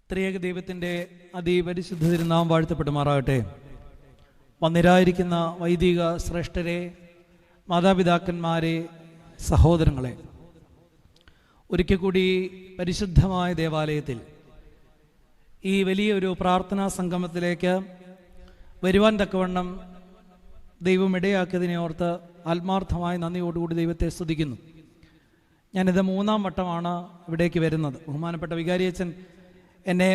ത്രിയേക ദൈവത്തിൻ്റെ അതിപരിശുദ്ധ തിരുനാമം വാഴ്ത്തപ്പെടുമാറാകട്ടെ. വന്നിരായിരിക്കുന്ന വൈദിക ശ്രേഷ്ഠരെ, മാതാപിതാക്കന്മാരെ, സഹോദരങ്ങളെ, ഒരിക്കൽ കൂടി പരിശുദ്ധമായ ദേവാലയത്തിൽ ഈ വലിയൊരു പ്രാർത്ഥനാ സംഗമത്തിലേക്ക് വരുവാൻ തക്കവണ്ണം ദൈവം ഇടയാക്കിയതിനെ ഓർത്ത് ആത്മാർത്ഥമായ നന്ദിയോടുകൂടി ദൈവത്തെ സ്തുതിക്കുന്നു. ഞാനിത് 3-ാം വട്ടമാണ് ഇവിടേക്ക് വരുന്നത്. ബഹുമാനപ്പെട്ട വികാരിയച്ഛൻ എന്നെ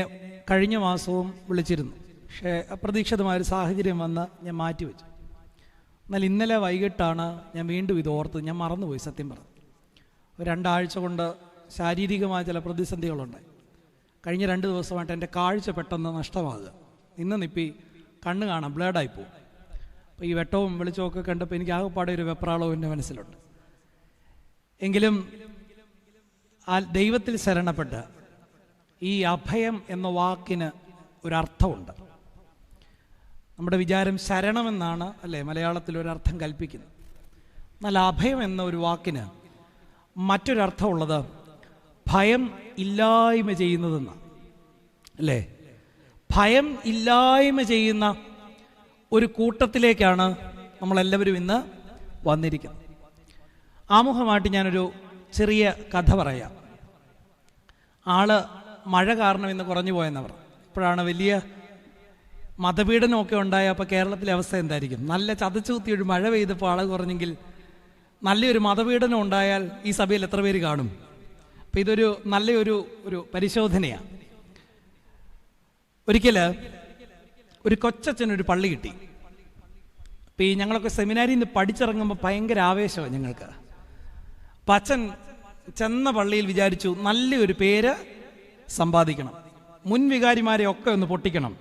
കഴിഞ്ഞ മാസവും വിളിച്ചിരുന്നു. പക്ഷേ അപ്രതീക്ഷിതമായൊരു സാഹചര്യം വന്ന് ഞാൻ മാറ്റിവെച്ചു. എന്നാൽ ഇന്നലെ വൈകിട്ടാണ് ഞാൻ വീണ്ടും ഇത് ഓർത്ത്. ഞാൻ മറന്നുപോയി, സത്യം പറഞ്ഞു. ഒരു 2 ആഴ്ച കൊണ്ട് ശാരീരികമായ ചില പ്രതിസന്ധികളുണ്ടായി. കഴിഞ്ഞ 2 ദിവസമായിട്ട് എൻ്റെ കാഴ്ച പെട്ടെന്ന് നഷ്ടമാകുക. നിപ്പി കണ്ണ് കാണാം, ബ്ലേഡായിപ്പോവും. അപ്പോൾ ഈ വെട്ടവും വെളിച്ചമൊക്കെ കണ്ടപ്പോൾ എനിക്ക് ആകെപ്പാടെ ഒരു വെപ്രാളവും എൻ്റെ മനസ്സിലുണ്ട്. എങ്കിലും ആ ദൈവത്തിൽ ശരണപ്പെട്ട് ഈ അഭയം എന്ന വാക്കിന് ഒരർത്ഥമുണ്ട്. നമ്മുടെ വിചാരം ശരണമെന്നാണ്, അല്ലേ, മലയാളത്തിൽ ഒരർത്ഥം കൽപ്പിക്കുന്നത്. എന്നാൽ അഭയം എന്ന ഒരു വാക്കിന് മറ്റൊരർത്ഥമുള്ളത് ഭയം ഇല്ലായ്മ ചെയ്യുന്നതെന്നാണ്, അല്ലേ? ഭയം ഇല്ലായ്മ ചെയ്യുന്ന ഒരു കൂട്ടത്തിലേക്കാണ് നമ്മളെല്ലാവരും ഇന്ന് വന്നിരിക്കുന്നത്. ആമുഖമായിട്ട് ഞാനൊരു ചെറിയ കഥ പറയാം. ആള് മഴ കാരണം ഇന്ന് കുറഞ്ഞു പോയെന്നവർ. ഇപ്പോഴാണ് വലിയ മതപീഡനമൊക്കെ ഉണ്ടായ. അപ്പോൾ കേരളത്തിലെ അവസ്ഥ എന്തായിരിക്കും? നല്ല ചതച്ചുകുത്തി ഒരു മഴ പെയ്തപ്പോൾ ആള് കുറഞ്ഞെങ്കിൽ നല്ലൊരു മതപീഡനം ഉണ്ടായാൽ ഈ സഭയിൽ എത്ര പേര് കാണും? അപ്പം ഇതൊരു നല്ലൊരു പരിശോധനയാണ്. ഒരിക്കൽ ഒരു കൊച്ചച്ഛനൊരു പള്ളി കിട്ടി. അപ്പം ഈ ഞങ്ങളൊക്കെ സെമിനാരിൽ നിന്ന് പഠിച്ചിറങ്ങുമ്പോൾ ഭയങ്കര ആവേശമാണ് ഞങ്ങൾക്ക്. അപ്പം അച്ഛൻ ചെന്ന പള്ളിയിൽ വിചാരിച്ചു നല്ലൊരു പേര് സമ്പാദിക്കണം, മുൻ വികാരിമാരെ ഒക്കെ ഒന്ന് പൊട്ടിക്കണം.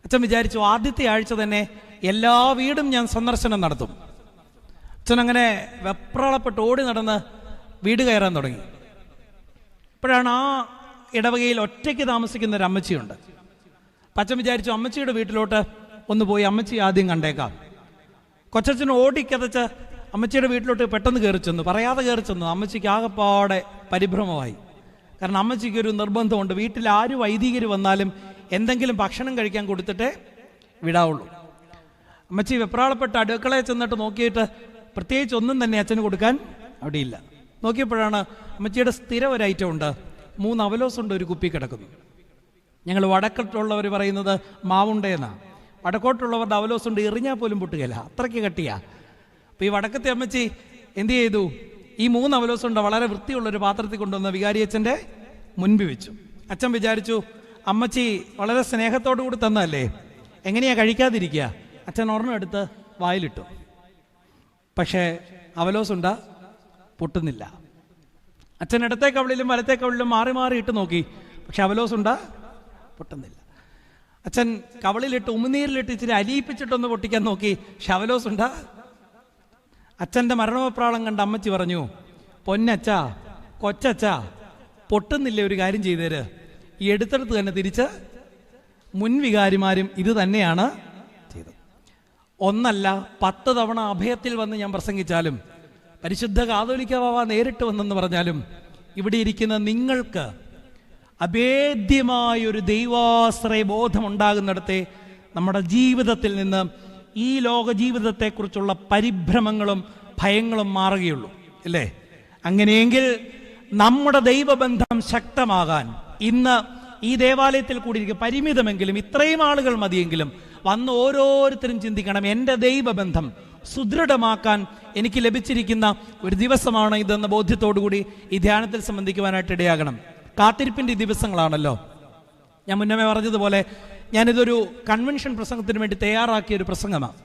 അച്ഛൻ വിചാരിച്ചു ആദ്യത്തെ ആഴ്ച തന്നെ എല്ലാ വീടും ഞാൻ സന്ദർശനം നടത്തും. അച്ഛൻ അങ്ങനെ വെപ്രാളപ്പെട്ട് ഓടി നടന്ന് വീട് കയറാൻ തുടങ്ങി. ഇപ്പോഴാണ് ആ ഇടവകയിൽ ഒറ്റയ്ക്ക് താമസിക്കുന്ന ഒരു അമ്മച്ചിയുണ്ട്. അപ്പം അച്ഛൻ വിചാരിച്ചു അമ്മച്ചിയുടെ വീട്ടിലോട്ട് ഒന്ന് പോയി അമ്മച്ചി ആദ്യം കണ്ടേക്കാം. കൊച്ചച്ഛൻ ഓടിക്കതച്ച് അമ്മച്ചിയുടെ വീട്ടിലോട്ട് പെട്ടെന്ന് കയറി ചെന്നു, പറയാതെ കയറി ചെന്നു. അമ്മച്ചിക്ക് ആകെപ്പാടെ പരിഭ്രമമായി. കാരണം അമ്മച്ചിക്കൊരു നിർബന്ധമുണ്ട്, വീട്ടിൽ ആര് വൈദികർ വന്നാലും എന്തെങ്കിലും ഭക്ഷണം കഴിക്കാൻ കൊടുത്തിട്ടേ വിടാവുള്ളൂ. അമ്മച്ചി വെപ്രാളപ്പെട്ട് അടുക്കളയിൽ ചെന്നിട്ട് നോക്കിയിട്ട് പ്രത്യേകിച്ച് ഒന്നും തന്നെ അച്ഛന് കൊടുക്കാൻ അവിടെയില്ല. നോക്കിയപ്പോഴാണ് അമ്മച്ചിയുടെ സ്ഥിരം ഒരു ഐറ്റം ഉണ്ട്, 3 അവലോസുണ്ട് ഒരു കുപ്പി കിടക്കുന്നു. ഞങ്ങൾ വടക്കോട്ടുള്ളവർ പറയുന്നത് മാവുണ്ടേന്നാണ്. വടക്കോട്ടുള്ളവരുടെ അവലോസുണ്ട് എറിഞ്ഞാൽ പോലും പൊട്ടുകയില്ല, അത്രയ്ക്ക് കട്ടിയാ. അപ്പോൾ ഈ വടക്കത്തെ അമ്മച്ചി എന്ത് ചെയ്തു? ഈ 3 അവലോസുണ്ട് വളരെ വൃത്തിയുള്ളൊരു പാത്രത്തിൽ കൊണ്ടുവന്ന് വികാരിയച്ഛൻ്റെ മുൻപിൽ വെച്ചു. അച്ഛൻ വിചാരിച്ചു അമ്മച്ചി വളരെ സ്നേഹത്തോടു കൂടി തന്നതല്ലേ, എങ്ങനെയാ കഴിക്കാതിരിക്കുക? അച്ഛൻ ഒരെണ്ണം എടുത്ത് വായിലിട്ടു. പക്ഷേ അവലോസുണ്ട പൊട്ടുന്നില്ല. അച്ഛൻ ഇടത്തെ കവിളിലും വലത്തെ കവിളിലും മാറി മാറി ഇട്ട് നോക്കി, പക്ഷെ അവലോസുണ്ട പൊട്ടുന്നില്ല. അച്ഛൻ കവളിലിട്ട് ഉമിനീരിലിട്ട് ഇച്ചിരി അലിയിപ്പിച്ചിട്ടൊന്ന് പൊട്ടിക്കാൻ നോക്കി, പക്ഷെ അവലോസുണ്ട. അച്ഛൻ്റെ മരണപ്രാളം കണ്ട് അമ്മച്ചി പറഞ്ഞു, പൊന്നച്ചാ, കൊച്ചച്ചാ, പൊട്ടുന്നില്ല, ഒരു കാര്യം ചെയ്തേര്, ഈ എടുത്തെടുത്ത് തന്നെ തിരിച്ച് മുൻവികാരിമാരും ഇത് തന്നെയാണ് ചെയ്തത്. 1 അല്ല 10 തവണ അഭയത്തിൽ വന്ന് ഞാൻ പ്രസംഗിച്ചാലും, പരിശുദ്ധ കാതോലിക്ക ബാവ നേരിട്ട് വന്നെന്ന് പറഞ്ഞാലും, ഇവിടെ ഇരിക്കുന്ന നിങ്ങൾക്ക് അഭേദ്യമായൊരു ദൈവാശ്രയ ബോധം ഉണ്ടാകുന്നിടത്തെ നമ്മുടെ ജീവിതത്തിൽ നിന്ന് ഈ ലോക ജീവിതത്തെക്കുറിച്ചുള്ള പരിഭ്രമങ്ങളും ഭയങ്ങളും മാറുകയുള്ളൂ, അല്ലേ? അങ്ങനെയെങ്കിൽ നമ്മുടെ ദൈവബന്ധം ശക്തമാകാൻ ഇന്ന് ഈ ദേവാലയത്തിൽ കൂടിയിരിക്കും പരിമിതമെങ്കിലും ഇത്രയും ആളുകൾ മതിയെങ്കിലും വന്ന് ഓരോരുത്തരും ചിന്തിക്കണം, എൻ്റെ ദൈവബന്ധം സുദൃഢമാക്കാൻ എനിക്ക് ലഭിച്ചിരിക്കുന്ന ഒരു ദിവസമാണ് ഇതെന്ന ബോധ്യത്തോടുകൂടി ഈ ധ്യാനത്തിൽ സംബന്ധിക്കുവാനായിട്ട് ഇടയാകണം. കാത്തിരിപ്പിൻ്റെ ദിവസങ്ങളാണല്ലോ. ഞാൻ മുന്നമേ പറഞ്ഞതുപോലെ ഞാനിതൊരു കൺവെൻഷൻ പ്രസംഗത്തിന് വേണ്ടി തയ്യാറാക്കിയ ഒരു പ്രസംഗമാണ്.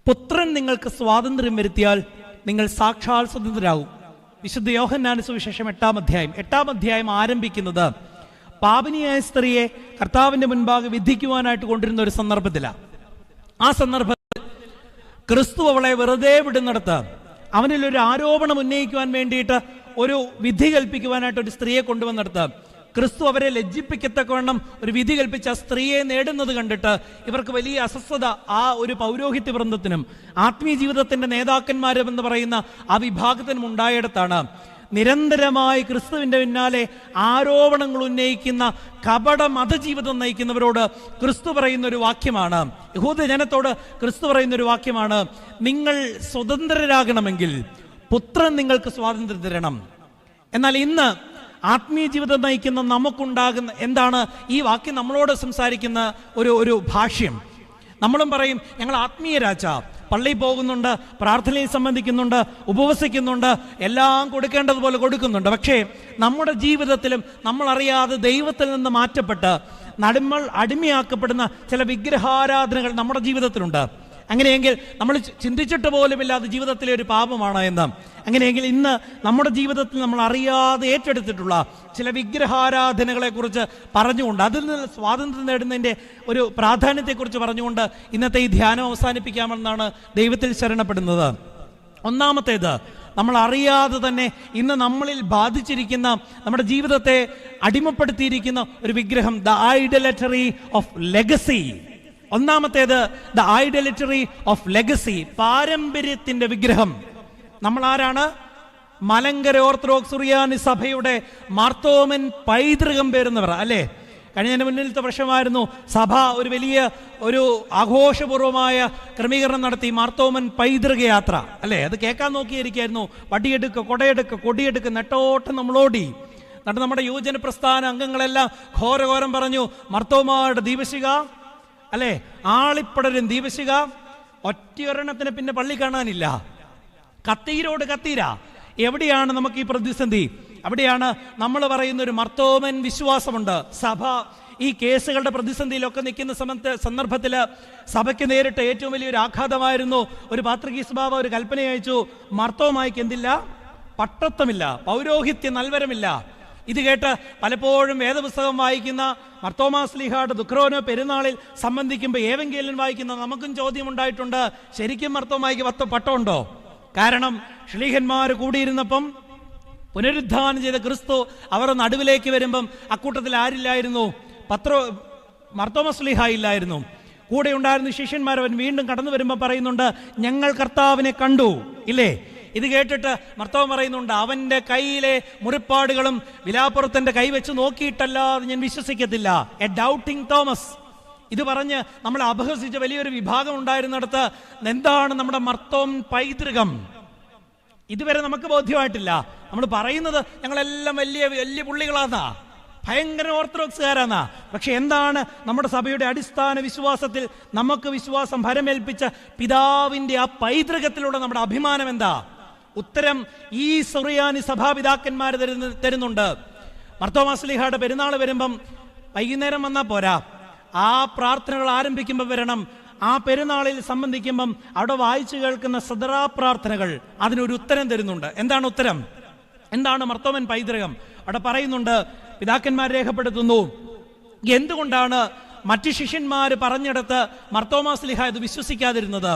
പുത്രൻ നിങ്ങൾക്ക് സ്വാതന്ത്ര്യം വരുത്തിയാൽ നിങ്ങൾ സാക്ഷാൽ സ്വതന്ത്രരാകും. വിശുദ്ധ യോഹന്നാന്റെ സുവിശേഷം 8-ാം അധ്യായം ആരംഭിക്കുന്നത് പാപിനിയായ സ്ത്രീയെ കർത്താവിന്റെ മുൻപാകെ വിധിക്കുവാനായിട്ട് കൊണ്ടിരുന്ന ഒരു സന്ദർഭത്തിലാണ്. ആ സന്ദർഭത്തിൽ ക്രിസ്തു അവളെ വെറുതെ വിടുന്നിടത്ത് അവനിൽ ഒരു ആരോപണം ഉന്നയിക്കുവാൻ വേണ്ടിയിട്ട് ഒരു വിധി കൽപ്പിക്കുവാനായിട്ട് ഒരു സ്ത്രീയെ കൊണ്ടുവന്നിടത്ത് ക്രിസ്തു അവരെ ലജ്ജിപ്പിക്കത്തക്കവണ്ണം ഒരു വിധി കൽപ്പിച്ച സ്ത്രീയെ നേടുന്നത് കണ്ടിട്ട് ഇവർക്ക് വലിയ അസ്വസ്ഥത ആ ഒരു പൗരോഹിത്യ വൃന്ദത്തിനും ആത്മീയ ജീവിതത്തിന്റെ നേതാക്കന്മാരും എന്ന് പറയുന്ന ആ വിഭാഗത്തിനും ഉണ്ടായിടത്താണ് നിരന്തരമായി ക്രിസ്തുവിൻ്റെ പിന്നാലെ ആരോപണങ്ങൾ ഉന്നയിക്കുന്ന കപട മതജീവിതം നയിക്കുന്നവരോട് ക്രിസ്തു പറയുന്ന ഒരു വാക്യമാണ്, യഹൂദ ജനത്തോട് ക്രിസ്തു പറയുന്ന ഒരു വാക്യമാണ്, നിങ്ങൾ സ്വതന്ത്രരാകണമെങ്കിൽ പുത്രൻ നിങ്ങൾക്ക് സ്വാതന്ത്ര്യം തരണം. എന്നാൽ ഇന്ന് ആത്മീയ ജീവിതം നയിക്കുന്ന നമുക്കുണ്ടാകുന്ന എന്താണ്? ഈ വാക്യം നമ്മളോട് സംസാരിക്കുന്ന ഒരു ഭാഷ്യം. നമ്മളും പറയും, ഞങ്ങൾ ആത്മീയ രാജ, പള്ളിയിൽ പോകുന്നുണ്ട്, പ്രാർത്ഥനയിൽ സംബന്ധിക്കുന്നുണ്ട്, ഉപവസിക്കുന്നുണ്ട്, എല്ലാം കൊടുക്കേണ്ടതുപോലെ കൊടുക്കുന്നുണ്ട്. പക്ഷേ നമ്മുടെ ജീവിതത്തിലും നമ്മൾ അറിയാതെ ദൈവത്തിൽ നിന്ന് മാറ്റപ്പെട്ട് നമ്മൾ അടിമയാക്കപ്പെടുന്ന ചില വിഗ്രഹാരാധനകൾ നമ്മുടെ ജീവിതത്തിലുണ്ട്. അങ്ങനെയെങ്കിൽ നമ്മൾ ചിന്തിച്ചിട്ട് പോലുമില്ലാതെ ജീവിതത്തിലെ ഒരു പാപമാണ് എന്ന്. അങ്ങനെയെങ്കിൽ ഇന്ന് നമ്മുടെ ജീവിതത്തിൽ നമ്മൾ അറിയാതെ ഏറ്റെടുത്തിട്ടുള്ള ചില വിഗ്രഹാരാധനകളെ കുറിച്ച് പറഞ്ഞുകൊണ്ട്, അതിൽ നിന്ന് സ്വാതന്ത്ര്യം നേടുന്നതിൻ്റെ ഒരു പ്രാധാന്യത്തെക്കുറിച്ച് പറഞ്ഞുകൊണ്ട് ഇന്നത്തെ ഈ ധ്യാനം അവസാനിപ്പിക്കാമെന്നാണ് ദൈവത്തിൽ ശരണപ്പെടുന്നത്. ഒന്നാമത്തേത്, നമ്മൾ അറിയാതെ തന്നെ ഇന്ന് നമ്മളിൽ ബാധിച്ചിരിക്കുന്ന, നമ്മുടെ ജീവിതത്തെ അടിമപ്പെടുത്തിയിരിക്കുന്ന ഒരു വിഗ്രഹം, ദ ഐഡലറ്ററി ഓഫ് ലെഗസി. ഒന്നാമത്തേത് ദ ഐഡലറ്ററി ഓഫ് ലെഗസി, പാരമ്പര്യത്തിന്റെ വിഗ്രഹം. നമ്മൾ ആരാണ്? മലങ്കര ഓർത്തഡോക്സ് സുറിയാനി സഭയുടെ മാർത്തോമൻ പൈതൃകം പേരുന്നവർ അല്ലേ? കഴിഞ്ഞ മുന്നിലത്തെ വർഷമായിരുന്നു സഭ ഒരു വലിയ ആഘോഷപൂർവമായ ക്രമീകരണം നടത്തി, മാർത്തോമൻ പൈതൃക യാത്ര അല്ലേ? അത് കേൾക്കാൻ നോക്കിയിരിക്കായിരുന്നു. വടിയെടുക്കുക, കൊടിയെടുക്കുക, നെട്ടോട്ടം നമ്മളോടി. എന്നിട്ട് നമ്മുടെ യുവജന പ്രസ്ഥാന അംഗങ്ങളെല്ലാം ഘോരഘോരം പറഞ്ഞു, മർത്തോമാരുടെ ദീപശിക അല്ലേ, ആളിപ്പടരും ദീപശിക. ഒറ്റയൊരെണ്ണത്തിന് പിന്നെ പള്ളി കാണാനില്ല. കത്തീരോട് കത്തീര. എവിടെയാണ് നമുക്ക് ഈ പ്രതിസന്ധി? അവിടെയാണ് നമ്മൾ പറയുന്ന ഒരു മർത്തോമൻ വിശ്വാസമുണ്ട്. സഭ ഈ കേസുകളുടെ പ്രതിസന്ധിയിലൊക്കെ നിൽക്കുന്ന സന്ദർഭത്തിൽ സഭയ്ക്ക് നേരിട്ട് ഏറ്റവും വലിയൊരു ആഘാതമായിരുന്നു, ഒരു പാത്രികീസ് ബാബ ഒരു കൽപ്പന അയച്ചു, മർത്തോമായിക്ക് എന്തില്ല? പട്ടത്വമില്ല, പൗരോഹിത്യ നൽവരമില്ല. ഇത് കേട്ട് പലപ്പോഴും വേദപുസ്തകം വായിക്കുന്ന മർത്തോമാസ്ലീഹായുടെ ദുഃഖ്രോനോ പെരുന്നാളിൽ സംബന്ധിക്കുമ്പോൾ ഏവെങ്കേലിയൻ വായിക്കുന്ന നമുക്കും ചോദ്യമുണ്ടായിട്ടുണ്ട്, ശരിക്കും മർത്തോമായിക്ക് പട്ടമുണ്ടോ? കാരണം ശ്ലീഹന്മാർ കൂടിയിരുന്നപ്പം പുനരുദ്ധാനം ചെയ്ത ക്രിസ്തു അവർ നടുവിലേക്ക് വരുമ്പം അക്കൂട്ടത്തിൽ ആരില്ലായിരുന്നു? മർത്തോമാസ്ലീഹ ഇല്ലായിരുന്നു. കൂടെ ഉണ്ടായിരുന്ന ശിഷ്യന്മാർ അവൻ വീണ്ടും കടന്നു വരുമ്പോൾ പറയുന്നുണ്ട്, ഞങ്ങൾ കർത്താവിനെ കണ്ടു ഇല്ലേ? ഇത് കേട്ടിട്ട് മർത്തോമ പറയുന്നുണ്ട്, അവന്റെ കയ്യിലെ മുറിപ്പാടുകളും വിലാപ്പുറത്തിന്റെ കൈവച്ച് നോക്കിയിട്ടല്ലാതെ ഞാൻ വിശ്വസിക്കത്തില്ല. A doubting Thomas. ഇത് പറഞ്ഞ് നമ്മൾ അപഹസിച്ച വലിയൊരു വിഭാഗം ഉണ്ടായിരുന്നിടത്ത് എന്താണ് നമ്മുടെ മർത്തോം പൈതൃകം? ഇതുവരെ നമുക്ക് ബോധ്യമായിട്ടില്ല. നമ്മൾ പറയുന്നത് ഞങ്ങളെല്ലാം വലിയ വലിയ പുള്ളികളാന്നാ, ഭയങ്കര ഓർത്തഡോക്സുകാരാന്നാ. പക്ഷെ എന്താണ് നമ്മുടെ സഭയുടെ അടിസ്ഥാന വിശ്വാസത്തിൽ നമുക്ക് വിശ്വാസം ഭരമേൽപ്പിച്ച പിതാവിന്റെ ആ പൈതൃകത്തിലൂടെ നമ്മുടെ അഭിമാനം എന്താ? ഉത്തരം ഈ സുറിയാനി സഭാപിതാക്കന്മാർ തരുന്നുണ്ട്. മർത്തോമാസ്ലീഹയുടെ പെരുന്നാൾ വരുമ്പം വൈകുന്നേരം വന്നാൽ പോരാ, ആ പ്രാർത്ഥനകൾ ആരംഭിക്കുമ്പോൾ വരണം. ആ പെരുന്നാളിൽ സംബന്ധിക്കുമ്പം അവിടെ വായിച്ചു കേൾക്കുന്ന സദറാ പ്രാർത്ഥനകൾ അതിനൊരു ഉത്തരം തരുന്നുണ്ട്. എന്താണ് ഉത്തരം? എന്താണ് മർത്തോമൻ പൈതൃകം? അവിടെ പറയുന്നുണ്ട്, പിതാക്കന്മാർ രേഖപ്പെടുത്തുന്നു, എന്തുകൊണ്ടാണ് മറ്റു ശിഷ്യന്മാർ പറഞ്ഞിടത്ത് മർത്തോമാസ്ലീഹ ഇത് വിശ്വസിക്കാതിരുന്നത്?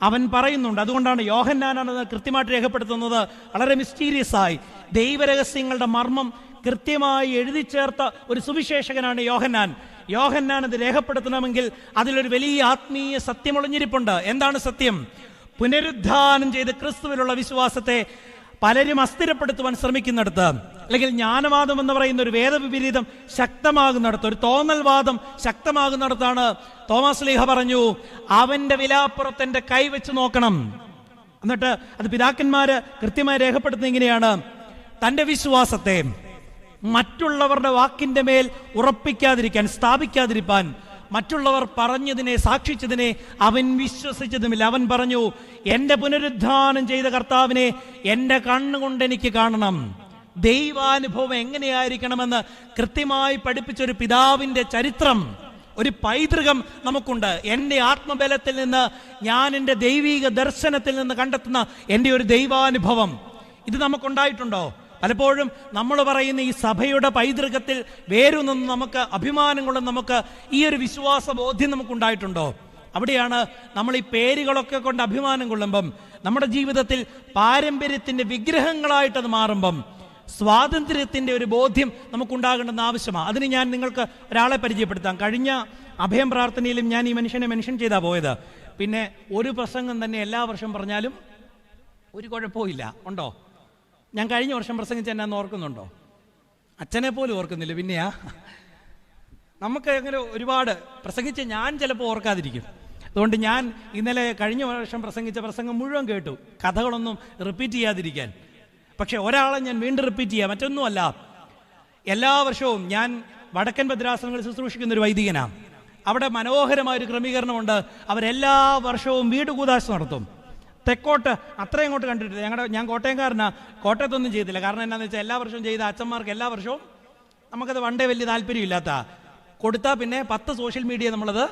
അവൻ പറയുന്നുണ്ട്, അതുകൊണ്ടാണ് യോഹന്നാനാണ് കൃത്യമായിട്ട് രേഖപ്പെടുത്തുന്നത്. വളരെ മിസ്റ്റീരിയസ് ആയി ദൈവരഹസ്യങ്ങളുടെ മർമ്മം കൃത്യമായി എഴുതി ചേർത്ത ഒരു സുവിശേഷകനാണ് യോഹന്നാൻ. യോഹന്നാൻ ഇത് രേഖപ്പെടുത്തണമെങ്കിൽ അതിലൊരു വലിയ ആത്മീയ സത്യം ഒളിഞ്ഞിരിപ്പുണ്ട്. എന്താണ് സത്യം? പുനരുദ്ധാനം ചെയ്ത് ക്രിസ്തുവിലുള്ള വിശ്വാസത്തെ പലരും അസ്ഥിരപ്പെടുത്തുവാൻ ശ്രമിക്കുന്നിടത്ത്, അല്ലെങ്കിൽ ജ്ഞാനവാദം എന്ന് പറയുന്ന ഒരു വേദവിപരീതം ശക്തമാകുന്നിടത്ത്, ഒരു തോന്നൽവാദം ശക്തമാകുന്നിടത്താണ് തോമാസ്ലീഹ പറഞ്ഞു, അവന്റെ വിലാപ്പുറത്തിന്റെ കൈവച്ച് നോക്കണം. എന്നിട്ട് അത് പിതാക്കന്മാര് കൃത്യമായി രേഖപ്പെടുത്തുന്ന ഇങ്ങനെയാണ്, തന്റെ വിശ്വാസത്തെ മറ്റുള്ളവരുടെ വാക്കിന്റെ മേൽ ഉറപ്പിക്കാതിരിക്കാൻ, സ്ഥാപിക്കാതിരിക്കാൻ, മറ്റുള്ളവർ പറഞ്ഞതിനെ സാക്ഷിച്ചതിനെ അവൻ വിശ്വസിച്ചതുമില്ല. അവൻ പറഞ്ഞു, എന്റെ പുനരുദ്ധാനം ചെയ്ത കർത്താവിനെ എന്റെ കണ്ണുകൊണ്ട് എനിക്ക് കാണണം. ദൈവാനുഭവം എങ്ങനെയായിരിക്കണമെന്ന് കൃത്യമായി പഠിപ്പിച്ചൊരു പിതാവിന്റെ ചരിത്രം, ഒരു പൈതൃകം നമുക്കുണ്ട്. എൻ്റെ ആത്മബലത്തിൽ നിന്ന്, ഞാൻ എൻ്റെ ദൈവിക ദർശനത്തിൽ നിന്ന് കണ്ടെത്തുന്ന എൻ്റെ ഒരു ദൈവാനുഭവം, ഇത് നമുക്കുണ്ടായിട്ടുണ്ടോ? പലപ്പോഴും നമ്മൾ പറയുന്ന ഈ സഭയുടെ പൈതൃകത്തിൽ വേരൊന്നും നമുക്ക് അഭിമാനം കൊള്ളും, നമുക്ക് ഈ ഒരു വിശ്വാസ ബോധ്യം നമുക്കുണ്ടായിട്ടുണ്ടോ? അവിടെയാണ് നമ്മൾ ഈ പേരുകളൊക്കെ കൊണ്ട് അഭിമാനം കൊള്ളുമ്പം, നമ്മുടെ ജീവിതത്തിൽ പാരമ്പര്യത്തിൻ്റെ വിഗ്രഹങ്ങളായിട്ടത് മാറുമ്പം സ്വാതന്ത്ര്യത്തിൻ്റെ ഒരു ബോധ്യം നമുക്കുണ്ടാകേണ്ടെന്ന് ആവശ്യമാണ്. അതിന് ഞാൻ നിങ്ങൾക്ക് ഒരാളെ പരിചയപ്പെടുത്താം. കഴിഞ്ഞ അഭയം പ്രാർത്ഥനയിലും ഞാൻ ഈ മനുഷ്യനെ മെൻഷൻ ചെയ്താ പോയത്. പിന്നെ ഒരു പ്രസംഗം തന്നെ എല്ലാ വർഷം പറഞ്ഞാലും ഒരു കുഴപ്പമില്ല. ഉണ്ടോ? ഞാൻ കഴിഞ്ഞ വർഷം പ്രസംഗിച്ച എന്നാന്ന് ഓർക്കുന്നുണ്ടോ? അച്ഛനെ പോലും ഓർക്കുന്നില്ല, പിന്നെയാ നമുക്ക് അങ്ങനെ ഒരുപാട് പ്രസംഗിച്ച് ഞാൻ ചിലപ്പോൾ ഓർക്കാതിരിക്കും. അതുകൊണ്ട് ഞാൻ ഇന്നലെ കഴിഞ്ഞ വർഷം പ്രസംഗിച്ച പ്രസംഗം മുഴുവൻ കേട്ടു, കഥകളൊന്നും റിപ്പീറ്റ് ചെയ്യാതിരിക്കാൻ. പക്ഷെ ഒരാളെ ഞാൻ വീണ്ടും റിപ്പീറ്റ് ചെയ്യാം, മറ്റൊന്നുമല്ല. എല്ലാ വർഷവും ഞാൻ വടക്കൻ ഭദ്രാസനങ്ങളിൽ ശുശ്രൂഷിക്കുന്ന ഒരു വൈദികനാണ്. അവിടെ മനോഹരമായൊരു ക്രമീകരണമുണ്ട്. അവരെല്ലാ വർഷവും വീട് കൂദാശ നടത്തും. തെക്കോട്ട് അത്രയും അങ്ങോട്ട് കണ്ടിട്ടില്ല. ഞാൻ കോട്ടയംകാരനാ, കോട്ടയത്തൊന്നും ചെയ്തില്ല. കാരണം എന്താണെന്ന് വെച്ചാൽ എല്ലാ വർഷവും ചെയ്ത അച്ഛന്മാർക്ക് എല്ലാ വർഷവും നമുക്കത് വണ്ടേ വലിയ താല്പര്യമില്ലാത്ത, കൊടുത്താൽ പിന്നെ 10 സോഷ്യൽ മീഡിയ നമ്മളത്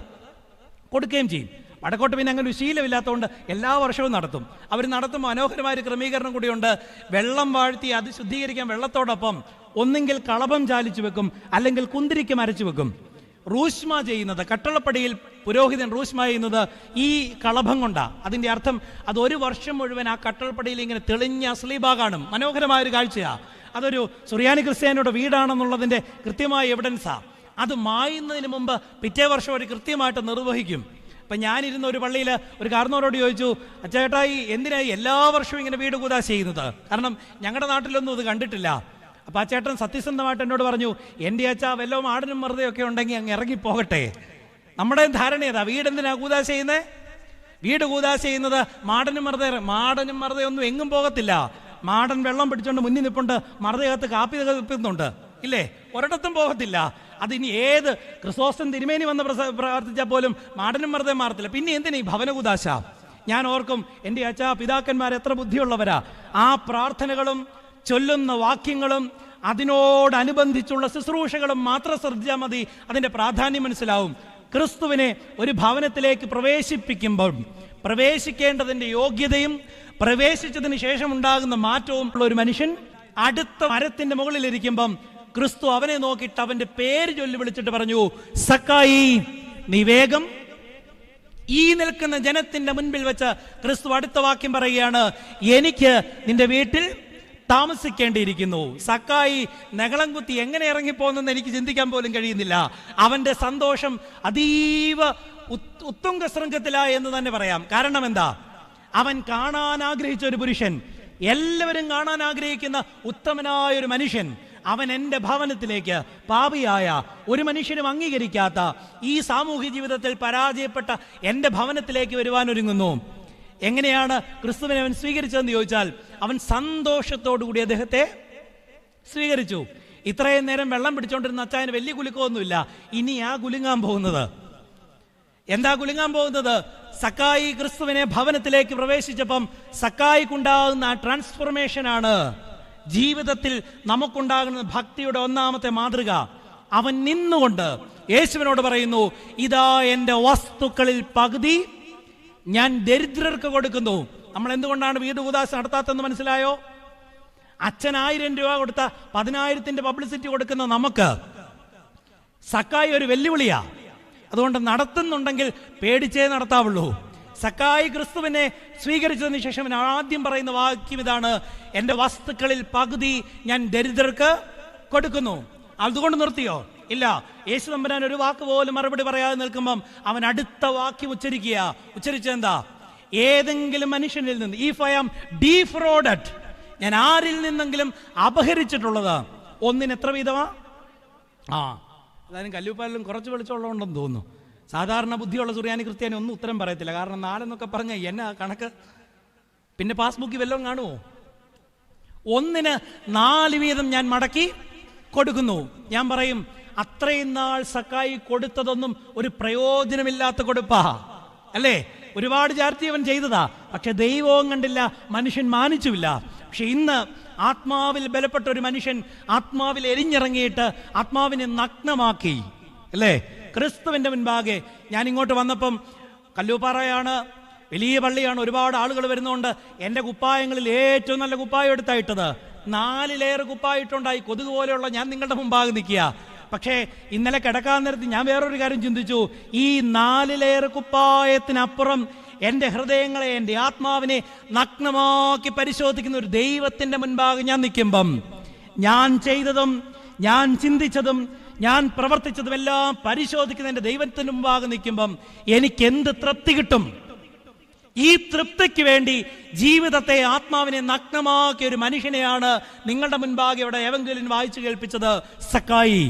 കൊടുക്കുകയും ചെയ്യും. വടക്കോട്ട് പിന്നെ അങ്ങനെ ഒരു ശീലമില്ലാത്തതുകൊണ്ട് എല്ലാ വർഷവും നടത്തും. അവർ നടത്തും. മനോഹരമായൊരു ക്രമീകരണം കൂടിയുണ്ട്. വെള്ളം വാഴ്ത്തി അത് ശുദ്ധീകരിക്കാൻ വെള്ളത്തോടൊപ്പം ഒന്നെങ്കിൽ കളഭം ചാലിച്ചു വെക്കും, അല്ലെങ്കിൽ കുന്തിരിക്കം അരച്ചു വെക്കും. റൂഷ്മ ചെയ്യുന്നത്, കട്ടളപ്പടിയിൽ പുരോഹിതൻ റൂഷ്മ ചെയ്യുന്നത് ഈ കളഭം കൊണ്ടാണ്. അതിൻ്റെ അർത്ഥം അത് ഒരു വർഷം മുഴുവൻ ആ കട്ടളപ്പടിയിൽ ഇങ്ങനെ തെളിഞ്ഞ സ്ലീബ കാണും. മനോഹരമായൊരു കാഴ്ചയാണ്. അതൊരു സുറിയാനി ക്രിസ്ത്യാനിയുടെ വീടാണെന്നുള്ളതിൻ്റെ കൃത്യമായ എവിഡൻസാണ്. അത് മായുന്നതിന് മുമ്പ് പിറ്റേ വർഷം അവർ കൃത്യമായിട്ട് നിർവഹിക്കും. അപ്പം ഞാനിരുന്ന ഒരു പള്ളിയിൽ ഒരു കാർന്നോരോട് ചോദിച്ചു, അച്ചേട്ടായി എന്തിനായി എല്ലാ വർഷവും ഇങ്ങനെ വീട് കൂദാശ ചെയ്യുന്നത്? കാരണം ഞങ്ങളുടെ നാട്ടിലൊന്നും ഇത് കണ്ടിട്ടില്ല. അപ്പം ആ ചേട്ടൻ സത്യസന്ധമായിട്ട് എന്നോട് പറഞ്ഞു, എൻ്റെ അച്ഛാ വല്ലതും ആടിനും മറുതയൊക്കെ ഉണ്ടെങ്കിൽ അങ്ങ് ഇറങ്ങിപ്പോകട്ടെ. നമ്മുടെ ധാരണ ഏതാ? വീടെന്തിനാ കൂദാശ ചെയ്യുന്നത്? വീട് കൂദാശ ചെയ്യുന്നത് മാടനും മറുതയൊന്നും എങ്ങും പോകത്തില്ല. മാടൻ വെള്ളം പിടിച്ചുകൊണ്ട് മുന്നിൽ നിൽപ്പുണ്ട്, മറുതകത്ത് കാപ്പി തികപ്പിക്കുന്നുണ്ട്, ഇല്ലേ? ഒരിടത്തും പോകത്തില്ല. അതിനി ഏത് ക്രിസോസ്റ്റം തിരുമേനി വന്ന് പ്രാർത്ഥിച്ചാൽ പോലും മാടനും മറുതയും മാറത്തില്ല. പിന്നെ എന്തിനാ ഈ ഭവന കൂദാശ? ഞാൻ ഓർക്കും, എൻ്റെ അച്ഛാ പിതാക്കന്മാർ എത്ര ബുദ്ധിയുള്ളവരാ. ആ പ്രാർത്ഥനകളും ചൊല്ലുന്ന വാക്യങ്ങളും അതിനോടനുബന്ധിച്ചുള്ള ശുശ്രൂഷകളും മാത്രം ശ്രദ്ധിച്ചാൽ മതി, അതിൻ്റെ പ്രാധാന്യം മനസ്സിലാവും. ക്രിസ്തുവിനെ ഒരു ഭവനത്തിലേക്ക് പ്രവേശിപ്പിക്കുമ്പോൾ പ്രവേശിക്കേണ്ടതിൻ്റെ യോഗ്യതയും പ്രവേശിച്ചതിന് ശേഷം ഉണ്ടാകുന്ന മാറ്റവും ഉള്ള ഒരു മനുഷ്യൻ അടുത്ത മരത്തിൻ്റെ മുകളിലിരിക്കുമ്പം ക്രിസ്തു അവനെ നോക്കിയിട്ട് അവൻ്റെ പേര് ചൊല്ലി വിളിച്ചിട്ട് പറഞ്ഞു, സക്കായി നീ വേഗം. ഈ നിൽക്കുന്ന ജനത്തിന്റെ മുൻപിൽ വെച്ച് ക്രിസ്തു അടുത്ത വാക്യം പറയുകയാണ്, എനിക്ക് നിന്റെ വീട്ടിൽ താമസിക്കേണ്ടിയിരിക്കുന്നു. സക്കായി നെകളം കുത്തി എങ്ങനെ ഇറങ്ങിപ്പോന്നെന്ന് എനിക്ക് ചിന്തിക്കാൻ പോലും കഴിയുന്നില്ല. അവന്റെ സന്തോഷം അതീവ ഉത്തുംഗ ശൃംഖത്തിലായി എന്ന് തന്നെ പറയാം. കാരണം എന്താ? അവൻ കാണാൻ ആഗ്രഹിച്ച ഒരു പുരുഷൻ, എല്ലാവരും കാണാൻ ആഗ്രഹിക്കുന്ന ഉത്തമനായ ഒരു മനുഷ്യൻ, അവൻ എൻ്റെ ഭവനത്തിലേക്ക്, പാപിയായ ഒരു മനുഷ്യനും അംഗീകരിക്കാത്ത ഈ സാമൂഹ്യ ജീവിതത്തിൽ പരാജയപ്പെട്ട എൻ്റെ ഭവനത്തിലേക്ക് വരുവാൻ ഒരുങ്ങുന്നു. എങ്ങനെയാണ് ക്രിസ്തുവിനെ അവൻ സ്വീകരിച്ചതെന്ന് ചോദിച്ചാൽ, അവൻ സന്തോഷത്തോടു കൂടി അദ്ദേഹത്തെ സ്വീകരിച്ചു. ഇത്രയും നേരം വെള്ളം പിടിച്ചോണ്ടിരുന്ന അച്ചായന് വലിയ കുലുക്കമൊന്നുമില്ല. ഇനി ആ കുലുങ്ങാൻ പോകുന്നത് എന്താ? കുലുങ്ങാൻ പോകുന്നത് സക്കായി ക്രിസ്തുവിനെ ഭവനത്തിലേക്ക് പ്രവേശിച്ചപ്പം സക്കായിക്കുണ്ടാകുന്ന ആ ട്രാൻസ്ഫോർമേഷനാണ് ജീവിതത്തിൽ നമുക്കുണ്ടാകുന്ന ഭക്തിയുടെ ഒന്നാമത്തെ മാതൃക. അവൻ നിന്നുകൊണ്ട് യേശുവിനോട് പറയുന്നു, ഇതാ എൻ്റെ വസ്തുക്കളിൽ പകുതി ഞാൻ ദരിദ്രർക്ക് കൊടുക്കുന്നു. നമ്മൾ എന്തുകൊണ്ടാണ് വീട് കൂദാശ നടത്താത്തെന്ന് മനസ്സിലായോ? അച്ഛൻ 1000 രൂപ കൊടുത്ത 10,000ന്റെ പബ്ലിസിറ്റി കൊടുക്കുന്ന നമുക്ക് സക്കായി ഒരു വെല്ലുവിളിയാ. അതുകൊണ്ട് നടത്തുന്നുണ്ടെങ്കിൽ പേടിച്ചേ നടത്താവുള്ളൂ. സക്കായി ക്രിസ്തുവിനെ സ്വീകരിച്ചതിന് ശേഷം ആദ്യം പറയുന്ന വാക്യം ഇതാണ്, എൻ്റെ വസ്തുക്കളിൽ പകുതി ഞാൻ ദരിദ്രർക്ക് കൊടുക്കുന്നു. അതുകൊണ്ട് നിർത്തിയോ? ഇല്ല. യേശു തമ്പുരാൻ ഒരു വാക്ക് പോലും മറുപടി പറയാതെ നിൽക്കുമ്പം അവൻ അടുത്ത വാക്യം ഉച്ചരിച്ചെന്താ? ഏതെങ്കിലും മനുഷ്യനിൽ നിന്ന്, ഇഫ് ഐ ആം ഡീഫ്രോഡഡ്, ഞാൻ ആരിൽ നിന്നെങ്കിലും അപഹരിച്ചിട്ടുള്ളത് ഒന്നിന് എത്ര വീതമാ? അതായത് കല്ലുപ്പാലിലും കുറച്ച് വെളിച്ചമുള്ളതുകൊണ്ടെന്ന് തോന്നുന്നു. സാധാരണ ബുദ്ധിയുള്ള സുറിയാനി ക്രിസ്ത്യാനി ഒന്നും ഉത്തരം പറയത്തില്ല. കാരണം 4 എന്നൊക്കെ പറഞ്ഞ എന്നാ കണക്ക്? പിന്നെ പാസ്ബുക്കിൽ വല്ലതും കാണുമോ? 1ന് 4 വീതം ഞാൻ മടക്കി കൊടുക്കുന്നു. ഞാൻ പറയും, അത്രയും നാൾ സക്കായി കൊടുത്തതൊന്നും ഒരു പ്രയോജനമില്ലാത്ത കൊടുപ്പാ അല്ലേ? ഒരുപാട് ചാർത്തി അവൻ ചെയ്തതാ, പക്ഷെ ദൈവവും കണ്ടില്ല, മനുഷ്യൻ മാനിച്ചുമില്ല. പക്ഷെ ഇന്ന് ആത്മാവിൽ ബലപ്പെട്ട ഒരു മനുഷ്യൻ ആത്മാവിൽ എരിഞ്ഞിറങ്ങിയിട്ട് ആത്മാവിനെ നഗ്നമാക്കി അല്ലേ? ക്രിസ്തുവിന്റെ മുൻപാകെ ഞാൻ ഇങ്ങോട്ട് വന്നപ്പം, കല്ലൂപ്പാറയാണ്, വലിയ പള്ളിയാണ്, ഒരുപാട് ആളുകൾ വരുന്നതുകൊണ്ട് എൻ്റെ കുപ്പായങ്ങളിൽ ഏറ്റവും നല്ല കുപ്പായം എടുത്തായിട്ടത് 4 ലെയർ കുപ്പായിട്ടുണ്ടായി. കൊതുക് പോലെയുള്ള ഞാൻ നിങ്ങളുടെ മുമ്പാകെ നിൽക്കുക. പക്ഷേ ഇന്നലെ കിടക്കാൻ നേരത്ത് ഞാൻ വേറൊരു കാര്യം ചിന്തിച്ചു. ഈ 4 ലെയർ കുപ്പായത്തിനപ്പുറം എൻ്റെ ഹൃദയങ്ങളെ, എൻ്റെ ആത്മാവിനെ നഗ്നമാക്കി പരിശോധിക്കുന്ന ഒരു ദൈവത്തിൻ്റെ മുൻപാകെ ഞാൻ നിൽക്കുമ്പം, ഞാൻ ചെയ്തതും ഞാൻ ചിന്തിച്ചതും ഞാൻ പ്രവർത്തിച്ചതും എല്ലാം പരിശോധിക്കുന്ന എൻ്റെ ദൈവത്തിന് മുമ്പാകെ നിൽക്കുമ്പം എനിക്ക് എന്ത് തൃപ്തി കിട്ടും? ഈ തൃപ്തിക്ക് വേണ്ടി ജീവിതത്തെ, ആത്മാവിനെ നഗ്നമാക്കിയ ഒരു മനുഷ്യനെയാണ് നിങ്ങളുടെ മുൻപാകെ ഇവിടെ എവങ്കേലിയൻ വായിച്ചു കേൾപ്പിച്ചത്. സക്കായി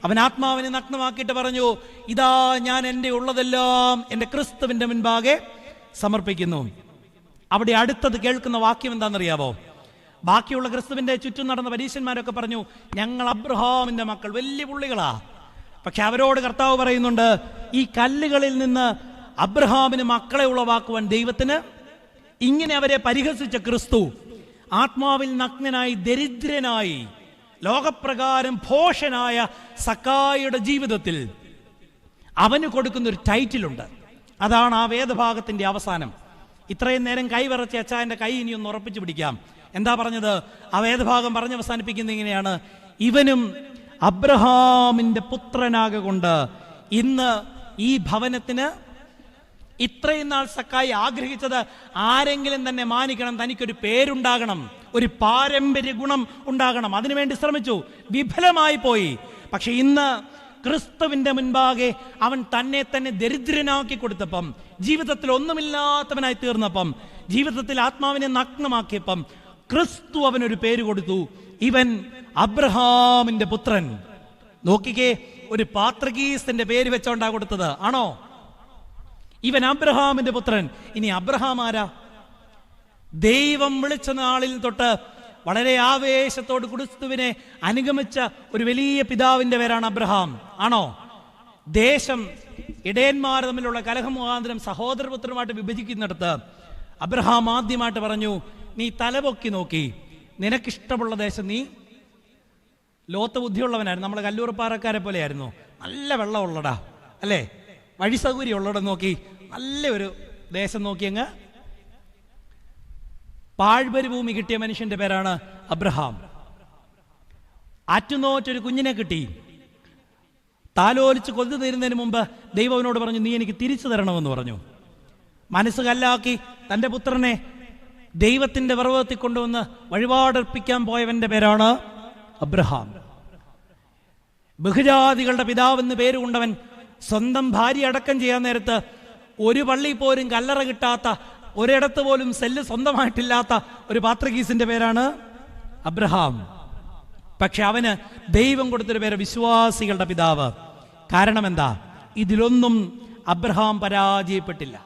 അവൻ ആത്മാവിനെ നഗ്നമാക്കിയിട്ട് പറഞ്ഞു, ഇതാ ഞാൻ എൻ്റെ ഉള്ളതെല്ലാം എൻ്റെ ക്രിസ്തുവിൻ്റെ മുൻപാകെ സമർപ്പിക്കുന്നു. അവിടെ അടുത്തത് കേൾക്കുന്ന വാക്യം എന്താണെന്നറിയാവോ? ബാക്കിയുള്ള ക്രിസ്തുവിന്റെ ചുറ്റും നടന്ന പരീശന്മാരൊക്കെ പറഞ്ഞു, ഞങ്ങൾ അബ്രഹാമിന്റെ മക്കൾ. വലിയ പുള്ളികളാ. പക്ഷെ അവരോട് കർത്താവ് പറയുന്നുണ്ട്, ഈ കല്ലുകളിൽ നിന്ന് അബ്രഹാമിന് മക്കളെ ഉളവാക്കുവാൻ ദൈവത്തിന്. ഇങ്ങനെ അവരെ പരിഹസിച്ച ക്രിസ്തു ആത്മാവിൽ നഗ്നനായി, ദരിദ്രനായി, ലോകപ്രകാരം ഭോഷനായ സക്കായിയുടെ ജീവിതത്തിൽ അവന് കൊടുക്കുന്ന ഒരു ടൈറ്റിലുണ്ട്. അതാണ് ആ വേദഭാഗത്തിന്റെ അവസാനം. ഇത്രയും നേരം കൈവിറച്ച അച്ചായന്റെ കൈ ഇനി ഒന്ന് ഉറപ്പിച്ചു പിടിക്കാം. എന്താ പറഞ്ഞത്? ആ വേദഭാഗം പറഞ്ഞ് അവസാനിപ്പിക്കുന്നത് ഇങ്ങനെയാണ്: ഇവനും അബ്രഹാമിന്റെ പുത്രനാകൊണ്ട് ഇന്ന് ഈ ഭവനത്തിന്. ഇത്രയും നാൾ സക്കായി ആഗ്രഹിച്ചത് ആരെങ്കിലും തന്നെ മാനിക്കണം, തനിക്കൊരു പേരുണ്ടാകണം, ഒരു പാരമ്പര്യ ഗുണം ഉണ്ടാകണം. അതിനുവേണ്ടി ശ്രമിച്ചു, വിഫലമായി പോയി. പക്ഷെ ഇന്ന് ക്രിസ്തുവിന്റെ മുൻപാകെ അവൻ തന്നെ തന്നെ ദരിദ്രനാക്കി കൊടുത്തപ്പം, ജീവിതത്തിൽ ഒന്നുമില്ലാത്തവനായി തീർന്നപ്പം, ജീവിതത്തിൽ ആത്മാവിനെ നഗ്നമാക്കിയപ്പം ക്രിസ്തു അവനൊരു പേര് കൊടുത്തു. ഇവൻ അബ്രഹാമിന്റെ പുത്രൻ. നോക്കിക്കേ, ഒരു പാത്രകീസിന്റെ പേര് വെച്ചോണ്ടാ കൊടുത്തത് ആണോ? ഇവൻ അബ്രഹാമിന്റെ പുത്രൻ. ഇനി അബ്രഹാം ആരാ? ദൈവം വിളിച്ച നാളിൽ തൊട്ട് വളരെ ആവേശത്തോട് ക്രിസ്തുവിനെ അനുഗമിച്ച ഒരു വലിയ പിതാവിന്റെ പേരാണ് അബ്രഹാം. ആണോ? ദേശം ഇടയന്മാർ തമ്മിലുള്ള കലഹം മുഖാന്തരം സഹോദരപുത്രനുമായിട്ട് വിഭജിക്കുന്നിടത്ത് അബ്രഹാം ആദ്യമായിട്ട് പറഞ്ഞു, നീ തലപൊക്കി നോക്കി, നിനക്കിഷ്ടമുള്ള ദേശം നീ. ലോത്ത് ബുദ്ധിയുള്ളവനായിരുന്നു, നമ്മൾ കല്ലൂർപ്പാറക്കാരെ പോലെയായിരുന്നു. നല്ല വെള്ളമുള്ളടാ, അല്ലേ, വഴി സൗകര്യം ഉള്ളടം നോക്കി നല്ല ഒരു ദേശം നോക്കി അങ്ങ് പാഴ്പരിഭൂമി കിട്ടിയ മനുഷ്യന്റെ പേരാണ് അബ്രഹാം. ആറ്റുനോറ്റൊരു കുഞ്ഞിനെ കിട്ടി. താലോലിച്ച് കൊതു തീരുന്നതിന് മുമ്പ് ദൈവവനോട് പറഞ്ഞു, നീ എനിക്ക് തിരിച്ചു തരണമെന്ന് പറഞ്ഞു. മനസ്സ് കല്ലാക്കി തൻ്റെ പുത്രനെ ദൈവത്തിന്റെ പർവ്വതത്തിൽ കൊണ്ടുവന്ന് വഴിപാടർപ്പിക്കാൻ പോയവന്റെ പേരാണ് അബ്രഹാം. ബഹുജാതികളുടെ പിതാവെന്ന് പേരുകൊണ്ടവൻ സ്വന്തം ഭാര്യ അടക്കം ചെയ്യാൻ നേരത്ത് ഒരു പള്ളി പോലും കല്ലറ കിട്ടാത്ത, ഒരിടത്ത് പോലും സെല്ല് സ്വന്തമായിട്ടില്ലാത്ത ഒരു പാത്രകീസിന്റെ പേരാണ് അബ്രഹാം. പക്ഷെ അവന് ദൈവം കൊടുത്തൊരു പേര് വിശ്വാസികളുടെ പിതാവ്. കാരണം എന്താ? ഇതിലൊന്നും അബ്രഹാം പരാജയപ്പെട്ടില്ല.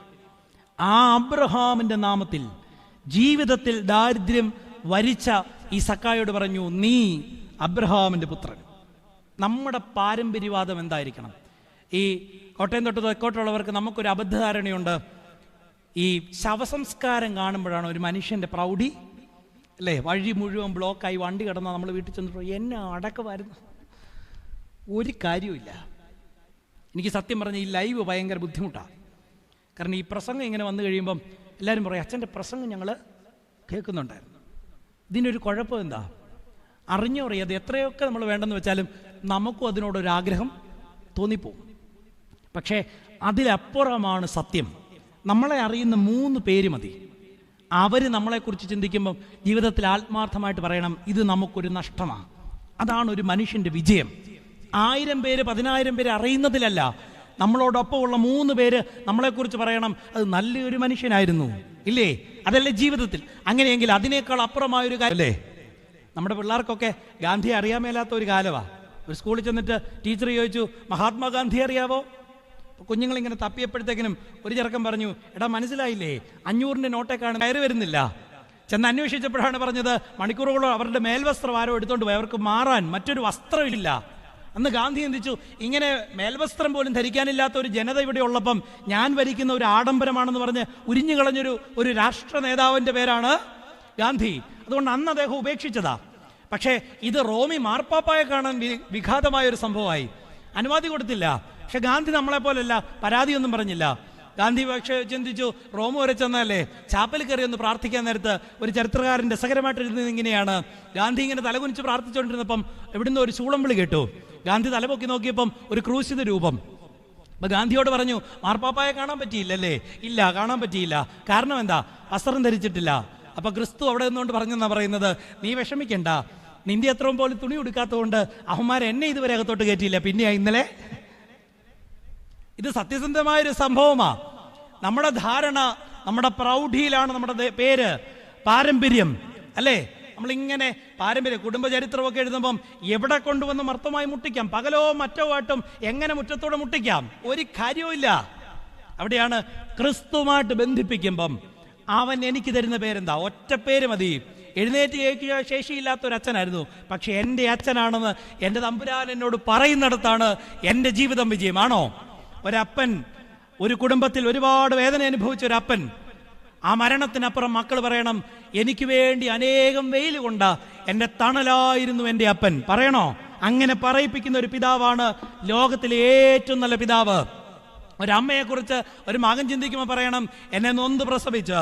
ആ അബ്രഹാമിന്റെ നാമത്തിൽ ജീവിതത്തിൽ ദാരിദ്ര്യം വരിച്ച ഈ സക്കായോട് പറഞ്ഞു, നീ അബ്രഹാമിന്റെ പുത്രൻ. നമ്മുടെ പാരമ്പര്യവാദം എന്തായിരിക്കണം? ഈ കോട്ടയം തൊട്ട് തെക്കോട്ടുള്ളവർക്ക് നമുക്കൊരു അബദ്ധധാരണയുണ്ട്. ഈ ശവസംസ്കാരം കാണുമ്പോഴാണ് ഒരു മനുഷ്യന്റെ പ്രൗഢി, അല്ലേ? വഴി മുഴുവൻ ബ്ലോക്കായി വണ്ടി കിടന്നാൽ നമ്മൾ വീട്ടിൽ ചെന്നിട്ട് എന്നെ അടക്കമായിരുന്നു. ഒരു കാര്യമില്ല. എനിക്ക് സത്യം പറഞ്ഞ ഈ ലൈവ് ഭയങ്കര ബുദ്ധിമുട്ടാണ്. കാരണം ഈ പ്രസംഗം ഇങ്ങനെ വന്നു കഴിയുമ്പം എല്ലാവരും പറയും, അച്ഛൻ്റെ പ്രസംഗം ഞങ്ങൾ കേൾക്കുന്നുണ്ടായിരുന്നു. ഇതിനൊരു കുഴപ്പം എന്താ? അറിഞ്ഞോ അറിയാതെ എത്രയൊക്കെ നമ്മൾ വേണ്ടെന്ന് വെച്ചാലും നമുക്കും അതിനോടൊരാഗ്രഹം തോന്നിപ്പോവും. പക്ഷേ അതിലപ്പുറമാണ് സത്യം. നമ്മളെ അറിയുന്ന 3 പേര് മതി. അവർ നമ്മളെക്കുറിച്ച് ചിന്തിക്കുമ്പം ജീവിതത്തിൽ ആത്മാർത്ഥമായിട്ട് പറയണം, ഇത് നമുക്കൊരു നഷ്ടമാണ്. അതാണ് ഒരു മനുഷ്യൻ്റെ വിജയം. 1000 പേര് 10,000 പേര് അറിയുന്നതിലല്ല, നമ്മളോടൊപ്പമുള്ള 3 പേര് നമ്മളെക്കുറിച്ച് പറയണം, അത് നല്ലൊരു മനുഷ്യനായിരുന്നു, ഇല്ലേ? അതല്ലേ ജീവിതത്തിൽ. അങ്ങനെയെങ്കിൽ അതിനേക്കാൾ അപ്പുറമായൊരു കാര്യം അല്ലേ? നമ്മുടെ പിള്ളേർക്കൊക്കെ ഗാന്ധിയെ അറിയാൻ മേലാത്ത ഒരു കാലമാണ്. ഒരു സ്കൂളിൽ ചെന്നിട്ട് ടീച്ചർ ചോദിച്ചു, മഹാത്മാഗാന്ധി അറിയാവോ? കുഞ്ഞുങ്ങളിങ്ങനെ തപ്പിയപ്പോഴത്തേക്കിനും ഒരു ചെറുക്കൻ പറഞ്ഞു, എടാ മനസ്സിലായില്ലേ, 500ന്റെ നോട്ടേക്കാണ്, കയറി വരുന്നില്ല. ചെന്ന് അന്വേഷിച്ചപ്പോഴാണ് പറഞ്ഞത്, മണിക്കൂറുകളോ അവരുടെ മേൽവസ്ത്രം ആരോ എടുത്തോണ്ട് പോയി, അവർക്ക് മാറാൻ മറ്റൊരു വസ്ത്രമില്ല. അന്ന് ഗാന്ധി ചിന്തിച്ചു, ഇങ്ങനെ മേൽവസ്ത്രം പോലും ധരിക്കാനില്ലാത്ത ഒരു ജനത ഇവിടെ ഉള്ളപ്പം ഞാൻ ഭരിക്കുന്ന ഒരു ആഡംബരമാണെന്ന് പറഞ്ഞ് ഉരിഞ്ഞു കളഞ്ഞൊരു രാഷ്ട്ര നേതാവിൻ്റെ പേരാണ് ഗാന്ധി. അതുകൊണ്ട് അന്ന് അദ്ദേഹം ഉപേക്ഷിച്ചതാ. പക്ഷേ ഇത് റോമി മാർപ്പാപ്പായെ കാണാൻ വിഘാതമായൊരു സംഭവമായി. അനുമതി കൊടുത്തില്ല. പക്ഷെ ഗാന്ധി നമ്മളെപ്പോലല്ല, പരാതിയൊന്നും പറഞ്ഞില്ല. ഗാന്ധി പക്ഷേ ചിന്തിച്ചു, റോം വരെ ചെന്നല്ലേ, ചാപ്പലിൽ കയറി ഒന്ന് പ്രാർത്ഥിക്കാൻ നേരത്ത് ഒരു ചരിത്രകാരൻ രസകരമായിട്ടിരുന്നത് ഇങ്ങനെയാണ്. ഗാന്ധി ഇങ്ങനെ തലകുനിച്ച് പ്രാർത്ഥിച്ചുകൊണ്ടിരുന്നപ്പം എവിടുന്ന് ഒരു ശൂളംവിളി കേട്ടു. ഗാന്ധി തലപൊക്കി നോക്കിയപ്പം ഒരു ക്രൂശിത രൂപം. അപ്പൊ ഗാന്ധിയോട് പറഞ്ഞു, മാർപ്പാപ്പായെ കാണാൻ പറ്റിയില്ലല്ലേ? ഇല്ല, കാണാൻ പറ്റിയില്ല. കാരണം എന്താ? വസ്ത്രം ധരിച്ചിട്ടില്ല. അപ്പൊ ക്രിസ്തു അവിടെ നിന്നുകൊണ്ട് പറഞ്ഞെന്നാ പറയുന്നത്, നീ വിഷമിക്കണ്ട, നിന്റെ അത്രയും പോലും തുണി ഉടുക്കാത്തതുകൊണ്ട് അവന്മാരെ എന്നെ ഇതുവരെ അകത്തോട്ട് കയറ്റിയില്ല, പിന്നെയാ ഇന്നലെ. ഇത് സത്യസന്ധമായൊരു സംഭവമാ. നമ്മുടെ ധാരണ നമ്മുടെ പ്രൗഢിയിലാണ് നമ്മുടെ പേര്, പാരമ്പര്യം. അല്ലേ? നമ്മളിങ്ങനെ പാരമ്പര്യം കുടുംബചരിത്രമൊക്കെ എഴുതുമ്പം എവിടെ കൊണ്ടുവന്ന് മർത്തമായി മുട്ടിക്കാം, പകലോ മറ്റോ ആയിട്ടും എങ്ങനെ മുറ്റത്തോടെ മുട്ടിക്കാം, ഒരു കാര്യവുമില്ല. അവിടെയാണ് ക്രിസ്തുവുമായിട്ട് ബന്ധിപ്പിക്കുമ്പം അവൻ എനിക്ക് തരുന്ന പേരെന്താ? ഒറ്റ പേര് മതി. എഴുന്നേറ്റ് കേൾക്കുക ശേഷിയില്ലാത്ത ഒരു അച്ഛനായിരുന്നു, പക്ഷെ എൻ്റെ അച്ഛനാണെന്ന് എൻ്റെ തമ്പുരാൻ എന്നോട് പറയുന്നിടത്താണ് എൻ്റെ ജീവിതം വിജയമാണോ? ഒരപ്പൻ, ഒരു കുടുംബത്തിൽ ഒരുപാട് വേദന അനുഭവിച്ച ഒരപ്പൻ, ആ മരണത്തിനപ്പുറം മക്കൾ പറയണം, എനിക്ക് വേണ്ടി അനേകം വെയിൽ കൊണ്ട എൻ്റെ തണലായിരുന്നു എൻ്റെ അപ്പൻ. പറയണോ? അങ്ങനെ പറയിപ്പിക്കുന്ന ഒരു പിതാവാണ് ലോകത്തിലെ ഏറ്റവും നല്ല പിതാവ്. ഒരമ്മയെക്കുറിച്ച് ഒരു മകൻ ചിന്തിക്കുമ്പോൾ പറയണം, എന്നെ നൊന്ത് പ്രസവിച്ച്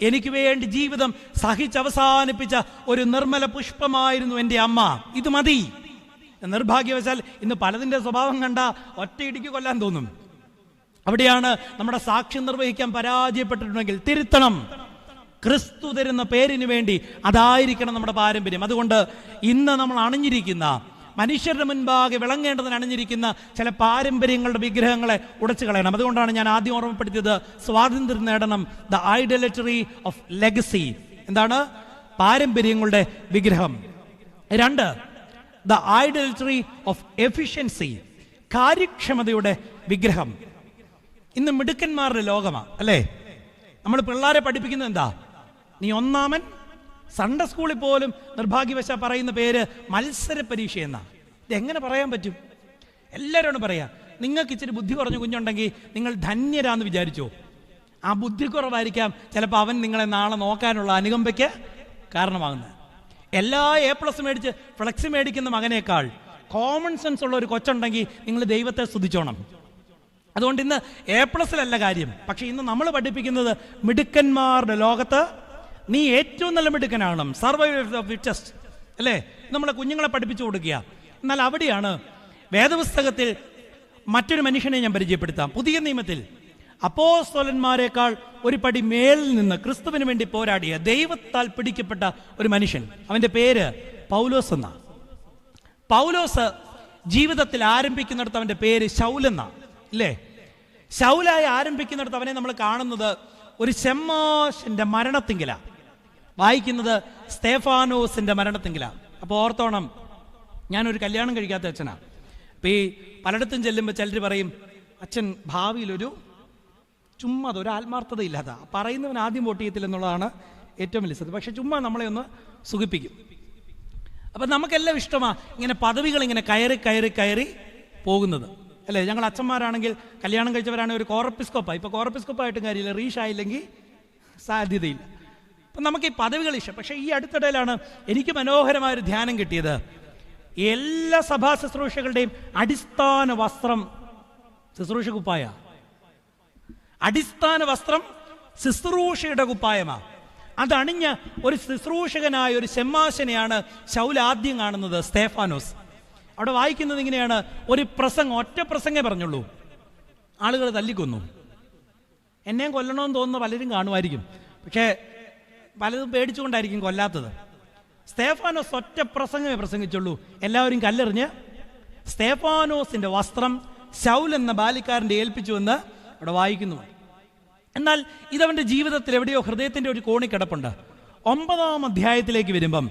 എനിക്ക് വേണ്ടി ജീവിതം സഹിച്ചവസാനിപ്പിച്ച ഒരു നിർമ്മല പുഷ്പമായിരുന്നു എൻ്റെ അമ്മ. ഇത് മതി. നിർഭാഗ്യവശാൽ ഇന്ന് പലതിൻ്റെ സ്വഭാവം കണ്ട ഒറ്റയിടിക്ക് കൊല്ലാൻ തോന്നും. അവിടെയാണ് നമ്മുടെ സാക്ഷ്യം നിർവഹിക്കാൻ പരാജയപ്പെട്ടിട്ടുണ്ടെങ്കിൽ തിരുത്തണം. ക്രിസ്തു തരുന്ന പേരിന് വേണ്ടി അതായിരിക്കണം നമ്മുടെ പാരമ്പര്യം. അതുകൊണ്ട് ഇന്ന് നമ്മൾ അണിഞ്ഞിരിക്കുന്ന, മനുഷ്യരുടെ മുൻപാകെ വിളങ്ങേണ്ടതിന് അണിഞ്ഞിരിക്കുന്ന ചില പാരമ്പര്യങ്ങളുടെ വിഗ്രഹങ്ങളെ ഉടച്ചു കളയണം. അതുകൊണ്ടാണ് ഞാൻ ആദ്യം ഓർമ്മപ്പെടുത്തിയത്, സ്വാതന്ത്ര്യം നേടണം, ദ ഐഡലറ്ററി ഓഫ് ലെഗസി. എന്താണ്? പാരമ്പര്യങ്ങളുടെ വിഗ്രഹം. 2, ദ ഐഡലറ്ററി ഓഫ് എഫിഷ്യൻസി, കാര്യക്ഷമതയുടെ വിഗ്രഹം. ഇന്ന് മിടുക്കന്മാരുടെ ലോകമാണ്, അല്ലേ? നമ്മൾ പിള്ളേരെ പഠിപ്പിക്കുന്നത് എന്താ? നീ ഒന്നാമൻ. സൺഡേ സ്കൂളിൽ പോലും നിർഭാഗ്യവശാൽ പറയുന്ന പേര് മത്സര പരീക്ഷ എന്നാ. ഇതെങ്ങനെ പറയാൻ പറ്റും? എല്ലാവരോടും പറയാം, നിങ്ങൾക്ക് ഇച്ചിരി ബുദ്ധി കുറഞ്ഞ കുഞ്ഞുണ്ടെങ്കിൽ നിങ്ങൾ ധന്യരാന്ന് വിചാരിച്ചോ. ആ ബുദ്ധി കുറവായിരിക്കാം ചിലപ്പോൾ അവൻ നിങ്ങളെ നാളെ നോക്കാനുള്ള അനുകമ്പയ്ക്ക് കാരണമാകുന്നത്. എല്ലാ A+ മേടിച്ച് ഫ്ലെക്സ് മേടിക്കുന്ന മകനേക്കാൾ കോമൺ സെൻസ് ഉള്ള ഒരു കൊച്ചുണ്ടെങ്കിൽ നിങ്ങൾ ദൈവത്തെ സ്തുതിച്ചോണം. അതുകൊണ്ട് ഇന്ന് A+ലല്ല കാര്യം. പക്ഷെ ഇന്ന് നമ്മൾ പഠിപ്പിക്കുന്നത് മിടുക്കന്മാരുടെ ലോകത്ത് നീ ഏറ്റവും നല്ല മിടുക്കനാകണം, സർവൈവൽ ഓഫ് ഫിറ്റസ്റ്റ്, അല്ലേ? നമ്മളെ കുഞ്ഞുങ്ങളെ പഠിപ്പിച്ചു കൊടുക്കുക. എന്നാൽ അവിടെയാണ് വേദപുസ്തകത്തിൽ മറ്റൊരു മനുഷ്യനെ ഞാൻ പരിചയപ്പെടുത്താം. പുതിയ നിയമത്തിൽ അപ്പോസ്തലന്മാരെക്കാൾ ഒരു പടി മേളിൽ നിന്ന് ക്രിസ്തുവിന് വേണ്ടി പോരാടിയ, ദൈവത്താൽ പിടിക്കപ്പെട്ട ഒരു മനുഷ്യൻ. അവൻ്റെ പേര് പൗലോസ് എന്നാ. പൗലോസ് ജീവിതത്തിൽ ആരംഭിക്കുന്നിടത്ത് അവൻ്റെ പേര് ശൗലെന്നാ, ഇല്ലേ? ശൗലായി ആരംഭിക്കുന്നിടത്ത് അവനെ നമ്മൾ കാണുന്നത് ഒരു ശമ്മാശന്റെ മരണത്തിങ്കില, വായിക്കുന്നത് സ്തേഫാനോസിന്റെ മരണത്തിങ്കില. അപ്പോൾ ഓർത്തോണം, ഞാനൊരു കല്യാണം കഴിക്കാത്ത അച്ഛനാ. അപ്പം ഈ പലയിടത്തും ചെല്ലുമ്പോൾ ചിലർ പറയും, അച്ഛൻ ഭാവിയിലൊരു ചുമ്മാ ഒരു ആത്മാർത്ഥത ഇല്ലാത്ത, പറയുന്നവൻ ആദ്യം വോട്ട് ചെയ്യത്തില്ലെന്നുള്ളതാണ് ഏറ്റവും വലിയ സത്യം. പക്ഷെ ചുമ്മാ നമ്മളെ ഒന്ന് സുഖിപ്പിക്കും. അപ്പം നമുക്കെല്ലാം ഇഷ്ടമാണ് ഇങ്ങനെ പദവികൾ ഇങ്ങനെ കയറി കയറി കയറി പോകുന്നത്, അല്ലേ? ഞങ്ങൾ അച്ഛന്മാരാണെങ്കിൽ കല്യാണം കഴിച്ചവരാണെങ്കിൽ ഒരു കോറപ്പിസ്കോപ്പാണ്. ഇപ്പോൾ കോറപ്പിസ്കോപ്പായിട്ടും കാര്യമില്ല, റീഷായില്ലെങ്കിൽ സാധ്യതയില്ല. അപ്പം നമുക്ക് ഈ പദവികൾ ഇഷ്ടം. പക്ഷേ ഈ അടുത്തിടയിലാണ് എനിക്ക് മനോഹരമായൊരു ധ്യാനം കിട്ടിയത്. എല്ലാ സഭാ ശുശ്രൂഷകളുടെയും അടിസ്ഥാന വസ്ത്രം ശുശ്രൂഷ കുപ്പായ. അടിസ്ഥാന വസ്ത്രം ശുശ്രൂഷയുടെ കുപ്പായമാണ്. അതണിഞ്ഞ ഒരു ശുശ്രൂഷകനായ ഒരു ശമ്മാശനെയാണ് ശൗൽ ആദ്യം കാണുന്നത്, സ്തേഫാനോസ്. അവിടെ വായിക്കുന്നത് ഇങ്ങനെയാണ്, ഒരു പ്രസംഗം, ഒറ്റ പ്രസംഗേ പറഞ്ഞുള്ളൂ, ആളുകൾ തല്ലിക്കൊന്നു. എന്നെയും കൊല്ലണമെന്ന് തോന്നുന്ന പലരും കാണുമായിരിക്കും, പക്ഷേ പലതും പേടിച്ചുകൊണ്ടായിരിക്കും കൊല്ലാത്തത്. സ്തേഫാനോസ് ഒറ്റ പ്രസംഗമേ പ്രസംഗിച്ചുള്ളൂ, എല്ലാവരും കല്ലെറിഞ്ഞ് സ്തേഫാനോസിന്റെ വസ്ത്രം ശൗൽ എന്ന ബാലിക്കാരൻ്റെ ഏൽപ്പിച്ചുവെന്ന് അവിടെ വായിക്കുന്നു. എന്നാൽ ഇതവൻ്റെ ജീവിതത്തിൽ എവിടെയോ ഹൃദയത്തിൻ്റെ ഒരു കോണിക്കിടപ്പുണ്ട്. 9-ാം അധ്യായത്തിലേക്ക് വരുമ്പം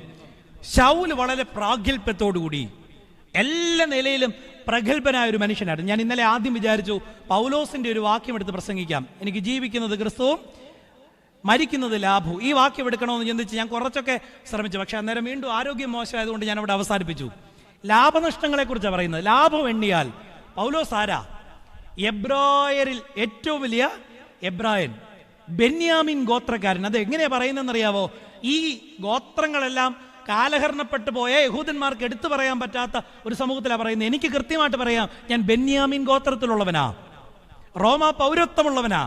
ശൗൽ വളരെ പ്രാഗൽഭ്യത്തോടുകൂടി എല്ലാ നിലയിലും പ്രഗത്ഭനായ ഒരു മനുഷ്യനായിരുന്നു. ഞാൻ ഇന്നലെ ആദ്യം വിചാരിച്ചു പൗലോസിന്റെ ഒരു വാക്യം എടുത്ത് പ്രസംഗിക്കാം. എനിക്ക് ജീവിക്കുന്നത് ക്രിസ്തുവും മരിക്കുന്നത് ലാഭവും. ഈ വാക്യം എടുക്കണമെന്ന് ചിന്തിച്ച് ഞാൻ കുറച്ചൊക്കെ ശ്രമിച്ചു. പക്ഷെ അന്നേരം വീണ്ടും ആരോഗ്യം മോശമായതുകൊണ്ട് ഞാൻ അവിടെ അവസാനിപ്പിച്ചു. ലാഭനഷ്ടങ്ങളെ കുറിച്ചാണ് പറയുന്നത്. ലാഭം എണ്ണിയാൽ പൗലോസ് ആരാ? എബ്രായരിൽ ഏറ്റവും വലിയ എബ്രായൻ, ബെന്യാമിൻ ഗോത്രക്കാരൻ. അത് എങ്ങനെയാ പറയുന്നതെന്നറിയാവോ? ഈ ഗോത്രങ്ങളെല്ലാം കാലഹരണപ്പെട്ടു പോയ യഹൂദന്മാർക്ക് എടുത്തു പറയാൻ പറ്റാത്ത ഒരു സമൂഹത്തിലാണ് പറയുന്നത്. എനിക്ക് കൃത്യമായിട്ട് പറയാം, ഞാൻ ബെന്യാമിൻ ഗോത്രത്തിലുള്ളവനാ, റോമ പൗരത്വമുള്ളവനാ.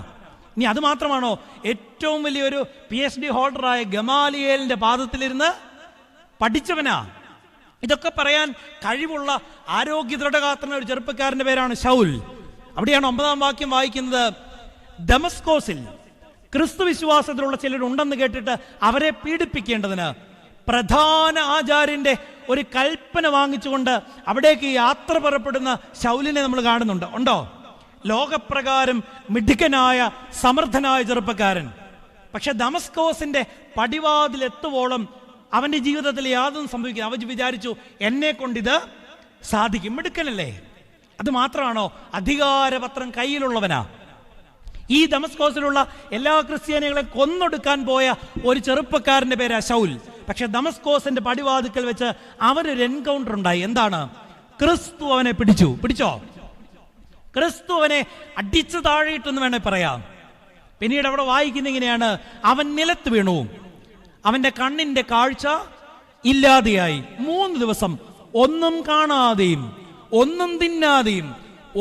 ഇനി അത് മാത്രമാണോ? ഏറ്റവും വലിയൊരു PhD ഹോൾഡറായ ഗമാലിയേലിന്റെ പാദത്തിലിരുന്ന് പഠിച്ചവനാ. ഇതൊക്കെ പറയാൻ കഴിവുള്ള ആരോഗ്യ ദൃഢഗാത്രനായ ഒരു ചെറുപ്പക്കാരന്റെ പേരാണ് ശൗൽ. അവിടെയാണ് 9-ാം വാക്യം വായിക്കുന്നത്. ദമസ്കോസിൽ ക്രിസ്തു വിശ്വാസത്തിലുള്ള ചിലരുണ്ടെന്ന് കേട്ടിട്ട് അവരെ പീഡിപ്പിക്കേണ്ടതിന് പ്രധാന ആചാര്യന്റെ ഒരു കൽപ്പന വാങ്ങിച്ചുകൊണ്ട് അവിടേക്ക് യാത്ര പുറപ്പെടുന്ന ശൗലിനെ നമ്മൾ കാണുന്നുണ്ട്. ഉണ്ടോ? ലോകപ്രകാരം മിടുക്കനായ സമർത്ഥനായ ചെറുപ്പക്കാരൻ. പക്ഷെ ദമസ്കോസിന്റെ പടിവാതിലെത്തുവോളം അവന്റെ ജീവിതത്തിൽ യാതൊന്നും സംഭവിക്കില്ല. അവൻ വിചാരിച്ചു എന്നെ കൊണ്ടിത് സാധിക്കും. മിടുക്കനല്ലേ? അത് മാത്രമാണോ? അധികാരപത്രം കയ്യിലുള്ളവനാ. ഈ ദമസ്കോസിലുള്ള എല്ലാ ക്രിസ്ത്യാനികളെ കൊന്നൊടുക്കാൻ പോയ ഒരു ചെറുപ്പക്കാരന്റെ പേരാ ശൗൽ. പക്ഷെ ദമസ്കോസിന്റെ പടിവാതിക്കൽ വെച്ച് അവനൊരു എൻകൗണ്ടർ ഉണ്ടായി. എന്താണ്? ക്രിസ്തു അവനെ പിടിച്ചോ? ക്രിസ്തു അവനെ അടിച്ചു താഴെയിട്ടെന്ന് വേണേ പറയാം. പിന്നീട് അവിടെ വായിക്കുന്ന ഇങ്ങനെയാണ്, അവൻ നിലത്ത് വീണു, അവന്റെ കണ്ണിന്റെ കാഴ്ച ഇല്ലാതെയായി. 3 ദിവസം ഒന്നും കാണാതെയും ഒന്നും തിന്നാതെയും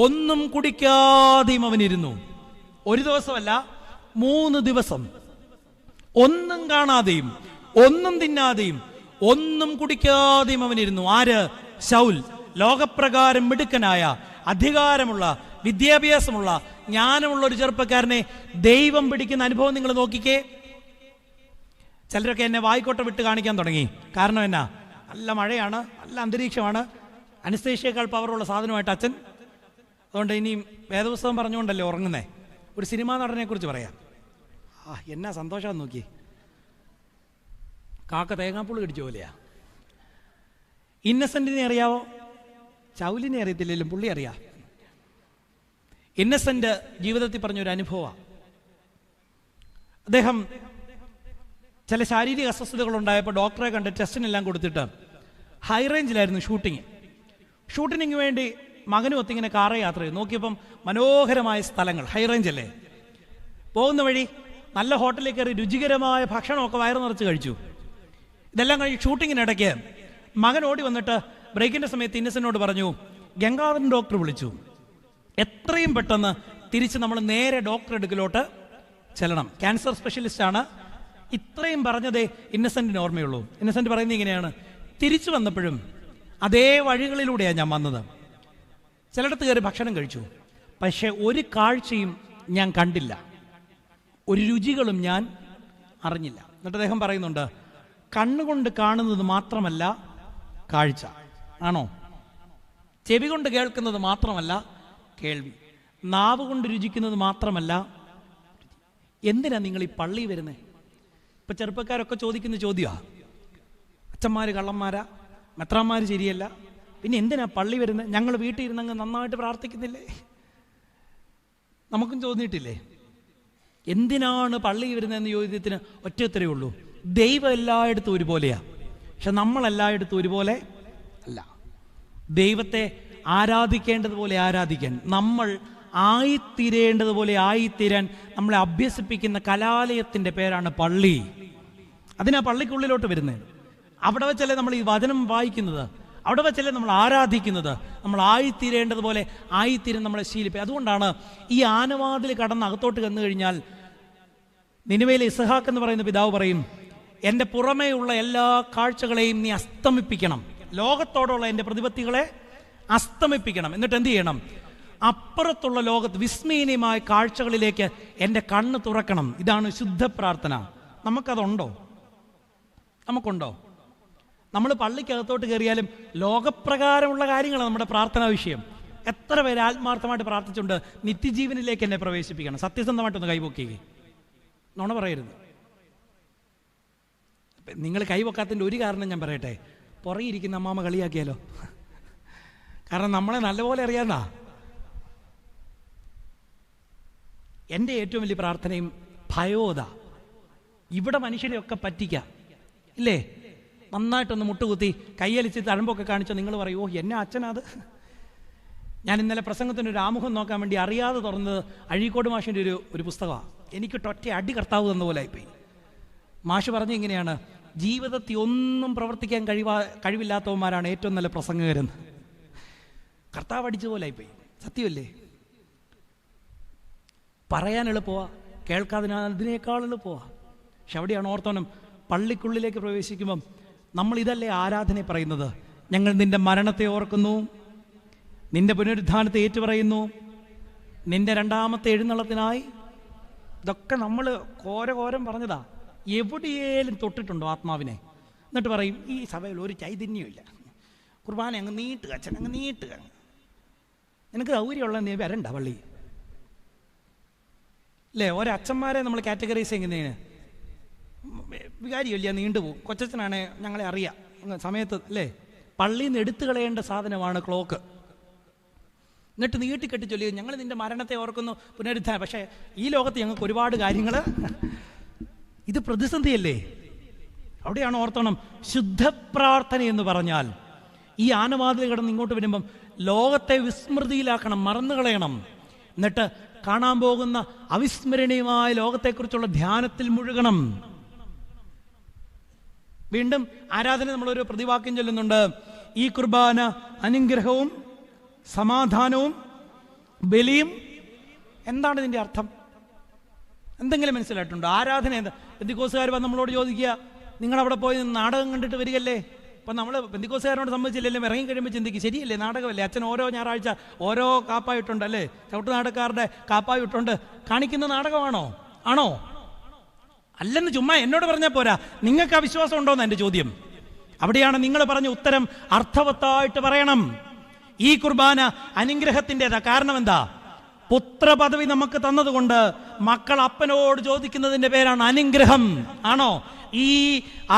ഒന്നും കുടിക്കാതെയും അവനിരുന്നു. ഒരു ദിവസമല്ല, 3 ദിവസം ഒന്നും കാണാതെയും ഒന്നും തിന്നാതെയും ഒന്നും കുടിക്കാതെയും അവനിരുന്നു. ആര്? ശൗൽ. ലോകപ്രകാരം മിടുക്കനായ, അധികാരമുള്ള, വിദ്യാഭ്യാസമുള്ള, ജ്ഞാനമുള്ള ഒരു ചെറുപ്പക്കാരനെ ദൈവം പിടിക്കുന്ന അനുഭവം നിങ്ങൾ നോക്കിക്കേ. ചിലരൊക്കെ എന്നെ വായിക്കോട്ട വിട്ട് കാണിക്കാൻ തുടങ്ങി. കാരണം എന്നാ? നല്ല മഴയാണ്, നല്ല അന്തരീക്ഷമാണ്, അനസ്തേഷ്യയേക്കാൾ പവറുള്ള സാധനമായിട്ട് അച്ഛൻ. അതുകൊണ്ട് ഇനിയും വേദപുസ്തകം പറഞ്ഞുകൊണ്ടല്ലേ ഉറങ്ങുന്നേ. ഒരു സിനിമാ നടനെ കുറിച്ച് പറയാം. എന്നാ സന്തോഷാന്ന് നോക്കി. കാക്ക തേങ്ങാപ്പുളി കടിച്ച പോലെയാ. ഇന്നസെന്റിനെ അറിയാവോ? ശൗലിനെ അറിയത്തില്ലെങ്കിലും പുള്ളി അറിയാം. ഇന്നസെന്റ് ജീവിതത്തിൽ പറഞ്ഞൊരു അനുഭവമാണ്. അദ്ദേഹം ചില ശാരീരിക അസ്വസ്ഥതകൾ ഉണ്ടായപ്പോൾ ഡോക്ടറെ കണ്ട് ടെസ്റ്റിനെല്ലാം കൊടുത്തിട്ട് ഹൈ റേഞ്ചിലായിരുന്നു ഷൂട്ടിങ്ങിന് വേണ്ടി മകനും ഒത്തിങ്ങനെ കാറ് യാത്ര ചെയ്തു. നോക്കിയപ്പം മനോഹരമായ സ്ഥലങ്ങൾ, ഹൈ റേഞ്ച് അല്ലേ. പോകുന്ന വഴി നല്ല ഹോട്ടലിൽ കയറി രുചികരമായ ഭക്ഷണമൊക്കെ വയറ് നിറച്ച് കഴിച്ചു. ഇതെല്ലാം കഴിഞ്ഞ് ഷൂട്ടിങ്ങിനിടയ്ക്ക് മകൻ ഓടി വന്നിട്ട് ബ്രേക്കിന്റെ സമയത്ത് ഇന്നസെന്റിനോട് പറഞ്ഞു, ഗംഗാധരൻ ഡോക്ടർ വിളിച്ചു, എത്രയും പെട്ടെന്ന് തിരിച്ച് നമ്മൾ നേരെ ഡോക്ടർ അടുക്കലോട്ട് ചെല്ലണം, ക്യാൻസർ സ്പെഷ്യലിസ്റ്റ് ആണ്. ഇത്രയും പറഞ്ഞതേ ഇന്നസെന്റിന് ഓർമ്മയുള്ളൂ. ഇന്നസെന്റ് പറയുന്നത് ഇങ്ങനെയാണ്, തിരിച്ചു വന്നപ്പോഴും അതേ വഴികളിലൂടെയാണ് ഞാൻ വന്നത്. ചിലയിടത്ത് കയറി ഭക്ഷണം കഴിച്ചു, പക്ഷെ ഒരു കാഴ്ചയും ഞാൻ കണ്ടില്ല, ഒരു രുചികളും ഞാൻ അറിഞ്ഞില്ല. എന്നിട്ട് അദ്ദേഹം പറയുന്നുണ്ട്, കണ്ണുകൊണ്ട് കാണുന്നത് മാത്രമല്ല കാഴ്ച, ആണോ? ചെവി കൊണ്ട് കേൾക്കുന്നത് മാത്രമല്ല കേൾവി, നാവ് കൊണ്ട് രുചിക്കുന്നത് മാത്രമല്ല. എന്തിനാ നിങ്ങൾ ഈ പള്ളി വരുന്നത്? ഇപ്പൊ ചെറുപ്പക്കാരൊക്കെ ചോദിക്കുന്ന ചോദ്യമാണ്, അച്ഛന്മാര് കള്ളന്മാരാ, മെത്രാന്മാര് ശരിയല്ല, പിന്നെ എന്തിനാ പള്ളി വരുന്നത്? ഞങ്ങൾ വീട്ടിൽ ഇരുന്നങ്ങ് നന്നായിട്ട് പ്രാർത്ഥിക്കുന്നില്ലേ? നമുക്കും തോന്നിയിട്ടില്ലേ? എന്തിനാണ് പള്ളി വരുന്നതെന്ന് ചോദ്യത്തിന് ഒറ്റ ഉത്തരവേ ഉള്ളൂ, ദൈവം എല്ലായിടത്തും ഒരുപോലെയാ, പക്ഷെ നമ്മൾ എല്ലായിടത്തും ഒരുപോലെ അല്ല. ദൈവത്തെ ആരാധിക്കേണ്ടതുപോലെ ആരാധിക്കാൻ, നമ്മൾ ആയിത്തീരേണ്ടതുപോലെ ആയിത്തീരാൻ നമ്മളെ അഭ്യസിപ്പിക്കുന്ന കലാലയത്തിൻ്റെ പേരാണ് പള്ളി. അതിനാ പള്ളിക്കുള്ളിലോട്ട് വരുന്നത്. അവിടെ വെച്ചല്ലേ നമ്മൾ ഈ വചനം വായിക്കുന്നത്, അവിടെ വെച്ചല്ലേ നമ്മൾ ആരാധിക്കുന്നത്. നമ്മൾ ആയിത്തീരേണ്ടതുപോലെ ആയിത്തീരാൻ നമ്മളെ ശീലിപ്പിക്കുക. അതുകൊണ്ടാണ് ഈ ആനവാതിൽ കടന്ന് അകത്തോട്ട് കന്നു കഴിഞ്ഞാൽ നിനിവേയിലെ ഇസ്ഹാക്ക് എന്ന് പറയുന്ന പിതാവ് പറയും, എൻ്റെ പുറമേയുള്ള എല്ലാ കാഴ്ചകളെയും നീ അസ്തമിപ്പിക്കണം, ലോകത്തോടുള്ള എൻ്റെ പ്രതിപത്തികളെ അസ്തമിപ്പിക്കണം. എന്നിട്ട് എന്ത് ചെയ്യണം? അപ്പുറത്തുള്ള ലോകത്ത് വിസ്മയനീയമായ കാഴ്ചകളിലേക്ക് എൻ്റെ കണ്ണ് തുറക്കണം. ഇതാണ് ശുദ്ധ പ്രാർത്ഥന. നമുക്കതുണ്ടോ? നമുക്കുണ്ടോ? നമ്മൾ പള്ളിക്കകത്തോട്ട് കയറിയാലും ലോകപ്രകാരമുള്ള കാര്യങ്ങളാണ് നമ്മുടെ പ്രാർത്ഥനാ വിഷയം. എത്ര പേര് ആത്മാർത്ഥമായിട്ട് പ്രാർത്ഥിച്ചുകൊണ്ട് നിത്യജീവനിലേക്ക് എന്നെ പ്രവേശിപ്പിക്കണം? സത്യസന്ധമായിട്ടൊന്ന് കൈപൊക്കുകയെ, നുണ പറയരുത്. നിങ്ങൾ കൈവെക്കാത്തതിൻ്റെ ഒരു കാരണം ഞാൻ പറയട്ടെ, പുറകിരിക്കുന്ന അമ്മാമ്മ കളിയാക്കിയാലോ? കാരണം നമ്മളെ നല്ലപോലെ അറിയാന്നാ. എൻ്റെ ഏറ്റവും വലിയ പ്രാർത്ഥനയും ഭയോദ. ഇവിടെ മനുഷ്യരെയൊക്കെ പറ്റിക്കാം ഇല്ലേ? നന്നായിട്ടൊന്ന് മുട്ടുകുത്തി കയ്യലിച്ച് തഴമ്പൊക്കെ കാണിച്ചാൽ നിങ്ങൾ പറയൂ, എന്നെ അച്ഛനത്. ഞാൻ ഇന്നലെ പ്രസംഗത്തിനൊരു ആമുഖം നോക്കാൻ വേണ്ടി അറിയാതെ തുറന്നത് അഴീക്കോട് മാഷിൻ്റെ ഒരു പുസ്തകമാണ്. എനിക്ക് ഒറ്റ അടി കർത്താവ് തന്നപോലെ ആയിപ്പോയി. മാഷ് പറഞ്ഞ ഇങ്ങനെയാണ്, ജീവിതത്തിൽ ഒന്നും പ്രവർത്തിക്കാൻ കഴിവില്ലാത്തവന്മാരാണ് ഏറ്റവും നല്ല പ്രസംഗകരെന്ന്. കർത്താവ് അടിച്ചതുപോലെ ആയിപ്പോയി. സത്യമല്ലേ? പറയാൻ എളുപ്പമാ, കേൾക്കാതിനേക്കാൾ എളുപ്പമാ. പക്ഷെ അവിടെയാണ് ഓർത്തോണം, പള്ളിക്കുള്ളിലേക്ക് പ്രവേശിക്കുമ്പം നമ്മൾ ഇതല്ലേ ആരാധന പറയുന്നത്? ഞങ്ങൾ നിന്റെ മരണത്തെ ഓർക്കുന്നു, നിന്റെ പുനരുദ്ധാനത്തെ ഏറ്റുപറയുന്നു, നിന്റെ രണ്ടാമത്തെ എഴുന്നള്ളത്തിനായി. ഇതൊക്കെ നമ്മൾ ഘോരം പറഞ്ഞതാ. എവിടെയേലും തൊട്ടിട്ടുണ്ടോ ആത്മാവിനെ? എന്നിട്ട് പറയും, ഈ സഭയിൽ ഒരു ചൈതന്യമില്ല, കുർബാന അങ്ങ് നീട്ടുക, അച്ഛൻ അങ്ങ് നീട്ടുക, നിനക്ക് സൗകര്യമുള്ള നീ വരണ്ട പള്ളി അല്ലേ? ഒരച്ഛന്മാരെ നമ്മൾ കാറ്റഗറൈസ് ചെയ്യുന്നതിന് വികാരിയല്ല, നീണ്ടുപോകും. കൊച്ചച്ഛനാണെ ഞങ്ങളെ അറിയാം സമയത്ത് അല്ലേ, പള്ളിയിൽ നിന്ന് എടുത്തു കളയേണ്ട സാധനമാണ് ക്ലോക്ക്. എന്നിട്ട് നീട്ടിക്കെട്ടി ചൊല്ലി ഞങ്ങൾ നിന്റെ മരണത്തെ ഓർക്കുന്നു, പുനരുദ്ധാനം. പക്ഷേ ഈ ലോകത്ത് ഞങ്ങൾക്ക് ഒരുപാട് കാര്യങ്ങൾ, ഇത് പ്രതിസന്ധിയല്ലേ. അവിടെയാണ് ഓർത്തണം, ശുദ്ധപ്രാർത്ഥന എന്ന് പറഞ്ഞാൽ ഈ ആനവാതിൽ കിടന്ന് ഇങ്ങോട്ട് വരുമ്പം ലോകത്തെ വിസ്മൃതിയിലാക്കണം, മറന്നു കളയണം. എന്നിട്ട് കാണാൻ പോകുന്ന അവിസ്മരണീയമായ ലോകത്തെക്കുറിച്ചുള്ള ധ്യാനത്തിൽ മുഴുകണം. വീണ്ടും ആരാധന നമ്മളൊരു പ്രതിവാക്യം ചൊല്ലുന്നുണ്ട്, ഈ കുർബാന അനുഗ്രഹവും സമാധാനവും ബലിയും. എന്താണ് ഇതിൻ്റെ അർത്ഥം? എന്തെങ്കിലും മനസ്സിലായിട്ടുണ്ടോ? ആരാധന എന്താ? പെന്തിക്കോസുകാർ വന്ന് നമ്മളോട് ചോദിക്കുക, നിങ്ങളവിടെ പോയി നാടകം കണ്ടിട്ട് വരികയല്ലേ? അപ്പം നമ്മൾ പെന്തിക്കോസുകാരനോട് സംബന്ധിച്ചില്ലല്ലോ, ഇറങ്ങി കഴിയുമ്പോൾ ചിന്തിക്കും, ശരിയല്ലേ, നാടകമല്ലേ, അച്ഛൻ ഓരോ ഞായറാഴ്ച ഓരോ കാപ്പായിട്ടുണ്ട് അല്ലേ, ചവിട്ടുനാടക്കാരുടെ കാപ്പായിട്ടുണ്ട്, കാണിക്കുന്ന നാടകമാണോ? ആണോ? അല്ലെന്ന് ചുമ്മാ എന്നോട് പറഞ്ഞാൽ പോരാ, നിങ്ങൾക്ക് ആ വിശ്വാസം ഉണ്ടോന്ന് എൻ്റെ ചോദ്യം. അവിടെയാണ് നിങ്ങൾ പറഞ്ഞ ഉത്തരം അർത്ഥവത്തായിട്ട് പറയണം. ഈ കുർബാന അനുഗ്രഹത്തിൻ്റെതാ. കാരണം എന്താ? പുത്രപദവി നമുക്ക് തന്നതുകൊണ്ട് മക്കൾ അപ്പനോട് ചോദിക്കുന്നതിൻ്റെ പേരാണ് അനുഗ്രഹം. ആണോ? ഈ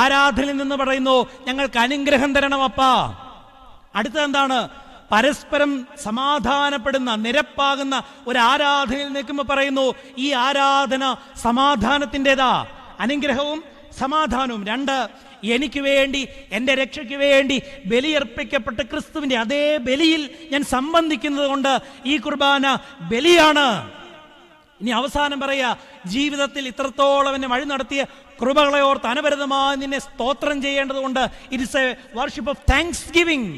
ആരാധനയിൽ നിന്ന് പറയുന്നു, ഞങ്ങൾക്ക് അനുഗ്രഹം തരണം അപ്പാ. അടുത്തതെന്താണ്? പരസ്പരം സമാധാനപ്പെടുന്ന, നിരപ്പാകുന്ന ഒരു ആരാധനയിൽ നിൽക്കുമ്പോൾ പറയുന്നു, ഈ ആരാധന സമാധാനത്തിൻ്റെതാ. അനുഗ്രഹവും സമാധാനവും. രണ്ട്, എനിക്ക് വേണ്ടി, എൻ്റെ രക്ഷയ്ക്ക് വേണ്ടി ബലിയർപ്പിക്കപ്പെട്ട ക്രിസ്തുവിൻ്റെ അതേ ബലിയിൽ ഞാൻ സംബന്ധിക്കുന്നത് കൊണ്ട് ഈ കുർബാന ബലിയാണ്. ഇനി അവസാനം പറയാ, ജീവിതത്തിൽ ഇത്രത്തോളം എന്നെ വഴി നടത്തിയ കൃപകളെ ഓർത്ത് അനവരതമായി നിന്നെ സ്തോത്രം ചെയ്യേണ്ടതുകൊണ്ട് it's a worship of thanksgiving.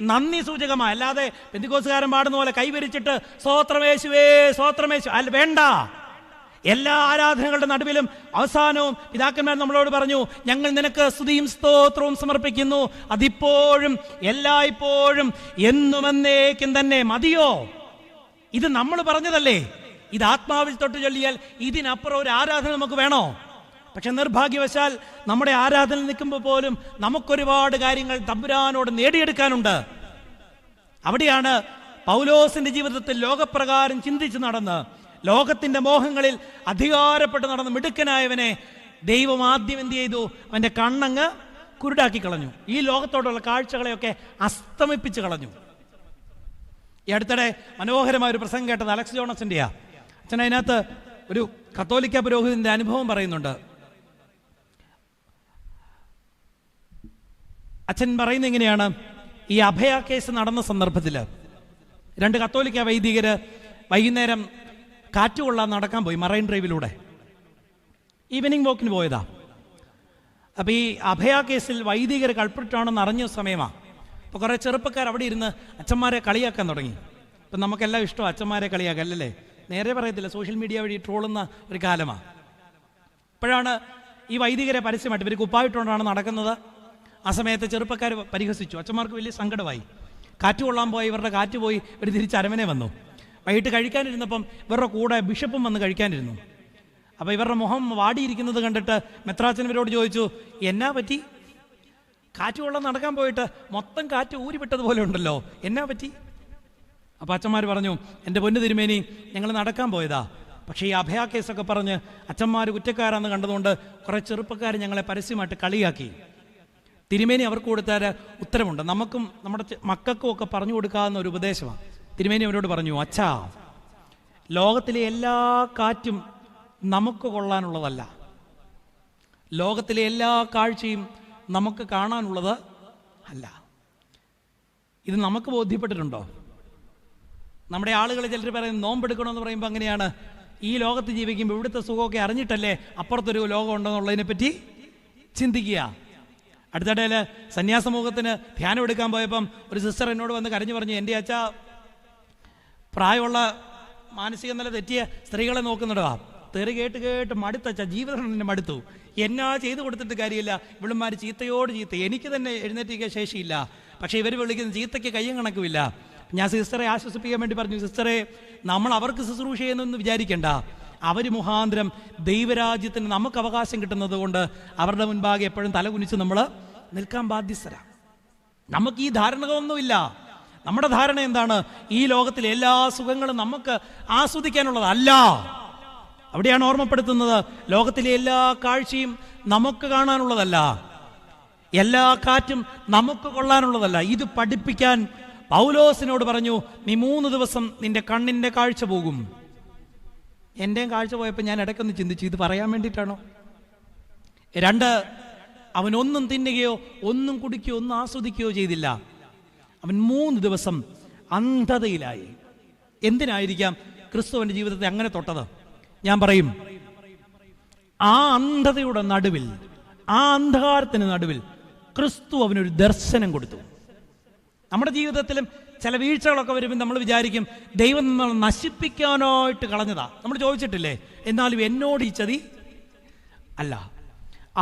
നന്ദി സൂചകമായി. അല്ലാതെ പെന്തിക്കോസുകാരൻ പാടുന്ന പോലെ കൈവരിച്ചിട്ട് സ്തോത്രമേശുവേ സ്തോത്രമേശു അല്ല, വേണ്ട. എല്ലാ ആരാധനകളുടെ നടുവിലും അവസാനവും പിതാക്കന്മാർ നമ്മളോട് പറഞ്ഞു, ഞങ്ങൾ നിനക്ക് സ്തുതിയും സ്തോത്രവും സമർപ്പിക്കുന്നു, അതിപ്പോഴും എല്ലായ്പ്പോഴും എന്നും എന്നേക്കും തന്നെ. മതിയോ? ഇത് നമ്മൾ പറഞ്ഞതല്ലേ, ഇത് ആത്മാവിൽ തൊട്ട് ചൊല്ലിയാൽ ഇതിനപ്പുറം ഒരു ആരാധന നമുക്ക് വേണോ? പക്ഷെ നിർഭാഗ്യവശാൽ നമ്മുടെ ആരാധന നിൽക്കുമ്പോൾ പോലും നമുക്കൊരുപാട് കാര്യങ്ങൾ തമ്പുരാനോട് നേടിയെടുക്കാനുണ്ട്. അവിടെയാണ് പൗലോസിന്റെ ജീവിതത്തിൽ ലോകപ്രകാരം ചിന്തിച്ച് നടന്ന് ലോകത്തിന്റെ മോഹങ്ങളിൽ അധികാരപ്പെട്ട് നടന്ന് മിടുക്കനായവനെ ദൈവം ആദ്യം എന്ത് ചെയ്തു? അവന്റെ കണ്ണങ്ങ് കുരുടാക്കി കളഞ്ഞു. ഈ ലോകത്തോടുള്ള കാഴ്ചകളെയൊക്കെ അസ്തമിപ്പിച്ച് കളഞ്ഞു. ഈ അടുത്തിടെ മനോഹരമായ ഒരു പ്രസംഗം കേട്ടത് അലക്സ് ജോണസിന്റെയാ. അച്ഛൻ അതിനകത്ത് ഒരു കത്തോലിക്ക പുരോഹിതന്റെ അനുഭവം പറയുന്നുണ്ട്. അച്ഛൻ പറയുന്നത് എങ്ങനെയാണ്? ഈ അഭയ കേസ് നടന്ന സന്ദർഭത്തിൽ രണ്ട് കത്തോലിക്ക വൈദികര് വൈകുന്നേരം കാറ്റുകൊള്ളാൻ നടക്കാൻ പോയി മറൈൻ ഡ്രൈവിലൂടെ. ഈവനിങ് വാക്കിന് പോയതാ. അപ്പോൾ ഈ അഭയ കേസിൽ വൈദികർ കൾപ്രിറ്റാണെന്ന് അറിഞ്ഞ സമയമാണ്. അപ്പോൾ കുറേ ചെറുപ്പക്കാർ അവിടെ ഇരുന്ന് അച്ഛന്മാരെ കളിയാക്കാൻ തുടങ്ങി. ഇപ്പം നമുക്കെല്ലാം ഇഷ്ടം അച്ഛന്മാരെ കളിയാക്കാൻ അല്ലേ? നേരെ പറയത്തില്ല, സോഷ്യൽ മീഡിയ വഴി ട്രോളുന്ന ഒരു കാലമാണ്. ഇപ്പോഴാണ് ഈ വൈദികരെ പരസ്യമായിട്ട് ഇവർ കുപ്പായിട്ടുകൊണ്ടാണ് നടക്കുന്നത്. ആ സമയത്ത് ചെറുപ്പക്കാർ പരിഹസിച്ചു. അച്ഛന്മാർക്ക് വലിയ സങ്കടമായി. കാറ്റ് കൊള്ളാൻ പോയി, ഇവരുടെ കാറ്റ് പോയി, ഇവർ തിരിച്ച് അരമനെ വന്നു. വൈകിട്ട് കഴിക്കാനിരുന്നപ്പം ഇവരുടെ കൂടെ ബിഷപ്പും വന്ന് കഴിക്കാനിരുന്നു. അപ്പോൾ ഇവരുടെ മുഖം വാടിയിരിക്കുന്നത് കണ്ടിട്ട് മെത്രാച്ചൻ ഇവരോട് ചോദിച്ചു, എന്നാ പറ്റി? കാറ്റ് കൊള്ളാൻ നടക്കാൻ പോയിട്ട് മൊത്തം കാറ്റ് ഊരിവിട്ടതുപോലെ ഉണ്ടല്ലോ, എന്നാ പറ്റി? അപ്പോൾ അച്ഛന്മാർ പറഞ്ഞു, എൻ്റെ പൊന്നു തിരുമേനി, ഞങ്ങൾ നടക്കാൻ പോയതാ. പക്ഷേ ഈ അഭയ കേസൊക്കെ പറഞ്ഞ് അച്ഛന്മാർ കുറ്റക്കാരാന്ന് കണ്ടതുകൊണ്ട് കുറേ ചെറുപ്പക്കാർ ഞങ്ങളെ പരസ്യമായിട്ട് കളിയാക്കി. തിരുമേനി അവർക്ക് കൊടുത്താൽ ഉത്തരമുണ്ട്, നമുക്കും നമ്മുടെ മക്കൾക്കും ഒക്കെ പറഞ്ഞു കൊടുക്കാവുന്ന ഒരു ഉപദേശമാണ്. തിരുമേനി അവരോട് പറഞ്ഞു, അച്ഛാ, ലോകത്തിലെ എല്ലാ കാറ്റും നമുക്ക് കൊള്ളാനുള്ളതല്ല, ലോകത്തിലെ എല്ലാ കാഴ്ചയും നമുക്ക് കാണാനുള്ളത് അല്ല. ഇത് നമുക്ക് ബോധ്യപ്പെട്ടിട്ടുണ്ടോ? നമ്മുടെ ആളുകൾ ചിലർ പറയുന്നത് നോമ്പെടുക്കണമെന്ന് പറയുമ്പോൾ അങ്ങനെയാണ്, ഈ ലോകത്ത് ജീവിക്കുമ്പോൾ ഇവിടുത്തെ സുഖമൊക്കെ അറിഞ്ഞിട്ടല്ലേ അപ്പുറത്തൊരു ലോകം ഉണ്ടെന്നുള്ളതിനെ പറ്റി ചിന്തിക്കുക. അടുത്തിടയിൽ സന്യാസമൂഹത്തിന് ധ്യാനം എടുക്കാൻ പോയപ്പം ഒരു സിസ്റ്റർ എന്നോട് വന്ന് കരഞ്ഞു പറഞ്ഞു, എൻ്റെ അച്ഛാ, പ്രായമുള്ള മാനസിക നില തെറ്റിയ സ്ത്രീകളെ നോക്കുന്നുണ്ടോ? തെറി കേട്ട് കേട്ട് മടുത്തച്ഛ, ജീവിതം തന്നെ മടുത്തു. എന്നാ ചെയ്തു കൊടുത്തിട്ട് കാര്യമില്ല, ഇവളുമാർ ചീത്തയോട് ചീത്ത. എനിക്ക് തന്നെ എഴുന്നേറ്റിക്കാൻ ശേഷിയില്ല, പക്ഷേ ഇവർ വിളിക്കുന്ന ചീത്തയ്ക്ക് കയ്യും കണക്കുമില്ല. ഞാൻ സിസ്റ്ററെ ആശ്വസിപ്പിക്കാൻ വേണ്ടി പറഞ്ഞു, സിസ്റ്ററെ, നമ്മൾ അവർക്ക് ശുശ്രൂഷ ചെയ്യുന്നതെന്ന് വിചാരിക്കേണ്ട, അവർ മുഖാന്തരം ദൈവരാജ്യത്തിന് നമുക്ക് അവകാശം കിട്ടുന്നത് കൊണ്ട് അവരുടെ മുൻപാകെ എപ്പോഴും തലകുനിച്ച് നമ്മൾ നിൽക്കാൻ ബാധ്യസ്ഥരാ. നമുക്ക് ഈ ധാരണകളൊന്നുമില്ല. നമ്മുടെ ധാരണ എന്താണ്? ഈ ലോകത്തിലെ എല്ലാ സുഖങ്ങളും നമുക്ക് ആസ്വദിക്കാനുള്ളതല്ല. അവിടെയാണ് ഓർമ്മപ്പെടുത്തുന്നത്, ലോകത്തിലെ എല്ലാ കാഴ്ചയും നമുക്ക് കാണാനുള്ളതല്ല, എല്ലാ കാറ്റും നമുക്ക് കൊള്ളാനുള്ളതല്ല. ഇത് പഠിപ്പിക്കാൻ പൗലോസിനോട് പറഞ്ഞു, നീ 3 ദിവസം നിന്റെ കണ്ണിന്റെ കാഴ്ച പോകും. എൻ്റെയും കാഴ്ച പോയപ്പോൾ ഞാൻ ഇടയ്ക്കൊന്ന് ചിന്തിച്ചു, ഇത് പറയാൻ വേണ്ടിയിട്ടാണോ? 2, അവൻ ഒന്നും തിന്നുകയോ ഒന്നും കുടിക്കുകയോ ഒന്നും ആസ്വദിക്കുകയോ ചെയ്തില്ല. അവൻ 3 ദിവസം അന്ധതയിലായി. എന്തിനായിരിക്കാം ക്രിസ്തുവിൻ്റെ ജീവിതത്തെ അങ്ങനെ തൊട്ടത്? ഞാൻ പറയും, ആ അന്ധതയുടെ നടുവിൽ, ആ അന്ധകാരത്തിന് നടുവിൽ ക്രിസ്തു അവനൊരു ദർശനം കൊടുത്തു. നമ്മുടെ ജീവിതത്തിലും ചില വീഴ്ചകളൊക്കെ വരുമ്പോൾ നമ്മൾ വിചാരിക്കും ദൈവം നമ്മൾ നശിപ്പിക്കാനായിട്ട് കളഞ്ഞതാ. നമ്മൾ ചോദിച്ചിട്ടില്ലേ, എന്നാലും എന്നോട് ഈ ചതി അല്ല.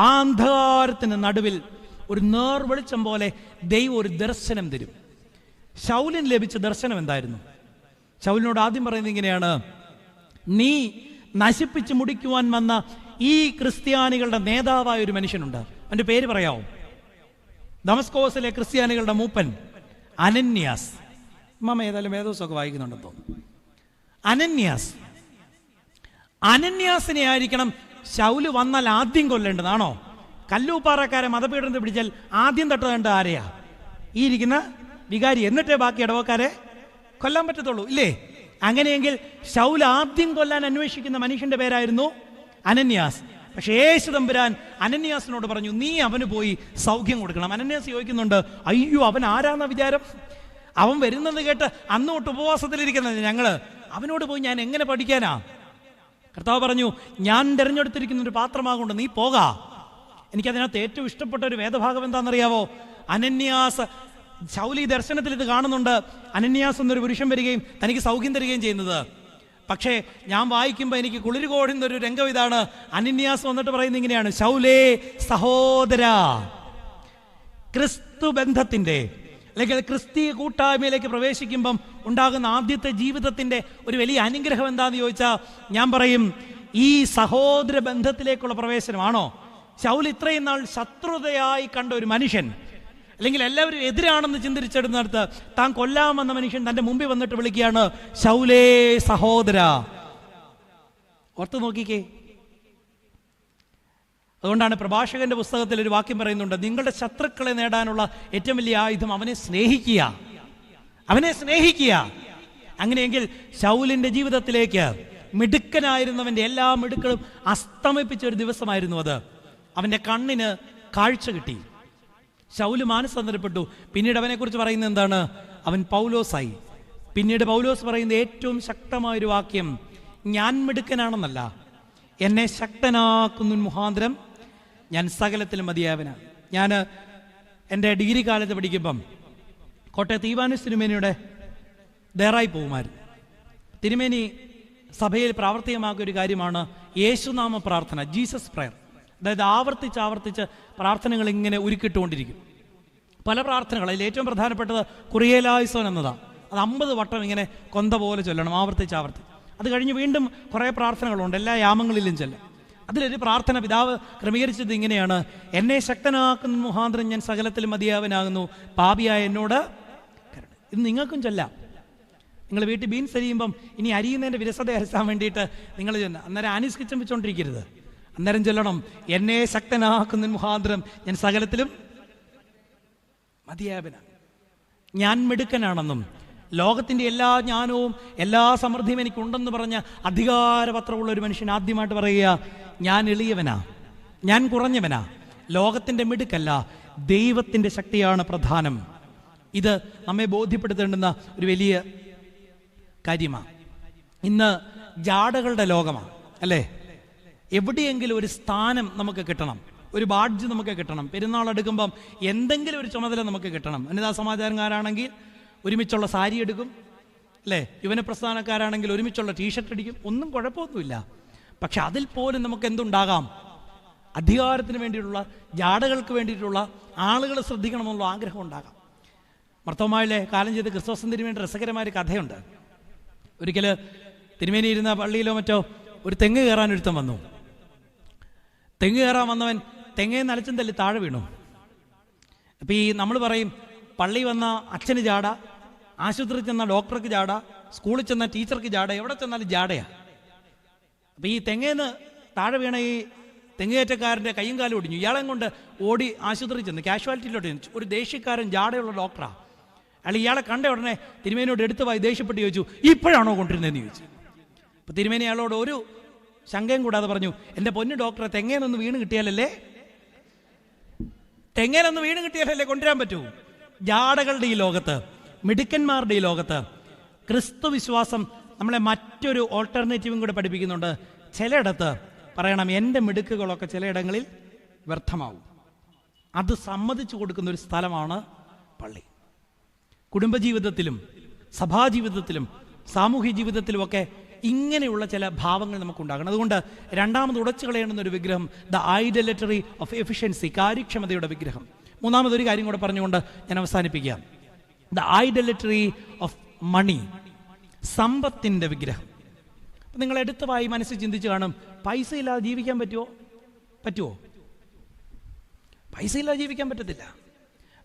ആ അന്ധകാരത്തിന് നടുവിൽ ഒരു നേർവെളിച്ചം പോലെ ദൈവം ഒരു ദർശനം തരും. ശൗലിന് ലഭിച്ച ദർശനം എന്തായിരുന്നു? ശൗലിനോട് ആദ്യം പറയുന്നത് ഇങ്ങനെയാണ്, നീ നശിപ്പിച്ച് മുടിക്കുവാൻ വന്ന ഈ ക്രിസ്ത്യാനികളുടെ നേതാവായ ഒരു മനുഷ്യനുണ്ട്. അവൻ്റെ പേര് പറയാമോ? ദമസ്കോസിലെ ക്രിസ്ത്യാനികളുടെ മൂപ്പൻ അനന്യാസ്. മമ്മ ഏതായാലും വേദോസമൊക്കെ വായിക്കുന്നുണ്ടെന്ന് തോന്നുന്നു. അനന്യാസിനെ ആയിരിക്കണം ശൗല് വന്നാൽ ആദ്യം കൊല്ലേണ്ടതാണോ? കല്ലൂപ്പാറക്കാരെ മതപീഠനത്തിൽ പിടിച്ചാൽ ആദ്യം തട്ടുകേണ്ട ആരെയാ? ഈ ഇരിക്കുന്ന വികാരി. എന്നിട്ടേ ബാക്കി ഇടവക്കാരെ കൊല്ലാൻ പറ്റത്തുള്ളൂ, ഇല്ലേ? അങ്ങനെയെങ്കിൽ ശൗൽ ആദ്യം കൊല്ലാൻ അന്വേഷിക്കുന്ന മനുഷ്യന്റെ പേരായിരുന്നു അനന്യാസ്. പക്ഷേ യേശു തമ്പുരാൻ അനന്യാസിനോട് പറഞ്ഞു, നീ അവന് പോയി സൗഖ്യം കൊടുക്കണം. അനന്യാസ് ചോദിക്കുന്നുണ്ട്, അയ്യോ അവൻ ആരാന്ന വിചാരം? അവൻ വരുന്നത് കേട്ട് അന്ന് തൊട്ട് ഉപവാസത്തിലിരിക്കുന്നത് ഞങ്ങള്, അവനോട് പോയി ഞാൻ എങ്ങനെ പഠിക്കാനാ? കർത്താവ് പറഞ്ഞു, ഞാൻ തിരഞ്ഞെടുത്തിരിക്കുന്ന ഒരു പാത്രമാകൊണ്ട് നീ പോകാ. എനിക്കതിനകത്ത് ഏറ്റവും ഇഷ്ടപ്പെട്ട ഒരു വേദഭാഗം എന്താണെന്നറിയാവോ? അനന്യാസ്, ശൗലി ദർശനത്തിൽ ഇത് കാണുന്നുണ്ട്, അനന്യാസ് എന്നൊരു പുരുഷൻ വരികയും തനിക്ക് സൗഖ്യം തരികയും ചെയ്യുന്നത്. പക്ഷേ ഞാൻ വായിക്കുമ്പോൾ എനിക്ക് കുളിര് കോടുന്നൊരു രംഗം ഇതാണ്. അനന്യാസ് വന്നിട്ട് പറയുന്നത് ഇങ്ങനെയാണ്, ശൗലേ സഹോദര, ക്രിസ്തു ബന്ധത്തിന്റെ അല്ലെങ്കിൽ ക്രിസ്തീയ കൂട്ടായ്മയിലേക്ക് പ്രവേശിക്കുമ്പം ഉണ്ടാകുന്ന ആദ്യത്തെ ജീവിതത്തിന്റെ ഒരു വലിയ അനുഗ്രഹം എന്താണെന്ന് ചോദിച്ചാൽ ഞാൻ പറയും, ഈ സഹോദര ബന്ധത്തിലേക്കുള്ള പ്രവേശനമാണോ? ശൗൽ ഇത്രയും നാൾ ശത്രുതയായി കണ്ട ഒരു മനുഷ്യൻ, അല്ലെങ്കിൽ എല്ലാവരും എതിരാണെന്ന് ചിന്തിച്ചെടുന്നിടത്ത് താൻ കൊല്ലാമെന്ന മനുഷ്യൻ തൻ്റെ മുമ്പിൽ വന്നിട്ട് വിളിക്കുകയാണ്, ശൗലേ സഹോദര. ഓർത്ത് നോക്കിക്കേ. അതുകൊണ്ടാണ് പ്രഭാഷകന്റെ പുസ്തകത്തിൽ ഒരു വാക്യം പറയുന്നുണ്ട്, നിങ്ങളുടെ ശത്രുക്കളെ നേടാനുള്ള ഏറ്റവും വലിയ ആയുധം അവനെ സ്നേഹിക്കുക, അവനെ സ്നേഹിക്കുക. അങ്ങനെയെങ്കിൽ ശൗലിന്റെ ജീവിതത്തിലേക്ക് മിടുക്കനായിരുന്നവന്റെ എല്ലാ മിടുക്കളും അസ്തമിപ്പിച്ച ഒരു ദിവസമായിരുന്നു അത്. അവന്റെ കണ്ണിന് കാഴ്ച കിട്ടി. ശൗല് മാനസാന്തരപ്പെട്ടു. പിന്നീട് അവനെക്കുറിച്ച് പറയുന്നത് എന്താണ്? അവൻ പൗലോസായി. പിന്നീട് പൗലോസ് പറയുന്ന ഏറ്റവും ശക്തമായൊരു വാക്യം, ഞാൻ മിടുക്കനാണെന്നല്ല, എന്നെ ശക്തനാക്കുന്ന മുഖാന്തരം ഞാൻ സകലത്തിലും മതിയായവനാണ്. ഞാൻ എൻ്റെ ഡിഗ്രി കാലത്ത് പഠിക്കുമ്പം കോട്ടയത്ത് ഈവാനൂസ് തിരുമേനിയുടെ ദേറായി പോകുമായിരുന്നു. തിരുമേനി സഭയിൽ പ്രാവർത്തികമാക്കിയ ഒരു കാര്യമാണ് യേശുനാമ പ്രാർത്ഥന, ജീസസ് പ്രയർ. അതായത് ആവർത്തിച്ച് പ്രാർത്ഥനകൾ ഇങ്ങനെ ഉരുക്കിട്ടുകൊണ്ടിരിക്കും. പല പ്രാർത്ഥനകൾ, അതിൽ ഏറ്റവും പ്രധാനപ്പെട്ടത് കുറിയേലായുസോൻ എന്നതാണ്. അത് 50 വട്ടം ഇങ്ങനെ കൊന്ത പോലെ ചൊല്ലണം, ആവർത്തിച്ച്. അത് കഴിഞ്ഞ് വീണ്ടും കുറേ പ്രാർത്ഥനകളുണ്ട്, എല്ലാ യാമങ്ങളിലും ചൊല്ലാം. അതിലൊരു പ്രാർത്ഥന പിതാവ് ക്രമീകരിച്ചത് ഇങ്ങനെയാണ്, എന്നെ ശക്തനാക്കുന്ന മുഖാന്തരം ഞാൻ സകലത്തിലും മതിയാവനാകുന്നു, പാപിയായ എന്നോട് കരുണ. ഇത് നിങ്ങൾക്കും ചൊല്ലാം. നിങ്ങൾ വീട്ടിൽ ബീൻസ് അരിയുമ്പം ഇനി അരിയുന്നതിൻ്റെ വിരസത അരസാൻ വേണ്ടിയിട്ട് നിങ്ങൾ അന്നേരം ആനീസ് കിച്ചൻ വെച്ചോണ്ടിരിക്കരുത്. അന്നേരം ചൊല്ലണം, എന്നെ ശക്തനാക്കുന്ന മുഖാന്തരം ഞാൻ സകലത്തിലും മതിയായവനാണ്. ഞാൻ മിടുക്കനാണെന്നും ലോകത്തിൻ്റെ എല്ലാ ജ്ഞാനവും എല്ലാ സമൃദ്ധിയും എനിക്കുണ്ടെന്ന് പറഞ്ഞ അധികാരപത്രമുള്ള ഒരു മനുഷ്യൻ ആദ്യമായിട്ട് പറയുക, ഞാൻ എളിയവനാ, ഞാൻ കുറഞ്ഞവനാ, ലോകത്തിൻ്റെ മിടുക്കല്ല, ദൈവത്തിൻ്റെ ശക്തിയാണ് പ്രധാനം. ഇത് നമ്മെ ബോധ്യപ്പെടുത്തേണ്ടുന്ന ഒരു വലിയ കാര്യമാണ്. ഇന്ന് ജാടകളുടെ ലോകമാണ്, അല്ലേ? എവിടെയെങ്കിലും ഒരു സ്ഥാനം നമുക്ക് കിട്ടണം, ഒരു ബാഡ്ജ് നമുക്ക് കിട്ടണം. പെരുന്നാൾ എടുക്കുമ്പം എന്തെങ്കിലും ഒരു ചുമതല നമുക്ക് കിട്ടണം. വനിതാ സമാജാരക്കാരാണെങ്കിൽ ഒരുമിച്ചുള്ള സാരി എടുക്കും, അല്ലേ? യുവനപ്രസ്ഥാനക്കാരാണെങ്കിൽ ഒരുമിച്ചുള്ള ടീഷർട്ട് അടിക്കും. ഒന്നും കുഴപ്പമൊന്നുമില്ല. പക്ഷെ അതിൽ പോലും നമുക്ക് എന്തുണ്ടാകാം? അധികാരത്തിന് വേണ്ടിയിട്ടുള്ള, ജാടകൾക്ക് വേണ്ടിയിട്ടുള്ള, ആളുകളെ ശ്രദ്ധിക്കണമെന്നുള്ള ആഗ്രഹം ഉണ്ടാകാം. മർത്തോമായിലെ കാലം ചെയ്ത് ക്രിസ്തോസം തിരുമേനി രസകരമായ ഒരു കഥയുണ്ട്. ഒരിക്കൽ തിരുമേനി ഇരുന്ന പള്ളിയിലോ മറ്റോ ഒരു തെങ്ങ് കയറാൻ ഒരുത്തം വന്നു. തെങ്ങ് കയറാൻ വന്നവൻ തെങ്ങേ നലച്ചും തല്ലി താഴെ വീണു. അപ്പം നമ്മൾ പറയും, പള്ളി വന്ന അച്ഛന് ജാട, ആശുപത്രിയിൽ ചെന്ന ഡോക്ടർക്ക് ജാട, സ്കൂളിൽ ചെന്ന ടീച്ചർക്ക് ജാട, എവിടെ ചെന്നാലും ജാടയാ. അപ്പോൾ ഈ തെങ്ങേന്ന് താഴെ വീണ ഈ തെങ്ങേറ്റക്കാരൻ്റെ കയ്യും കാലും ഒടിഞ്ഞു. ഇയാളെ കൊണ്ട് ഓടി ആശുപത്രിയിൽ ചെന്ന് കാഷ്വാലിറ്റിയിലോട്ട് ചെന്നു. ഒരു ദേഷ്യക്കാരൻ ജാടയുള്ള ഡോക്ടറാണ്. അയാൾ ഇയാളെ കണ്ട ഉടനെ തിരുമേനിയോട് എടുത്തു പോയി ദേഷ്യപ്പെട്ട് ചോദിച്ചു, ഇപ്പോഴാണോ കൊണ്ടിരുന്നതെന്ന് ചോദിച്ചു. അപ്പോൾ തിരുമേനി അയാളോട് ഒരു ശങ്കയും കൂടാതെ പറഞ്ഞു, എൻ്റെ പൊന്നു ഡോക്ടറെ, തെങ്ങേനൊന്ന് വീണ് കിട്ടിയാലല്ലേ കൊണ്ടുവരാൻ പറ്റൂ. ജാടകളുടെ ഈ ലോകത്ത്, മിടുക്കന്മാരുടെ ഈ ലോകത്ത് ക്രിസ്തു വിശ്വാസം നമ്മളെ മറ്റൊരു ഓൾട്ടർനേറ്റീവും കൂടെ പഠിപ്പിക്കുന്നുണ്ട്. ചിലയിടത്ത് പറയണം, എൻ്റെ മിടുക്കുകളൊക്കെ ചിലയിടങ്ങളിൽ വ്യർത്ഥമാവും. അത് സമ്മതിച്ചു കൊടുക്കുന്ന ഒരു സ്ഥലമാണ് പള്ളി. കുടുംബജീവിതത്തിലും സഭാജീവിതത്തിലും സാമൂഹ്യ ജീവിതത്തിലുമൊക്കെ ഇങ്ങനെയുള്ള ചില ഭാവങ്ങൾ നമുക്കുണ്ടാകണം. അതുകൊണ്ട് രണ്ടാമത് ഉടച്ചു കളയണമെന്ന ഒരു വിഗ്രഹം, ദ ഐഡലറ്ററി ഓഫ് എഫിഷ്യൻസി, കാര്യക്ഷമതയുടെ വിഗ്രഹം. മൂന്നാമതൊരു കാര്യം കൂടെ പറഞ്ഞുകൊണ്ട് ഞാൻ അവസാനിപ്പിക്കാം. ദ ഐഡലറ്ററി ഓഫ് മണി, സമ്പത്തിൻ്റെ വിഗ്രഹം. അപ്പം നിങ്ങൾ എടുത്തതായി മനസ്സിൽ ചിന്തിച്ച് കാണും, പൈസ ഇല്ലാതെ ജീവിക്കാൻ പറ്റുമോ? പൈസ ഇല്ലാതെ ജീവിക്കാൻ പറ്റത്തില്ല.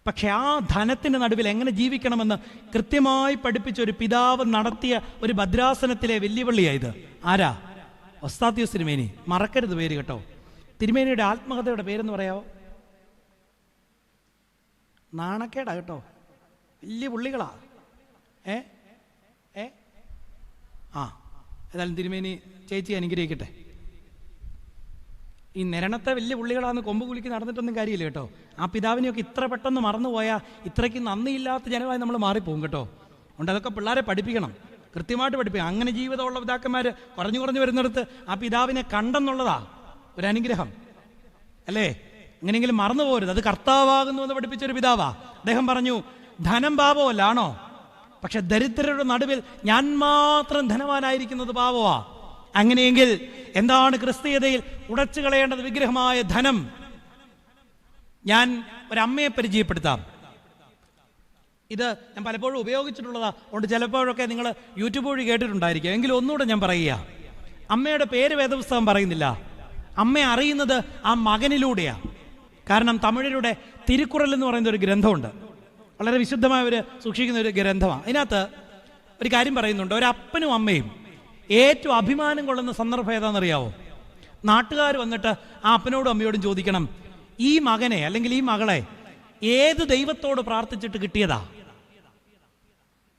പക്ഷെ ആ ധനത്തിൻ്റെ നടുവിൽ എങ്ങനെ ജീവിക്കണമെന്ന് കൃത്യമായി പഠിപ്പിച്ച ഒരു പിതാവ് നടത്തിയ ഒരു ഭദ്രാസനത്തിലെ വെല്ലുവിളിയായത്. ആരാ? ഒസ്താത്യോസ് തിരുമേനി. മറക്കരുത് പേര് കേട്ടോ. തിരുമേനിയുടെ ആത്മകഥയുടെ പേരെന്ന് പറയാമോ? നാണക്കേടാ കേട്ടോ, വലിയ പുള്ളികളാ. ഏതായാലും തിരുമേനി ചേച്ചി അനുഗ്രഹിക്കട്ടെ. ഈ നിരണത്തെ വലിയ പുള്ളികളാന്ന് കൊമ്പ് കുലുക്കി നടന്നിട്ടൊന്നും കാര്യമില്ല കേട്ടോ. ആ പിതാവിനെയൊക്കെ ഇത്ര പെട്ടെന്ന് മറന്നുപോയാൽ ഇത്രയ്ക്ക് നന്ദിയില്ലാത്ത ജനമായി നമ്മൾ മാറിപ്പോകും കേട്ടോ. അതുകൊണ്ട് അതൊക്കെ പിള്ളേരെ പഠിപ്പിക്കണം, കൃത്യമായിട്ട് പഠിപ്പിക്കണം. അങ്ങനെ ജീവിതമുള്ള പിതാക്കന്മാർ കുറഞ്ഞു വരുന്നിടത്ത് ആ പിതാവിനെ കണ്ടെന്നുള്ളതാ ഒരു അനുഗ്രഹം അല്ലേ. എങ്ങനെയെങ്കിലും മറന്നു പോകരുത്. അത് കർത്താവാകുന്നു എന്ന് പഠിപ്പിച്ചൊരു പിതാവാ. അദ്ദേഹം പറഞ്ഞു, ധനം പാപമല്ല ആണോ, പക്ഷെ ദരിദ്രരുടെ നടുവിൽ ഞാൻ മാത്രം ധനവാനായിരിക്കുന്നത് പാപമാ. അങ്ങനെയെങ്കിൽ എന്താണ് ക്രിസ്തീയതയിൽ ഉടച്ചു കളയേണ്ടത്? വിഗ്രഹമായ ധനം. ഞാൻ ഒരമ്മയെ പരിചയപ്പെടുത്താം. ഇത് ഞാൻ പലപ്പോഴും ഉപയോഗിച്ചിട്ടുള്ളതാ. അതുകൊണ്ട് ചിലപ്പോഴൊക്കെ നിങ്ങൾ യൂട്യൂബ് വഴി കേട്ടിട്ടുണ്ടായിരിക്കും. എങ്കിലും ഒന്നുകൂടെ ഞാൻ പറയുക. അമ്മയുടെ പേര് വേദപുസ്തകം പറയുന്നില്ല. അമ്മയെ അറിയുന്നത് ആ മകനിലൂടെയാണ്. കാരണം തമിഴരുടെ തിരുക്കുറൽ എന്ന് പറയുന്ന ഒരു ഗ്രന്ഥമുണ്ട്. വളരെ വിശുദ്ധമായവർ സൂക്ഷിക്കുന്ന ഒരു ഗ്രന്ഥമാണ്. അതിനകത്ത് ഒരു കാര്യം പറയുന്നുണ്ട്. ഒരപ്പനും അമ്മയും ഏറ്റവും അഭിമാനം കൊള്ളുന്ന സന്ദർഭം ഏതാണെന്നറിയാവോ? നാട്ടുകാർ വന്നിട്ട് ആ അപ്പനോടും അമ്മയോടും ചോദിക്കണം, ഈ മകനെ അല്ലെങ്കിൽ ഈ മകളെ ഏത് ദൈവത്തോട് പ്രാർത്ഥിച്ചിട്ട് കിട്ടിയതാ?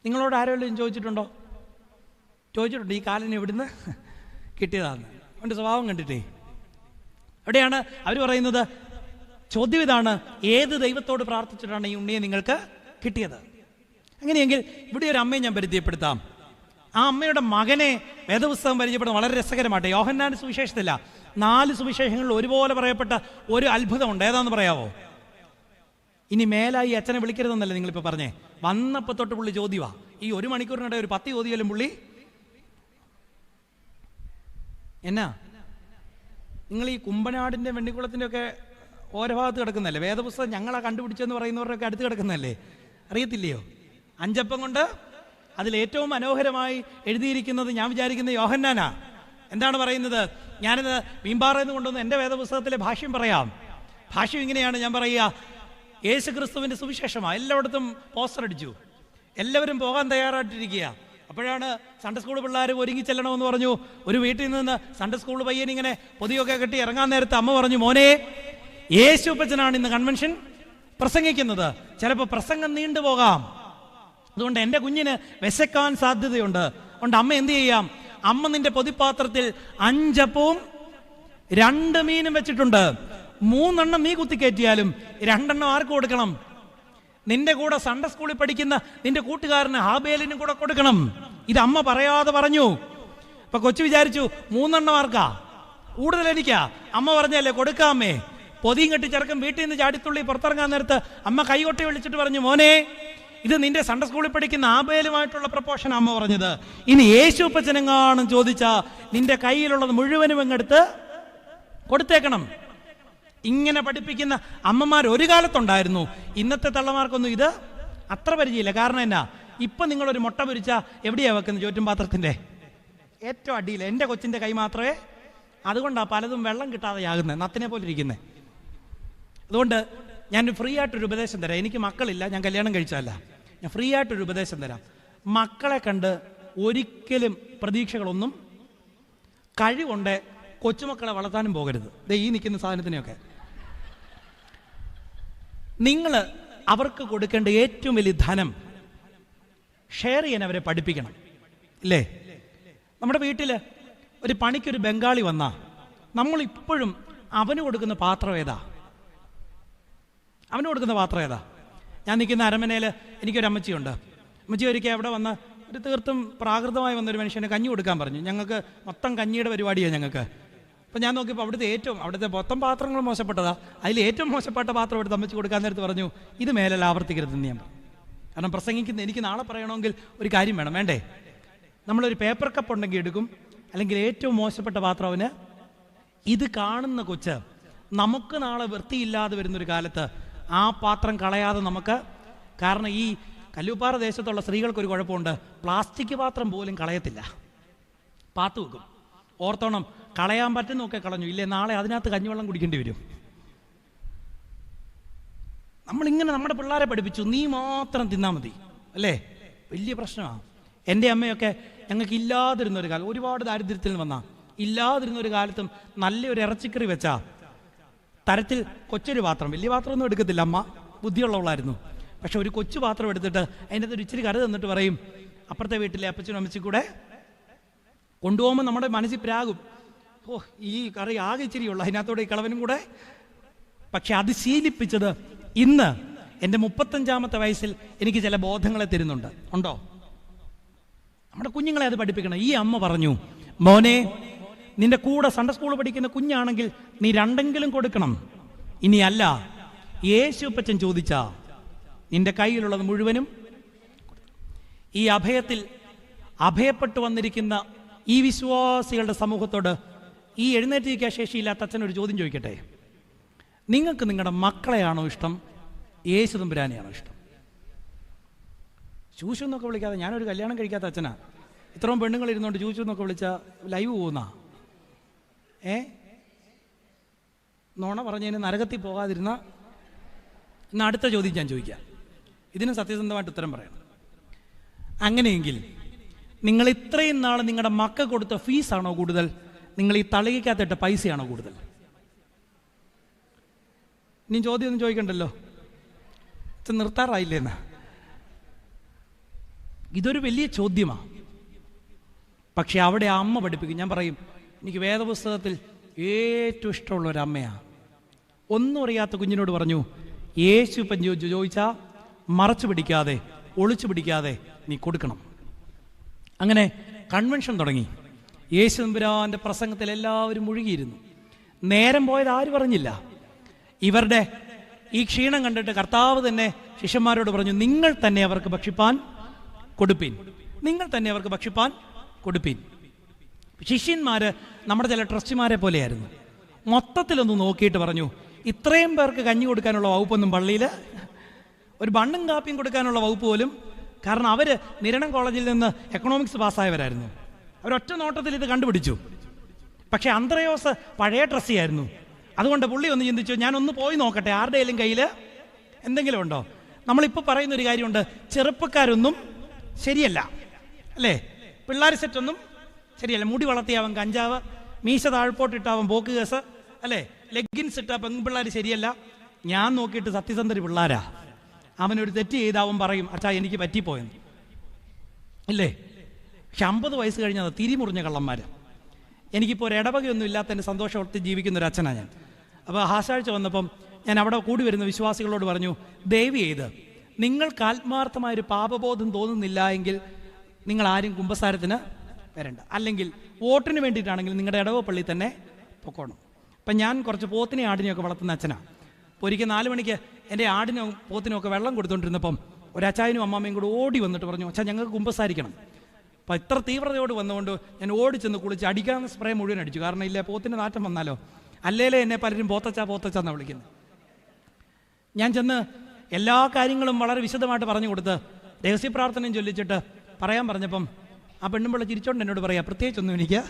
നിങ്ങളോട് ആരെങ്കിലും ചോദിച്ചിട്ടുണ്ടോ? ചോദിച്ചിട്ടുണ്ട്, ഈ കാലിന് എവിടുന്ന് കിട്ടിയതാന്ന്. അവൻ്റെ സ്വഭാവം കണ്ടിട്ടേ. അവിടെയാണ് അവർ പറയുന്നത്, ചോദ്യം ഇതാണ്, ഏത് ദൈവത്തോട് പ്രാർത്ഥിച്ചിട്ടാണ് ഈ ഉണ്ണിയെ നിങ്ങൾക്ക് കിട്ടിയത്? അങ്ങനെയെങ്കിൽ ഇവിടെ ഒരു അമ്മയെ ഞാൻ പരിചയപ്പെടുത്താം. ആ അമ്മയുടെ മകനെ വേദപുസ്തകം പരിചയപ്പെടുന്നത് വളരെ രസകരമാട്ടെ. യോഹന്നാന്റെ സുവിശേഷത്തില്ല, 4 സുവിശേഷങ്ങളിൽ ഒരുപോലെ പറയപ്പെട്ട ഒരു അത്ഭുതമുണ്ട്. ഏതാന്ന് പറയാവോ? ഇനി മേലായി അച്ഛനെ വിളിക്കരുതെന്നല്ലേ നിങ്ങളിപ്പോൾ പറഞ്ഞേ? വന്നപ്പോൾ തൊട്ട് പുള്ളി ചോദ്യവാ. ഈ 1 മണിക്കൂറിനിടെ ഒരു 10 ചോദ്യമല്ലും പുള്ളി. എന്നാ നിങ്ങൾ ഈ കുമ്പനാടിൻ്റെ വെണ്ണിക്കുളത്തിൻ്റെ ഒക്കെ ഓരോ ഭാഗത്ത് കിടക്കുന്നല്ലേ? വേദപുസ്തകം ഞങ്ങളാ കണ്ടുപിടിച്ചെന്ന് പറയുന്നവരൊക്കെ അടുത്ത് കിടക്കുന്നല്ലേ? അറിയത്തില്ലയോ? 5 അപ്പം കൊണ്ട് അതിലേറ്റവും മനോഹരമായി എഴുതിയിരിക്കുന്നത് ഞാൻ വിചാരിക്കുന്ന യോഹന്നാനാ. എന്താണ് പറയുന്നത്? ഞാനിത് മീൻപാറയിൽ നിന്ന് കൊണ്ടുവന്ന് എൻ്റെ വേദപുസ്തകത്തിലെ ഭാഷ്യം പറയാം. ഭാഷ്യം ഇങ്ങനെയാണ് ഞാൻ പറയുക. യേശു ക്രിസ്തുവിൻ്റെ സുവിശേഷമാണ്. എല്ലായിടത്തും പോസ്റ്റർ അടിച്ചു, എല്ലാവരും പോകാൻ തയ്യാറായിട്ടിരിക്കുക. അപ്പോഴാണ് സൺഡേ സ്കൂൾ പിള്ളേർ ഒരുങ്ങി ചെല്ലണമെന്ന് പറഞ്ഞു. ഒരു വീട്ടിൽ നിന്ന് സൺഡേ സ്കൂൾ പയ്യൻ ഇങ്ങനെ പൊതിയൊക്കെ കെട്ടി ഇറങ്ങാൻ നേരത്ത് അമ്മ പറഞ്ഞു, മോനെ, യേശു അപ്പച്ചനാണ് ഇന്ന് കൺവെൻഷൻ പ്രസംഗിക്കുന്നത്, ചിലപ്പോൾ പ്രസംഗം നീണ്ടുപോകാം, അതുകൊണ്ട് എൻ്റെ കുഞ്ഞിന് വിശക്കാൻ സാധ്യതയുണ്ട്. അതുകൊണ്ട് അമ്മ എന്ത് ചെയ്യാം? അമ്മ നിന്റെ പൊതിപ്പാത്രത്തിൽ 5 അപ്പവും 2 മീനും വെച്ചിട്ടുണ്ട്. 3 എണ്ണം നീ കുത്തിക്കയറ്റിയാലും 2 എണ്ണം ആർക്ക് കൊടുക്കണം? നിന്റെ കൂടെ സൺഡേ സ്കൂളിൽ പഠിക്കുന്ന നിന്റെ കൂട്ടുകാരന് ഹാബേലിനും കൂടെ കൊടുക്കണം. ഇത് അമ്മ പറയാതെ പറഞ്ഞു. അപ്പൊ കൊച്ചു വിചാരിച്ചു 3 എണ്ണം ആർക്കാ? കൂടുതൽ എനിക്കാ. അമ്മ പറഞ്ഞല്ലേ കൊടുക്കാമേ. പൊതിയും കെട്ടി ചെറുക്കൻ വീട്ടിൽ നിന്ന് ചാടിത്തുള്ളി പുറത്തിറങ്ങാൻ നേരത്ത് അമ്മ കൈകൊട്ടി വിളിച്ചിട്ട് പറഞ്ഞു, മോനെ, ഇത് നിന്റെ സൺഡേ സ്കൂളിൽ പഠിക്കുന്ന ആബേലുമായിട്ടുള്ള പ്രപ്പോഷൻ അമ്മ പറഞ്ഞത്. ഇനി യേശു അപ്പച്ചനെങ്ങാനും ചോദിച്ചാ നിന്റെ കയ്യിലുള്ളത് മുഴുവനും അങ്ങെടുത്ത് കൊടുത്തേക്കണം. ഇങ്ങനെ പഠിപ്പിക്കുന്ന അമ്മമാർ ഒരു കാലത്തുണ്ടായിരുന്നു. ഇന്നത്തെ തള്ളമാർക്കൊന്നും ഇത് അത്ര പരിചയമില്ല. കാരണം എന്നാ, ഇപ്പം നിങ്ങളൊരു മുട്ട പൊരിച്ചാൽ എവിടെയാണ് വെക്കുന്നത്? ചോറ്റും പാത്രത്തിൻ്റെ ഏറ്റവും അടിയിൽ. എൻ്റെ കൊച്ചിൻ്റെ കൈ മാത്രമേ. അതുകൊണ്ടാണ് പലതും വെള്ളം കിട്ടാതെയാകുന്നത്, നത്തിനെ പോലെ ഇരിക്കുന്നത്. അതുകൊണ്ട് ഞാൻ ഫ്രീ ആയിട്ടൊരു ഉപദേശം തരാം. എനിക്ക് മക്കളില്ല, ഞാൻ കല്യാണം കഴിച്ചതല്ല. ഞാൻ ഫ്രീ ആയിട്ടൊരു ഉപദേശം തരാം. മക്കളെ കണ്ട് ഒരിക്കലും പ്രതീക്ഷകളൊന്നും കഴിവുണ്ട് കൊച്ചുമക്കളെ വളർത്താനും പോകരുത്. ദേ ഈ നിൽക്കുന്ന സാധനത്തിനെയൊക്കെ നിങ്ങൾ അവർക്ക് കൊടുക്കേണ്ട ഏറ്റവും വലിയ ധനം ഷെയർ ചെയ്യാൻ അവരെ പഠിപ്പിക്കണം. ഇല്ലേ? നമ്മുടെ വീട്ടിൽ ഒരു പണിക്കൊരു ബംഗാളി വന്നാ നമ്മളിപ്പോഴും അവന് കൊടുക്കുന്ന പാത്രം ഏതാ? അവന് കൊടുക്കുന്ന പാത്രം ഏതാ? ഞാൻ നിൽക്കുന്ന അരമനയിൽ എനിക്കൊരു അമ്മച്ചിയുണ്ട്. അമ്മച്ചി ഒരിക്കൽ അവിടെ വന്ന് ഒരു തീർത്തും പ്രാകൃതമായി വന്നൊരു മനുഷ്യന് കഞ്ഞി കൊടുക്കാൻ പറഞ്ഞു. ഞങ്ങൾക്ക് മൊത്തം കഞ്ഞിയുടെ പരിപാടിയാണ് ഞങ്ങൾക്ക്. അപ്പം ഞാൻ നോക്കിയപ്പോൾ അവിടുത്തെ മൊത്തം പാത്രങ്ങൾ മോശപ്പെട്ടതാ. അതിൽ ഏറ്റവും മോശപ്പെട്ട പാത്രം എടുത്ത് അമ്മച്ചി കൊടുക്കാൻ നേരത്ത് പറഞ്ഞു, ഇത് മേലെ ആവർത്തിക്കരുതെന്ന് ഞാൻ പറഞ്ഞു. കാരണം പ്രസംഗിക്കുന്ന എനിക്ക് നാളെ പറയണമെങ്കിൽ ഒരു കാര്യം വേണം, വേണ്ടേ? നമ്മളൊരു പേപ്പർ കപ്പ് ഉണ്ടെങ്കിൽ എടുക്കും, അല്ലെങ്കിൽ ഏറ്റവും മോശപ്പെട്ട പാത്രം അവന്. ഇത് കാണുന്ന കൊച്ച് നമുക്ക് നാളെ വൃത്തിയില്ലാതെ വരുന്നൊരു കാലത്ത് ആ പാത്രം കളയാതെ നമുക്ക്, കാരണം ഈ കല്ലൂപ്പാറ ദേശത്തുള്ള സ്ത്രീകൾക്കൊരു കുഴപ്പമുണ്ട്, പ്ലാസ്റ്റിക് പാത്രം പോലും കളയത്തില്ല, പാത്തു വെക്കും. ഓർത്തോണം, കളയാൻ പറ്റുന്നൊക്കെ കളഞ്ഞു, ഇല്ലേ നാളെ അതിനകത്ത് കഞ്ഞിവെള്ളം കുടിക്കേണ്ടി വരും. നമ്മളിങ്ങനെ നമ്മുടെ പിള്ളേരെ പഠിപ്പിച്ചു, നീ മാത്രം തിന്നാൽ മതി, അല്ലേ? വലിയ പ്രശ്നമാണ്. എൻ്റെ അമ്മയൊക്കെ ഞങ്ങൾക്ക് ഇല്ലാതിരുന്നൊരു കാലം, ഒരുപാട് ദാരിദ്ര്യത്തിൽ വന്നാൽ ഇല്ലാതിരുന്നൊരു കാലത്തും നല്ലൊരു ഇറച്ചിക്കറി വെച്ചാ തരത്തിൽ കൊച്ചൊരു പാത്രം, വലിയ പാത്രമൊന്നും എടുക്കത്തില്ല, അമ്മ ബുദ്ധിയുള്ളവളായിരുന്നു. പക്ഷെ ഒരു കൊച്ചു പാത്രം എടുത്തിട്ട് അതിൻ്റെ അകത്ത് ഒരു ഇച്ചിരി കറി തന്നിട്ട് പറയും, അപ്പുറത്തെ വീട്ടിലെ അപ്പച്ചനും അമ്മച്ചി കൂടെ കൊണ്ടുപോകുമ്പോൾ നമ്മുടെ മനസ്സിൽ പ്രാകും, ഓ ഈ കറി ആകെ ഇച്ചിരിയുള്ളൂ, അതിനകത്തോടെ ഈ കളവനും കൂടെ. പക്ഷെ അത് ശീലിപ്പിച്ചത് ഇന്ന് എൻ്റെ 35ാമത്തെ വയസ്സിൽ എനിക്ക് ചില ബോധങ്ങളെ തരുന്നുണ്ട്. ഉണ്ടോ? നമ്മുടെ കുഞ്ഞുങ്ങളെ അത് പഠിപ്പിക്കണം. ഈ അമ്മ പറഞ്ഞു, മോനെ നിന്റെ കൂടെ സൺഡേ സ്കൂൾ പഠിക്കുന്ന കുഞ്ഞാണെങ്കിൽ നീ 2 കൊടുക്കണം. ഇനി അല്ല, യേശുപ്പച്ചൻ ചോദിച്ചാ നിന്റെ കയ്യിലുള്ളത് മുഴുവനും. ഈ അഭയപ്പെട്ടു വന്നിരിക്കുന്ന ഈ വിശ്വാസികളുടെ സമൂഹത്തോട് ഈ എഴുന്നേറ്റിരിക്കാൻ ശേഷിയില്ലാത്ത അച്ഛൻ ഒരു ചോദ്യം ചോദിക്കട്ടെ. നിങ്ങൾക്ക് നിങ്ങളുടെ മക്കളെയാണോ ഇഷ്ടം, യേശു തമ്പുരാനെയാണോ ഇഷ്ടം? ചൂശു എന്നൊക്കെ വിളിക്കാതെ, ഞാനൊരു കല്യാണം കഴിക്കാത്ത അച്ഛനാ, ഇത്രയും പെണ്ണുങ്ങൾ ഇരുന്നുകൊണ്ട് ചൂശു എന്നൊക്കെ വിളിച്ചാൽ ലൈവ് പോകുന്ന നോണ പറഞ്ഞതിന് നരകത്തിൽ പോകാതിരുന്ന. ഇന്ന് അടുത്ത ചോദ്യം ഞാൻ ചോദിക്കാം, ഇതിന് സത്യസന്ധമായിട്ട് ഉത്തരം പറയണം. അങ്ങനെയെങ്കിൽ നിങ്ങൾ ഇത്രയും നാൾ നിങ്ങളുടെ മക്കൾ കൊടുത്ത ഫീസാണോ കൂടുതൽ, നിങ്ങൾ ഈ തളികയ്ക്കകത്തിട്ട പൈസയാണോ കൂടുതൽ? ഇനി ചോദ്യം ഒന്നും ചോദിക്കണ്ടല്ലോ, നിർത്താറായില്ലേന്നാ. ഇതൊരു വലിയ ചോദ്യമാണ്. പക്ഷെ അവിടെ അമ്മ പഠിപ്പിക്കും. ഞാൻ പറയും, എനിക്ക് വേദപുസ്തകത്തിൽ ഏറ്റവും ഇഷ്ടമുള്ള ഒരു അമ്മയാണ്. ഒന്നും അറിയാത്ത കുഞ്ഞിനോട് പറഞ്ഞു, യേശു ഇപ്പം ചോദിച്ചാൽ മറച്ചു പിടിക്കാതെ ഒളിച്ചു പിടിക്കാതെ നീ കൊടുക്കണം. അങ്ങനെ കൺവെൻഷൻ തുടങ്ങി. യേശു തമ്പുരാന്റെ പ്രസംഗത്തിൽ എല്ലാവരും മുഴുകിയിരുന്നു. നേരം പോയത് ആരും പറഞ്ഞില്ല. ഇവരുടെ ഈ ക്ഷീണം കണ്ടിട്ട് കർത്താവ് തന്നെ ശിഷ്യന്മാരോട് പറഞ്ഞു, നിങ്ങൾ തന്നെ അവർക്ക് ഭക്ഷിപ്പാൻ കൊടുപ്പീൻ, നിങ്ങൾ തന്നെ അവർക്ക് ഭക്ഷിപ്പാൻ കൊടുപ്പീൻ. ശിഷ്യന്മാര് നമ്മുടെ ചില ട്രസ്റ്റിമാരെ പോലെയായിരുന്നു. മൊത്തത്തിലൊന്ന് നോക്കിയിട്ട് പറഞ്ഞു, ഇത്രയും പേർക്ക് കഞ്ഞി കൊടുക്കാനുള്ള വകുപ്പൊന്നും പള്ളിയിൽ, ഒരു ബണ്ണും കാപ്പിയും കൊടുക്കാനുള്ള വകുപ്പ് പോലും. കാരണം അവർ നിരണം കോളേജിൽ നിന്ന് എക്കണോമിക്സ് പാസ്സായവരായിരുന്നു. അവരൊറ്റ നോട്ടത്തിൽ ഇത് കണ്ടുപിടിച്ചു. പക്ഷെ അന്ത്രയോസ് പഴയ ട്രസ്റ്റിയായിരുന്നു. അതുകൊണ്ട് പുള്ളി ഒന്ന് ചിന്തിച്ചു, ഞാനൊന്ന് പോയി നോക്കട്ടെ ആരുടെയെങ്കിലും കയ്യിൽ എന്തെങ്കിലും ഉണ്ടോ. നമ്മളിപ്പോൾ പറയുന്നൊരു കാര്യമുണ്ട്, ചെറുപ്പക്കാരൊന്നും ശരിയല്ല, അല്ലേ? പിള്ളേർ സെറ്റൊന്നും ശരിയല്ല. മുടി വളർത്തിയാവൻ കഞ്ചാവ്, മീശ താഴ്പോട്ടിട്ടാവൻ പോക്ക് കേസ്, അല്ലേ? ലെഗിൻസ് ഇട്ടാ പെൺപിള്ളേർ ശരിയല്ല. ഞാൻ നോക്കിയിട്ട് സത്യസന്ധര് പിള്ളേരാ. അവനൊരു തെറ്റ് ചെയ്താവൻ പറയും, അച്ഛാ എനിക്ക് പറ്റിപ്പോയെന്ന്, ഇല്ലേ? പക്ഷെ 50 വയസ്സ് കഴിഞ്ഞാൽ തിരിമുറിഞ്ഞ കള്ളന്മാർ. എനിക്കിപ്പോൾ ഒരു ഇടവകയൊന്നും ഇല്ലാത്തതിൻ്റെ സന്തോഷത്തിൽ ജീവിക്കുന്ന ഒരു അച്ഛനാണ് ഞാൻ. അപ്പോൾ ആശാഴ്ച വന്നപ്പം ഞാൻ അവിടെ കൂടി വരുന്ന വിശ്വാസികളോട് പറഞ്ഞു, ദയവ് ചെയ്ത് നിങ്ങൾക്ക് ആത്മാർത്ഥമായൊരു പാപബോധം തോന്നുന്നില്ല എങ്കിൽ നിങ്ങൾ ആരും കുമ്പസാരത്തിന് വരണ്ട, അല്ലെങ്കിൽ വോട്ടിന് വേണ്ടിയിട്ടാണെങ്കിൽ നിങ്ങളുടെ ഇടവ പള്ളി തന്നെ പൊക്കോണം. അപ്പം ഞാൻ കുറച്ച് പോത്തിനെ ആടിനെയൊക്കെ വളർത്തുന്ന അച്ഛനാണ്. അപ്പോൾ ഒരിക്കൽ 4 മണിക്ക് എൻ്റെ ആടിനും പോത്തിനും ഒക്കെ വെള്ളം കൊടുത്തുകൊണ്ടിരുന്നപ്പം ഒരു അച്ചായനും അമ്മാമ്മയും കൂടെ ഓടി വന്നിട്ട് പറഞ്ഞു, അച്ഛാ ഞങ്ങൾക്ക് കുമ്പസാരിക്കണം. അപ്പോൾ ഇത്ര തീവ്രതയോട് വന്നുകൊണ്ട് ഞാൻ ഓടിച്ചെന്ന് കുളിച്ച് അടിക്കാവുന്ന സ്പ്രേ മുഴുവൻ അടിച്ചു. കാരണം ഇല്ലേ, പോത്തിന് നാറ്റം വന്നാലോ. അല്ലേലേ എന്നെ പലരും പോത്തച്ചാന്നാണ് വിളിക്കുന്നത്. ഞാൻ ചെന്ന് എല്ലാ കാര്യങ്ങളും വളരെ വിശദമായിട്ട് പറഞ്ഞു കൊടുത്ത് രഹസ്യ പ്രാർത്ഥനയും ചൊല്ലിച്ചിട്ട് പറയാൻ പറഞ്ഞപ്പം ആ പെണ്ണുമ്പിള്ള ചിരിച്ചോണ്ട് എന്നോട് പറയാം, പ്രത്യേകിച്ചൊന്നും എനിക്ക്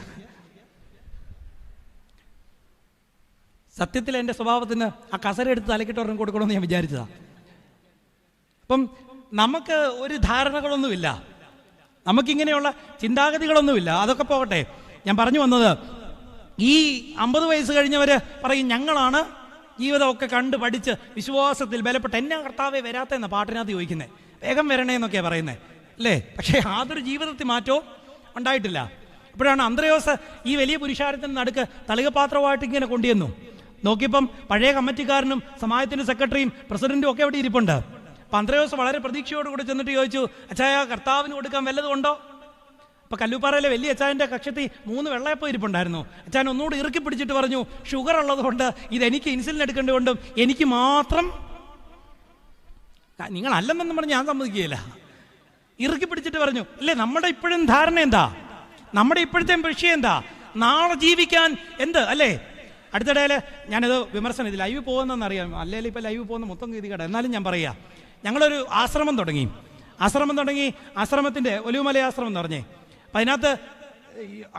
സത്യത്തിൽ എൻ്റെ സ്വഭാവത്തിന് ആ കസര എടുത്ത് തലക്കിട്ട് ഒരെണ്ണം കൊടുക്കണമെന്ന് ഞാൻ വിചാരിച്ചതാണ്. അപ്പം നമുക്ക് ഒരു ധാരണകളൊന്നുമില്ല, നമുക്കിങ്ങനെയുള്ള ചിന്താഗതികളൊന്നുമില്ല. അതൊക്കെ പോകട്ടെ. ഞാൻ പറഞ്ഞു വന്നത്, ഈ 50 വയസ്സ് കഴിഞ്ഞവർ പറയും ഞങ്ങളാണ് ജീവിതമൊക്കെ കണ്ട് പഠിച്ച് വിശ്വാസത്തിൽ ബലപ്പെട്ട് എന്നാ കർത്താവെ വരാത്തെന്ന പാട്ടിനകത്ത് ചോദിക്കുന്നത്, വേഗം വരണേ എന്നൊക്കെയാണ് പറയുന്നത് അല്ലേ. പക്ഷേ യാതൊരു ജീവിതത്തിൽ മാറ്റവും ഉണ്ടായിട്ടില്ല. അപ്പോഴാണ് അന്ത്രയോസ് ഈ വലിയ പുരുഷാരത്തിന് നടുക്ക് തളികപാത്രമായിട്ട് ഇങ്ങനെ കൊണ്ടുവന്നു. നോക്കിയപ്പം പഴയ കമ്മിറ്റിക്കാരനും സമാജത്തിൻ്റെ സെക്രട്ടറിയും പ്രസിഡന്റും ഒക്കെ അവിടെ ഇരിപ്പുണ്ട്. അപ്പം അന്ത്രയോസ് വളരെ പ്രതീക്ഷയോടുകൂടി ചെന്നിട്ട് ചോദിച്ചു, അച്ചായ കർത്താവിന് കൊടുക്കാൻ വല്ലതും ഉണ്ടോ? അപ്പം കല്ലൂപ്പാറയിലെ വലിയ അച്ചായൻ്റെ കക്ഷത്തി 3 വെള്ളയപ്പം ഇരിപ്പുണ്ടായിരുന്നു. അച്ചായൻ ഒന്നുകൂടി ഇറുക്കി പിടിച്ചിട്ട് പറഞ്ഞു, ഷുഗർ ഉള്ളതുകൊണ്ട് ഇതെനിക്ക് ഇൻസുലിൻ എടുക്കേണ്ടതുകൊണ്ടും എനിക്ക് മാത്രം നിങ്ങളല്ലെന്നും പറഞ്ഞ് ഞാൻ സമ്മതിക്കുകയില്ല. ഇറുക്കി പിടിച്ചിട്ട് പറഞ്ഞു, അല്ലേ നമ്മുടെ ഇപ്പോഴും ധാരണ എന്താ, നമ്മുടെ ഇപ്പോഴത്തെ വിഷയം എന്താ, നാളെ ജീവിക്കാൻ എന്ത് അല്ലേ. അടുത്തിടയിൽ ഞാനിത് വിമർശനം ഇത് ലൈവ് പോകുന്നതെന്നറിയാം, അല്ലെങ്കിൽ ഇപ്പോൾ ലൈവ് പോകുന്ന മൊത്തം ഗതികേട്. എന്നാലും ഞാൻ പറയാം, ഞങ്ങളൊരു ആശ്രമം തുടങ്ങി. ആശ്രമത്തിൻ്റെ ഒലിവുമല ആശ്രമം എന്ന് പറഞ്ഞേ. അപ്പം അതിനകത്ത്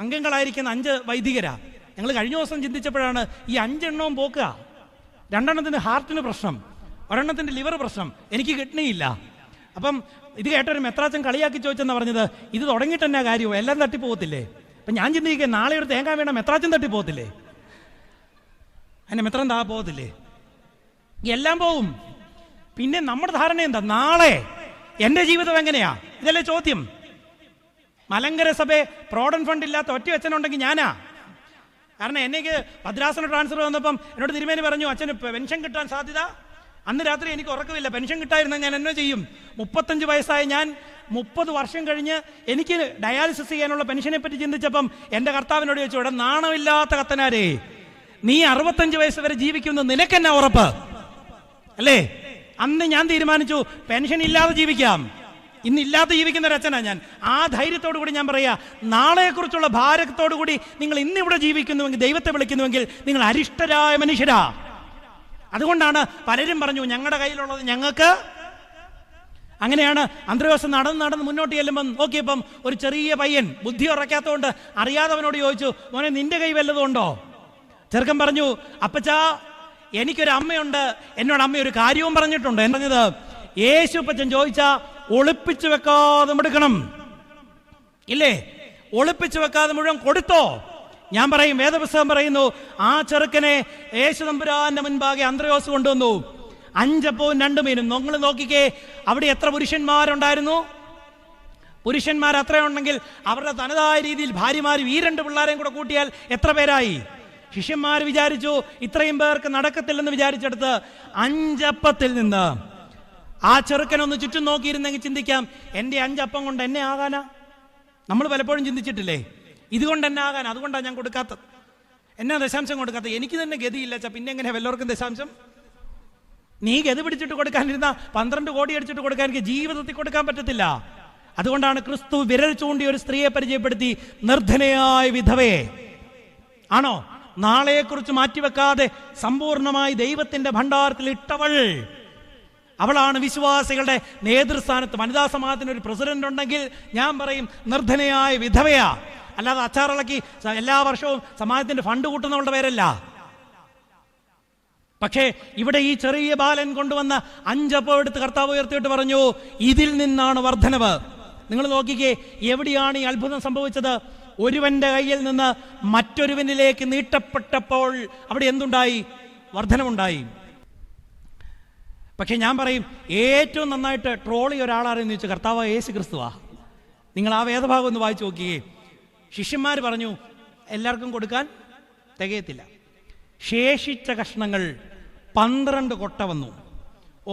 അംഗങ്ങളായിരിക്കുന്ന 5 വൈദികരാണ്. ഞങ്ങൾ കഴിഞ്ഞ ദിവസം ചിന്തിച്ചപ്പോഴാണ് ഈ 5 എണ്ണവും പോക്കുക. 2 എണ്ണത്തിന് ഹാർട്ടിന് പ്രശ്നം, 1 എണ്ണത്തിൻ്റെ ലിവർ പ്രശ്നം, എനിക്ക് കിഡ്നിയില്ല. അപ്പം ഇത് കേട്ടൊരു മെത്രാച്ചൻ കളിയാക്കി ചോദിച്ചെന്നാണ് പറഞ്ഞത്, ഇത് തുടങ്ങിയിട്ട് തന്നെ കാര്യമോ, എല്ലാം തട്ടിപ്പോകത്തില്ലേ? അപ്പം ഞാൻ ചിന്തിക്കുക, നാളെ ഒരു തേങ്ങ വീണ മെത്രാച്ചൻ തട്ടിപ്പോകത്തില്ലേ? അതിൻ്റെ മെത്രാൻ പോകത്തില്ലേ? എല്ലാം പോവും. പിന്നെ നമ്മുടെ ധാരണ എന്താ, നാളെ എൻ്റെ ജീവിതം എങ്ങനെയാ, ഇതല്ലേ ചോദ്യം. മലങ്കര സഭയെ പ്രോഡൻ ഫണ്ട് ഇല്ലാത്ത ഒറ്റ അച്ഛനുണ്ടെങ്കിൽ ഞാനാ. കാരണം എനിക്ക് ഭദ്രാസന ട്രാൻസ്ഫർ വന്നപ്പം എന്നോട് തിരുമേനി പറഞ്ഞു, അച്ഛന് പെൻഷൻ കിട്ടാൻ സാധ്യത. അന്ന് രാത്രി എനിക്ക് ഉറക്കമില്ല. പെൻഷൻ കിട്ടായിരുന്ന ഞാൻ എന്നെ ചെയ്യും. 35 വയസ്സായ ഞാൻ 30 വർഷം കഴിഞ്ഞ് എനിക്ക് ഡയാലിസിസ് ചെയ്യാനുള്ള പെൻഷനെ പറ്റി ചിന്തിച്ചപ്പം എൻ്റെ കർത്താവിനോട് ചോദിച്ചു, ഇവിടെ നാണമില്ലാത്ത കത്തനാരേ, നീ 65 വയസ്സ് വരെ ജീവിക്കുന്നത് നിനക്കെന്നാ ഉറപ്പ് അല്ലേ? അന്ന് ഞാൻ തീരുമാനിച്ചു പെൻഷൻ ഇല്ലാതെ ജീവിക്കാം. ഇന്നില്ലാതെ ജീവിക്കുന്ന ഒരു അച്ഛനാണ് ഞാൻ. ആ ധൈര്യത്തോടു കൂടി ഞാൻ പറയാ, നാളെക്കുറിച്ചുള്ള ഭാരത്തോടു കൂടി നിങ്ങൾ ഇന്നിവിടെ ജീവിക്കുന്നുവെങ്കിൽ, ദൈവത്തെ വിളിക്കുന്നുവെങ്കിൽ നിങ്ങൾ അരിഷ്ടരായ മനുഷ്യരാ. അതുകൊണ്ടാണ് പലരും പറഞ്ഞു ഞങ്ങളുടെ കയ്യിലുള്ളത് ഞങ്ങൾക്ക്. അങ്ങനെയാണ് അന്ത്രയോസ് നടന്ന് മുന്നോട്ട് ചെല്ലുമ്പം നോക്കിയപ്പം ഒരു ചെറിയ പയ്യൻ ബുദ്ധി ഉറക്കാത്തതുകൊണ്ട് അറിയാതവനോട് ചോദിച്ചു, മോനെ നിന്റെ കൈ വല്ലതും ഉണ്ടോ? ചെറുക്കൻ പറഞ്ഞു, അപ്പച്ചാ എനിക്കൊരു അമ്മയുണ്ട്, എന്നോട് അമ്മ ഒരു കാര്യവും പറഞ്ഞിട്ടുണ്ട്. പറഞ്ഞത് യേശു അപ്പച്ചൻ ചോദിച്ചാ ഒളിപ്പിച്ചു വെക്കാതെ എടുക്കണം ഇല്ലേ, ഒളിപ്പിച്ചു വെക്കാതെ മുഴുവൻ കൊടുത്തോ? ഞാൻ പറയും, വേദപുസ്തകം പറയുന്നു, ആ ചെറുക്കനെ യേശു തമ്പുരാന്റെ മുൻപാകെ അന്ത്രയോസ് കൊണ്ടുവന്നു. 5 അപ്പവും 2 മീനും. നിങ്ങൾ നോക്കിക്കേ, അവിടെ എത്ര പുരുഷന്മാരുണ്ടായിരുന്നു? പുരുഷന്മാർ അത്രയുണ്ടെങ്കിൽ അവരുടെ തനതായ രീതിയിൽ ഭാര്യമാരും ഈ 2 പിള്ളേരെയും കൂടെ കൂട്ടിയാൽ എത്ര പേരായി? ശിഷ്യന്മാർ വിചാരിച്ചു ഇത്രയും പേർക്ക് നടക്കത്തില്ലെന്ന് വിചാരിച്ചെടുത്ത് 5 അപ്പത്തിൽ നിന്ന് ആ ചെറുക്കനൊന്ന് ചുറ്റും നോക്കിയിരുന്നെങ്കിൽ ചിന്തിക്കാം, എൻ്റെ 5 അപ്പം കൊണ്ട് എന്നെ ആകാനാ? നമ്മൾ പലപ്പോഴും ചിന്തിച്ചിട്ടില്ലേ, ഇതുകൊണ്ട് എന്നെ ആകാൻ, അതുകൊണ്ടാണ് ഞാൻ കൊടുക്കാത്തത്. എന്നാ ദശാംശം കൊടുക്കാത്തത്? എനിക്ക് തന്നെ ഗതിയില്ല. പിന്നെ എങ്ങനെ വല്ലവർക്കും ദശാംശം? നീ ഗതി പിടിച്ചിട്ട് കൊടുക്കാനിരുന്ന 12 കോടി അടിച്ചിട്ട് കൊടുക്കാൻ എനിക്ക് ജീവിതത്തിൽ കൊടുക്കാൻ പറ്റത്തില്ല. അതുകൊണ്ടാണ് ക്രിസ്തു വിരൽ ചൂണ്ടി ഒരു സ്ത്രീയെ പരിചയപ്പെടുത്തി, നിർധനയായ വിധവയെ ആണോ നാളെക്കുറിച്ച് മാറ്റിവെക്കാതെ സമ്പൂർണമായി ദൈവത്തിന്റെ ഭണ്ഡാരത്തിൽ ഇട്ടവൾ. അവളാണ് വിശ്വാസികളുടെ നേതൃസ്ഥാനത്ത്. വനിതാ സമാജത്തിന് ഒരു പ്രസിഡന്റ് ഉണ്ടെങ്കിൽ ഞാൻ പറയും നിർധനയായ വിധവയാ. അല്ലാതെ അച്ചാറിളക്കി എല്ലാ വർഷവും സമാജത്തിന്റെ ഫണ്ട് കൂട്ടുന്നവളുടെ പേരല്ല. പക്ഷേ ഇവിടെ ഈ ചെറിയ ബാലൻ കൊണ്ടുവന്ന 5 അപ്പം എടുത്ത് കർത്താവ് ഉയർത്തിയിട്ട് പറഞ്ഞു, ഇതിൽ നിന്നാണ് വർധനവ്. നിങ്ങൾ നോക്കിക്കേ, എവിടെയാണ് ഈ അത്ഭുതം സംഭവിച്ചത്? ഒരുവന്റെ കയ്യിൽ നിന്ന് മറ്റൊരുവനിലേക്ക് നീട്ടപ്പെട്ടപ്പോൾ അവിടെ എന്തുണ്ടായി? വർധനമുണ്ടായി. പക്ഷെ ഞാൻ പറയും, ഏറ്റവും നന്നായിട്ട് ട്രോളി ഒരാളാരെന്ന് വെച്ചാൽ കർത്താവ് യേശു ക്രിസ്തുവാ. നിങ്ങൾ ആ വേദഭാഗം ഒന്ന് വായിച്ചു നോക്കിയേ. ശിഷ്യന്മാർ പറഞ്ഞു എല്ലാവർക്കും കൊടുക്കാൻ തികയത്തില്ല. ശേഷിച്ച കഷ്ണങ്ങൾ 12 കൊട്ട വന്നു.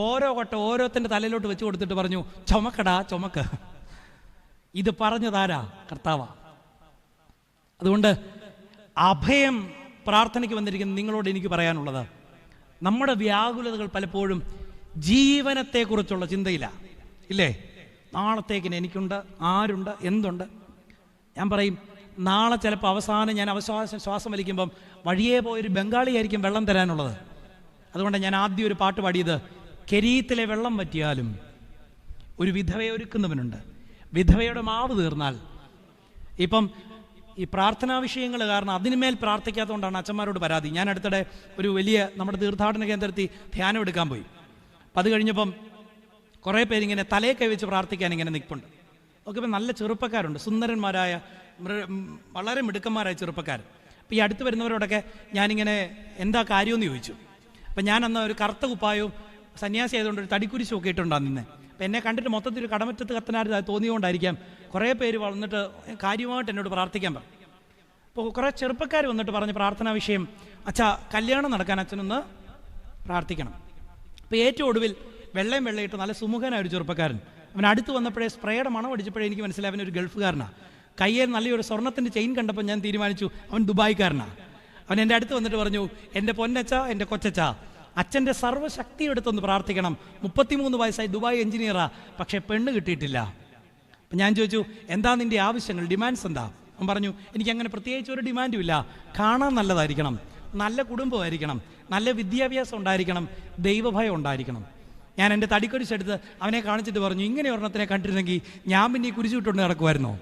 ഓരോ കൊട്ട ഓരോരുത്തൻ്റെ തലയിലോട്ട് വെച്ച് കൊടുത്തിട്ട് പറഞ്ഞു, ചുമക്കടാ ചുമക്ക്. ഇത് പറഞ്ഞതാരാ? കർത്താവാ. അതുകൊണ്ട് അഭയം പ്രാർത്ഥനയ്ക്ക് വന്നിരിക്കുന്ന നിങ്ങളോട് എനിക്ക് പറയാനുള്ളത്, നമ്മുടെ വ്യാകുലതകൾ പലപ്പോഴും ജീവനത്തെക്കുറിച്ചുള്ള ചിന്തയില്ല ഇല്ലേ. നാളത്തേക്കിന് എനിക്കുണ്ട്, ആരുണ്ട്, എന്തുണ്ട്. ഞാൻ പറയും, നാളെ ചിലപ്പോൾ അവസാനം ഞാൻ ശ്വാസം വലിക്കുമ്പം വഴിയേ പോയൊരു ബംഗാളിയായിരിക്കും വെള്ളം തരാനുള്ളത്. അതുകൊണ്ട് ഞാൻ ആദ്യം ഒരു പാട്ട് പാടിയത്, കെരീത്തിലെ വെള്ളം വറ്റിയാലും ഒരു വിധവയെ ഒരുക്കുന്നവനുണ്ട്. വിധവയുടെ മാവ് തീർന്നാൽ. ഇപ്പം ഈ പ്രാർത്ഥനാ വിഷയങ്ങൾ കാരണം അതിനുമേൽ പ്രാർത്ഥിക്കാത്തതുകൊണ്ടാണ് അച്ഛന്മാരോട് പരാതി. ഞാൻ അടുത്തിടെ ഒരു വലിയ നമ്മുടെ തീർത്ഥാടന കേന്ദ്രത്തിൽ ധ്യാനം എടുക്കാൻ പോയി. അപ്പം അത് കഴിഞ്ഞപ്പം കുറേ പേരിങ്ങനെ തലയെ കൈവച്ച് പ്രാർത്ഥിക്കാൻ ഇങ്ങനെ നിൽപ്പുണ്ട്. ഒക്കെ ഇപ്പം നല്ല ചെറുപ്പക്കാരുണ്ട്, സുന്ദരന്മാരായ വളരെ മിടുക്കന്മാരായ ചെറുപ്പക്കാർ. അപ്പോൾ ഈ അടുത്ത് വരുന്നവരോടൊക്കെ ഞാനിങ്ങനെ എന്താ കാര്യമെന്ന് ചോദിച്ചു. അപ്പം ഞാൻ അന്ന് ഒരു കറുത്ത കുപ്പായവും സന്യാസി ആയതുകൊണ്ട് ഒരു തടിക്കുരിശും ഒക്കെ ഇട്ടുണ്ടാകും നിന്നെ. അപ്പം എന്നെ കണ്ടിട്ട് മൊത്തത്തിൽ ഒരു കടമറ്റത്ത് കത്തനാർ തോന്നിയുകൊണ്ടായിരിക്കാം കുറേ പേര് വന്നിട്ട് കാര്യമായിട്ട് എന്നോട് പ്രാർത്ഥിക്കാൻ പറഞ്ഞു. അപ്പോൾ കുറേ ചെറുപ്പക്കാർ വന്നിട്ട് പറഞ്ഞ പ്രാർത്ഥനാ വിഷയം, അച്ഛാ കല്യാണം നടക്കാൻ അച്ഛനൊന്ന് പ്രാർത്ഥിക്കണം. അപ്പോൾ ഏറ്റവും ഒടുവിൽ വെള്ളയിട്ട് നല്ല സുമുഖനായ ഒരു ചെറുപ്പക്കാരൻ, അവൻ അടുത്ത് വന്നപ്പോഴേ സ്പ്രേയുടെ മണം അടിച്ചപ്പോഴേ എനിക്ക് മനസ്സിലായി അവനൊരു ഗൾഫുകാരനാണ്. കയ്യിൽ നല്ലൊരു സ്വർണ്ണത്തിൻ്റെ ചെയിൻ കണ്ടപ്പോൾ ഞാൻ തീരുമാനിച്ചു അവൻ ദുബായ്ക്കാരനാണ്. അവൻ എൻ്റെ അടുത്ത് വന്നിട്ട് പറഞ്ഞു, എൻ്റെ പൊന്നച്ച, എൻ്റെ കൊച്ചച്ച, അച്ഛൻ്റെ സർവ്വശക്തി എടുത്തൊന്ന് പ്രാർത്ഥിക്കണം. 33 വയസ്സായി, ദുബായ് എഞ്ചിനീയറാ, പക്ഷേ പെണ്ണ് കിട്ടിയിട്ടില്ല. അപ്പം ഞാൻ ചോദിച്ചു, എന്താ നിൻ്റെ ആവശ്യങ്ങൾ, ഡിമാൻഡ്സ് എന്താ? അവൻ പറഞ്ഞു, എനിക്കങ്ങനെ പ്രത്യേകിച്ച് ഒരു ഡിമാൻഡും ഇല്ല. കാണാൻ നല്ലതായിരിക്കണം, നല്ല കുടുംബമായിരിക്കണം, നല്ല വിദ്യാഭ്യാസം ഉണ്ടായിരിക്കണം, ദൈവഭയം ഉണ്ടായിരിക്കണം. ഞാൻ എൻ്റെ തടിക്കുരിശെടുത്ത് അവനെ കാണിച്ചിട്ട് പറഞ്ഞു, ഇങ്ങനെ ഒരെണ്ണത്തിനെ കണ്ടിരുന്നെങ്കിൽ ഞാൻ പിന്നെ ഈ കുരിശ് വിട്ടുകൊണ്ട് നടക്കുമായിരുന്നോ?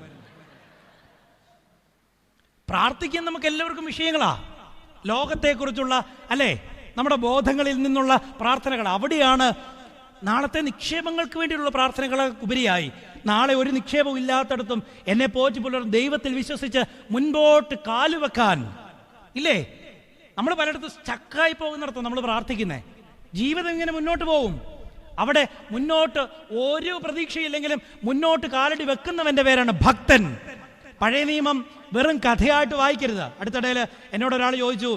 പ്രാർത്ഥിക്കാൻ നമുക്ക് എല്ലാവർക്കും വിഷയങ്ങളാ, ലോകത്തെക്കുറിച്ചുള്ള അല്ലേ, നമ്മുടെ ബോധങ്ങളിൽ നിന്നുള്ള പ്രാർത്ഥനകൾ. അവിടെയാണ് നാളത്തെ നിക്ഷേപങ്ങൾക്ക് വേണ്ടിയുള്ള പ്രാർത്ഥനകളെ ഉപരിയായി നാളെ ഒരു നിക്ഷേപവും ഇല്ലാത്തടത്തും എന്നെ പോറ്റി പുലർന്ന് ദൈവത്തിൽ വിശ്വസിച്ച് മുൻപോട്ട് കാലുവെക്കാൻ ഇല്ലേ. നമ്മൾ പലയിടത്തും സ്റ്റക്കായി പോകുന്നിടത്തും നമ്മൾ പ്രാർത്ഥിക്കുന്നേ. ജീവിതം ഇങ്ങനെ മുന്നോട്ട് പോകും, അവിടെ മുന്നോട്ട് ഒരു പ്രതീക്ഷയില്ലെങ്കിലും മുന്നോട്ട് കാലടി വെക്കുന്നവന്റെ പേരാണ് ഭക്തൻ. പഴയ നിയമം വെറും കഥയായിട്ട് വായിക്കരുത്. അടുത്തിടയിൽ എന്നോട് ഒരാൾ ചോദിച്ചു,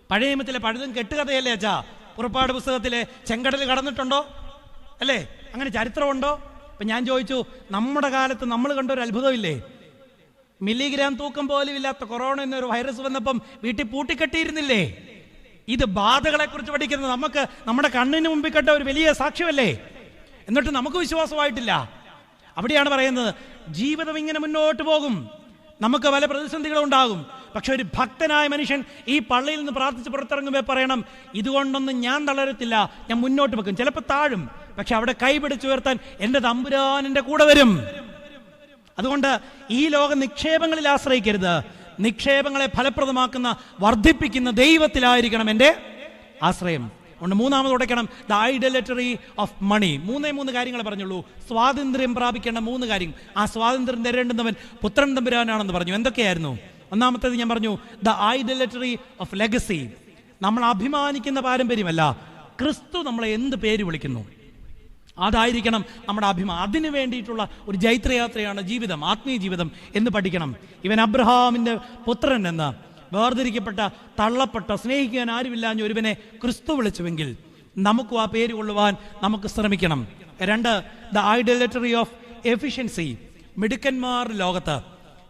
പഴയ നിയമത്തിലെ പഴുതും കെട്ടുകഥയല്ലേ അച്ഛാ, പുറപ്പാട് പുസ്തകത്തിലെ ചെങ്കടൽ കടന്നിട്ടുണ്ടോ അല്ലേ, അങ്ങനെ ചരിത്രമുണ്ടോ? അപ്പം ഞാൻ ചോദിച്ചു, നമ്മുടെ കാലത്ത് നമ്മൾ കണ്ടൊരു അത്ഭുതമില്ലേ, മില്ലിഗ്രാം തൂക്കം പോലും ഇല്ലാത്ത കൊറോണ എന്നൊരു വൈറസ് വന്നപ്പം വീട്ടിൽ പൂട്ടിക്കെട്ടിയിരുന്നില്ലേ? ഇത് ബാധകളെ കുറിച്ച് പഠിക്കുന്നത് നമുക്ക് നമ്മുടെ കണ്ണിന് മുമ്പിൽ കണ്ട ഒരു വലിയ സാക്ഷ്യമല്ലേ, എന്നിട്ട് നമുക്ക് വിശ്വാസമായിട്ടില്ല. അവിടെയാണ് പറയുന്നത്, ജീവിതം ഇങ്ങനെ മുന്നോട്ട് പോകും, നമുക്ക് പല പ്രതിസന്ധികളും ഉണ്ടാകും. പക്ഷെ ഒരു ഭക്തനായ മനുഷ്യൻ ഈ പള്ളിയിൽ നിന്ന് പ്രാർത്ഥിച്ച് പുറത്തിറങ്ങുമ്പോൾ പറയണം, ഇതുകൊണ്ടൊന്നും ഞാൻ തളരത്തില്ല, ഞാൻ മുന്നോട്ട് വെക്കും. ചിലപ്പോൾ താഴും, പക്ഷെ അവിടെ കൈപിടിച്ചുയർത്താൻ എൻ്റെ തമ്പുരാൻ എൻ്റെ കൂടെ വരും. അതുകൊണ്ട് ഈ ലോക നിക്ഷേപങ്ങളിൽ ആശ്രയിക്കരുത്, നിക്ഷേപങ്ങളെ ഫലപ്രദമാക്കുന്ന വർദ്ധിപ്പിക്കുന്ന ദൈവത്തിലായിരിക്കണം എൻ്റെ ആശ്രയം. അതുകൊണ്ട് മൂന്നാമത് ഉടയ്ക്കണം, ദ ഐഡലറ്ററി ഓഫ് മണി. 3 കാര്യങ്ങൾ പറഞ്ഞുള്ളൂ. സ്വാതന്ത്ര്യം പ്രാപിക്കേണ്ട 3 കാര്യങ്ങൾ. ആ സ്വാതന്ത്ര്യം തരേണ്ടുന്നവൻ പുത്രൻ തമ്പുരാനാണെന്ന് പറഞ്ഞു. എന്തൊക്കെയായിരുന്നു? ഒന്നാമത്തേത് ഞാൻ പറഞ്ഞു, ദ ഐഡലറ്ററി ഓഫ് ലെഗസി. നമ്മൾ അഭിമാനിക്കുന്ന പാരമ്പര്യമല്ല, ക്രിസ്തു നമ്മളെ എന്ത് പേര് വിളിക്കുന്നു അതായിരിക്കണം നമ്മുടെ അഭിമാനം. അതിനു വേണ്ടിയിട്ടുള്ള ഒരു ജൈത്രയാത്രയാണ് ജീവിതം, ആത്മീയ ജീവിതം എന്ന് പഠിക്കണം. ഇവൻ അബ്രഹാമിൻ്റെ പുത്രൻ എന്ന് വേർതിരിക്കപ്പെട്ട, തള്ളപ്പെട്ട, സ്നേഹിക്കാൻ ആരുമില്ലാഞ്ഞ ഒരുവനെ ക്രിസ്തു വിളിച്ചുവെങ്കിൽ നമുക്കും ആ പേര് കൊള്ളുവാൻ നമുക്ക് ശ്രമിക്കണം. 2, ദ ഐഡലറ്ററി ഓഫ് എഫിഷ്യൻസി. മിടുക്കന്മാർ ലോകത്ത്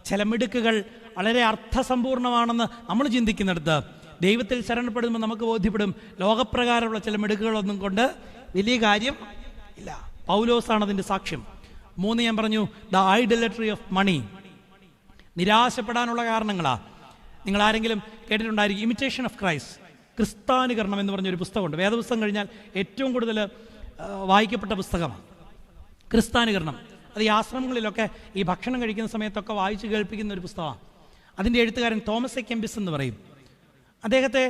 ചില മിടുക്കുകൾ വളരെ അർത്ഥസമ്പൂർണമാണെന്ന് നമ്മൾ ചിന്തിക്കുന്നിടത്ത് ദൈവത്തിൽ ശരണപ്പെടുമ്പോൾ നമുക്ക് ബോധ്യപ്പെടും, ലോകപ്രകാരമുള്ള ചില മിടുക്കുകളൊന്നും കൊണ്ട് വലിയ കാര്യം ഇല്ല. പൗലോസാണ് അതിൻ്റെ സാക്ഷ്യം. 3 ഞാൻ പറഞ്ഞു, ദ ഐഡലറ്ററി ഓഫ് മണി. നിരാശപ്പെടാനുള്ള കാരണങ്ങളാ. നിങ്ങൾ ആരെങ്കിലും കേട്ടിട്ടുണ്ടായിരിക്കും, ഇമിറ്റേഷൻ ഓഫ് ക്രൈസ്റ്റ്, ക്രിസ്താനുകരണം എന്ന് പറഞ്ഞൊരു പുസ്തകമുണ്ട്. വേദപുസ്തകം കഴിഞ്ഞാൽ ഏറ്റവും കൂടുതൽ വായിക്കപ്പെട്ട പുസ്തകമാണ് ക്രിസ്താനുകരണം. അത് ഈ ആശ്രമങ്ങളിലൊക്കെ ഈ ഭക്ഷണം കഴിക്കുന്ന സമയത്തൊക്കെ വായിച്ച് കേൾപ്പിക്കുന്ന ഒരു പുസ്തകമാണ്. അതിൻ്റെ എഴുത്തുകാരൻ തോമസ് എ കെമ്പിസ് എന്ന് പറയും. അദ്ദേഹത്തെ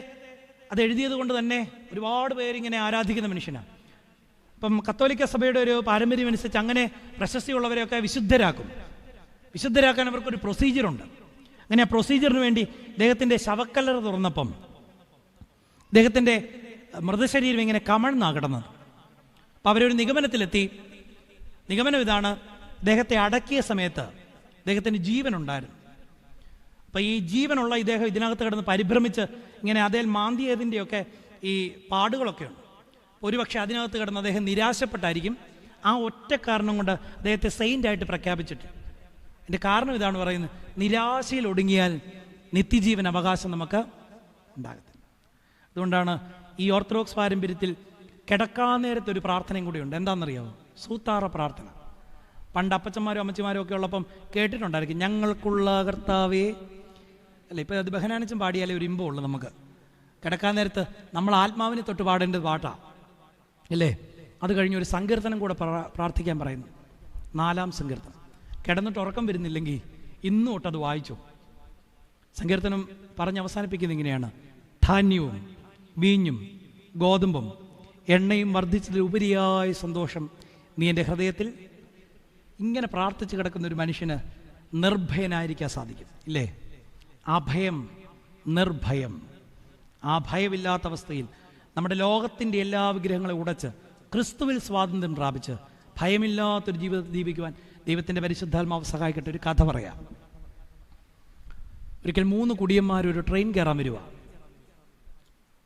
അത് എഴുതിയത് കൊണ്ട് തന്നെ ഒരുപാട് പേരിങ്ങനെ ആരാധിക്കുന്ന മനുഷ്യനാണ്. ഇപ്പം കത്തോലിക്ക സഭയുടെ ഒരു പാരമ്പര്യം അനുസരിച്ച് അങ്ങനെ പ്രശസ്തിയുള്ളവരെയൊക്കെ വിശുദ്ധരാക്കും. വിശുദ്ധരാക്കാൻ അവർക്കൊരു പ്രൊസീജിയറുണ്ട്. അങ്ങനെ ആ പ്രൊസീജിയറിന് വേണ്ടി അദ്ദേഹത്തിൻ്റെ ശവക്കല്ലറ തുറന്നപ്പം അദ്ദേഹത്തിൻ്റെ മൃതശരീരം ഇങ്ങനെ കമഴ്ന്നാണ് കിടന്നത്. അപ്പം അവരൊരു നിഗമനത്തിലെത്തി. നിഗമനം ഇതാണ്, അദ്ദേഹത്തെ അടക്കിയ സമയത്ത് അദ്ദേഹത്തിന് ജീവനുണ്ടായിരുന്നു. അപ്പം ഈ ജീവനുള്ള ഇദ്ദേഹം ഇതിനകത്ത് കിടന്ന് പരിഭ്രമിച്ച് ഇങ്ങനെ അതേ മാന്തിയതിൻ്റെയൊക്കെ ഈ പാടുകളൊക്കെ ഉണ്ട്. ഒരുപക്ഷെ അതിനകത്ത് കിടന്ന് അദ്ദേഹം നിരാശപ്പെട്ടായിരിക്കും ആ ഒറ്റ കാരണം കൊണ്ട് അദ്ദേഹത്തെ സെയിൻ്റായിട്ട് പ്രഖ്യാപിച്ചിട്ട്. എൻ്റെ കാരണം ഇതാണ് പറയുന്നത്, നിരാശയിൽ ഒടുങ്ങിയാൽ നിത്യജീവൻ അവകാശം നമുക്ക് ഉണ്ടാകത്തില്ല. അതുകൊണ്ടാണ് ഈ ഓർത്തഡോക്സ് പാരമ്പര്യത്തിൽ കിടക്കാൻ നേരത്തെ ഒരു പ്രാർത്ഥനയും കൂടിയുണ്ട്. എന്താണെന്നറിയാമോ? സൂത്താറ പ്രാർത്ഥന. പണ്ട് അപ്പച്ചന്മാരും അമ്മച്ചിമാരും ഒക്കെ ഉള്ളപ്പം കേട്ടിട്ടുണ്ടായിരിക്കും, ഞങ്ങൾക്കുള്ള കർത്താവേ അല്ലേ. ഇപ്പോൾ അത് ബഹനാനിച്ചും പാടിയാലേ ഒരു ഇമ്പമുള്ളൂ നമുക്ക്. കിടക്കാൻ നേരത്ത് നമ്മൾ ആത്മാവിനെ തൊട്ട് പാടേണ്ടത് പാട്ടാണ് അല്ലേ. അത് കഴിഞ്ഞ് ഒരു സങ്കീർത്തനം കൂടെ പ്രാർത്ഥിക്കാൻ പറയുന്നു, 4-ാം സങ്കീർത്തനം. കിടന്നിട്ട് ഉറക്കം വരുന്നില്ലെങ്കിൽ ഇന്ന് തൊട്ടത് വായിച്ചു. സങ്കീർത്തനം പറഞ്ഞ് അവസാനിപ്പിക്കുന്നത് ഇങ്ങനെയാണ്, ധാന്യവും വീഞ്ഞും ഗോതമ്പും എണ്ണയും വർദ്ധിച്ചതിലുപരിയായ സന്തോഷം നീ എൻ്റെ ഹൃദയത്തിൽ. ഇങ്ങനെ പ്രാർത്ഥിച്ച് കിടക്കുന്ന ഒരു മനുഷ്യന് നിർഭയനായിരിക്കാൻ സാധിക്കും ഇല്ലേ. അഭയം നിർഭയം. ആ ഭയമില്ലാത്ത അവസ്ഥയിൽ നമ്മുടെ ലോകത്തിൻ്റെ എല്ലാ വിഗ്രഹങ്ങളെ ഉടച്ച് ക്രിസ്തുവിൽ സ്വാതന്ത്ര്യം പ്രാപിച്ച് ഭയമില്ലാത്തൊരു ജീവിതം ജീവിക്കുവാൻ ദൈവത്തിൻ്റെ പരിശുദ്ധാത്മാവ് സഹായിക്കട്ടെ. ഒരു കഥ പറയാം. ഒരിക്കൽ 3 കുടിയന്മാർ ഒരു ട്രെയിൻ കയറാൻ വരിക.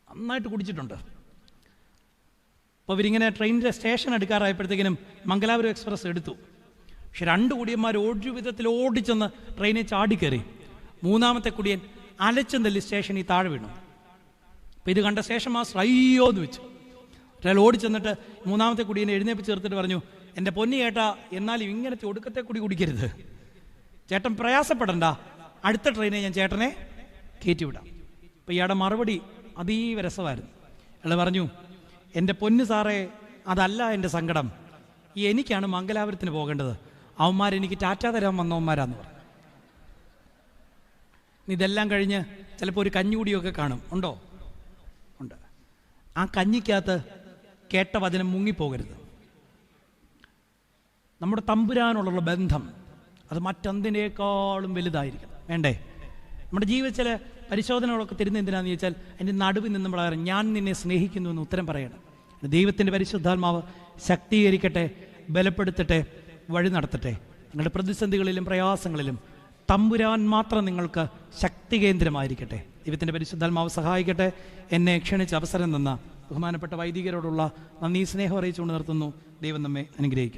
നന്നായിട്ട് കുടിച്ചിട്ടുണ്ട്. അപ്പോൾ ഇവരിങ്ങനെ ട്രെയിനിൻ്റെ സ്റ്റേഷൻ എടുക്കാറായപ്പോഴത്തേക്കിനും മംഗലാപുരം എക്സ്പ്രസ് എടുത്തു. പക്ഷെ 2 കുടിയന്മാർ ഒരു വിധത്തിൽ ഓടിച്ചെന്ന് ട്രെയിനിൽ ചാടിക്കയറി. 3-ാമത്തെ കുടിയൻ അലച്ചും തല്ലി സ്റ്റേഷനിൽ താഴെ വീണു. അപ്പോൾ ഇത് കണ്ട സ്റ്റേഷൻ മാസ്റ്റർ അയ്യോ എന്ന് വെച്ചു. ഒരാൾ ഓടിച്ചെന്നിട്ട് 3-ാമത്തെ കുടിയനെ എഴുന്നേപ്പിച്ച് ചേർത്തിട്ട് പറഞ്ഞു, എൻ്റെ പൊന്നി ചേട്ടാ, എന്നാലും ഇങ്ങനത്തെ ഒടുക്കത്തെ കുടി കുടിക്കരുത്. ചേട്ടൻ പ്രയാസപ്പെടണ്ട, അടുത്ത ട്രെയിനെ ഞാൻ ചേട്ടനെ കയറ്റിവിടാം. അപ്പോൾ ഇയാളുടെ മറുപടി അതീവ രസമായിരുന്നു. അയാൾ പറഞ്ഞു, എൻ്റെ പൊന്നു സാറേ, അതല്ല എൻ്റെ സങ്കടം. എനിക്കാണ് മംഗലാപുരത്തിന് പോകേണ്ടത്. അവന്മാരെനിക്ക് ടാറ്റ തരാൻ വന്നവന്മാരാന്ന് പറഞ്ഞു. ഇതെല്ലാം കഴിഞ്ഞ് ചിലപ്പോൾ ഒരു കഞ്ഞുകൂടിയൊക്കെ കാണും. ഉണ്ടോ? ഉണ്ട്. ആ കഞ്ഞിക്കകത്ത് കേട്ട വചനം മുങ്ങിപ്പോകരുത്. നമ്മുടെ തമ്പുരാനോടുള്ള ബന്ധം അത് മറ്റെന്തിനേക്കാളും വലുതായിരിക്കണം. വേണ്ടേ? നമ്മുടെ ജീവിതത്തിലെ പരിശോധനകളൊക്കെ തരുന്ന എന്തിനാണെന്ന് ചോദിച്ചാൽ അതിൻ്റെ നടുവിൽ നിന്ന് നമ്മൾ ഞാൻ നിന്നെ സ്നേഹിക്കുന്നു എന്ന് ഉത്തരം പറയണം. ദൈവത്തിൻ്റെ പരിശുദ്ധാത്മാവ് ശക്തീകരിക്കട്ടെ, ബലപ്പെടുത്തട്ടെ, വഴി നടത്തട്ടെ. നിങ്ങളുടെ പ്രതിസന്ധികളിലും പ്രയാസങ്ങളിലും തമ്പുരാൻ മാത്രം നിങ്ങൾക്ക് ശക്തി കേന്ദ്രമായിരിക്കട്ടെ. ദൈവത്തിൻ്റെ പരിശുദ്ധാത്മാവ് സഹായിക്കട്ടെ. എന്നെ ക്ഷണിച്ച അവസരം തന്ന ബഹുമാനപ്പെട്ട വൈദികരോടുള്ള നന്ദി, സ്നേഹം അറിയിച്ചുകൊണ്ട് നിർത്തുന്നു. ദൈവം നമ്മെ അനുഗ്രഹിക്കും.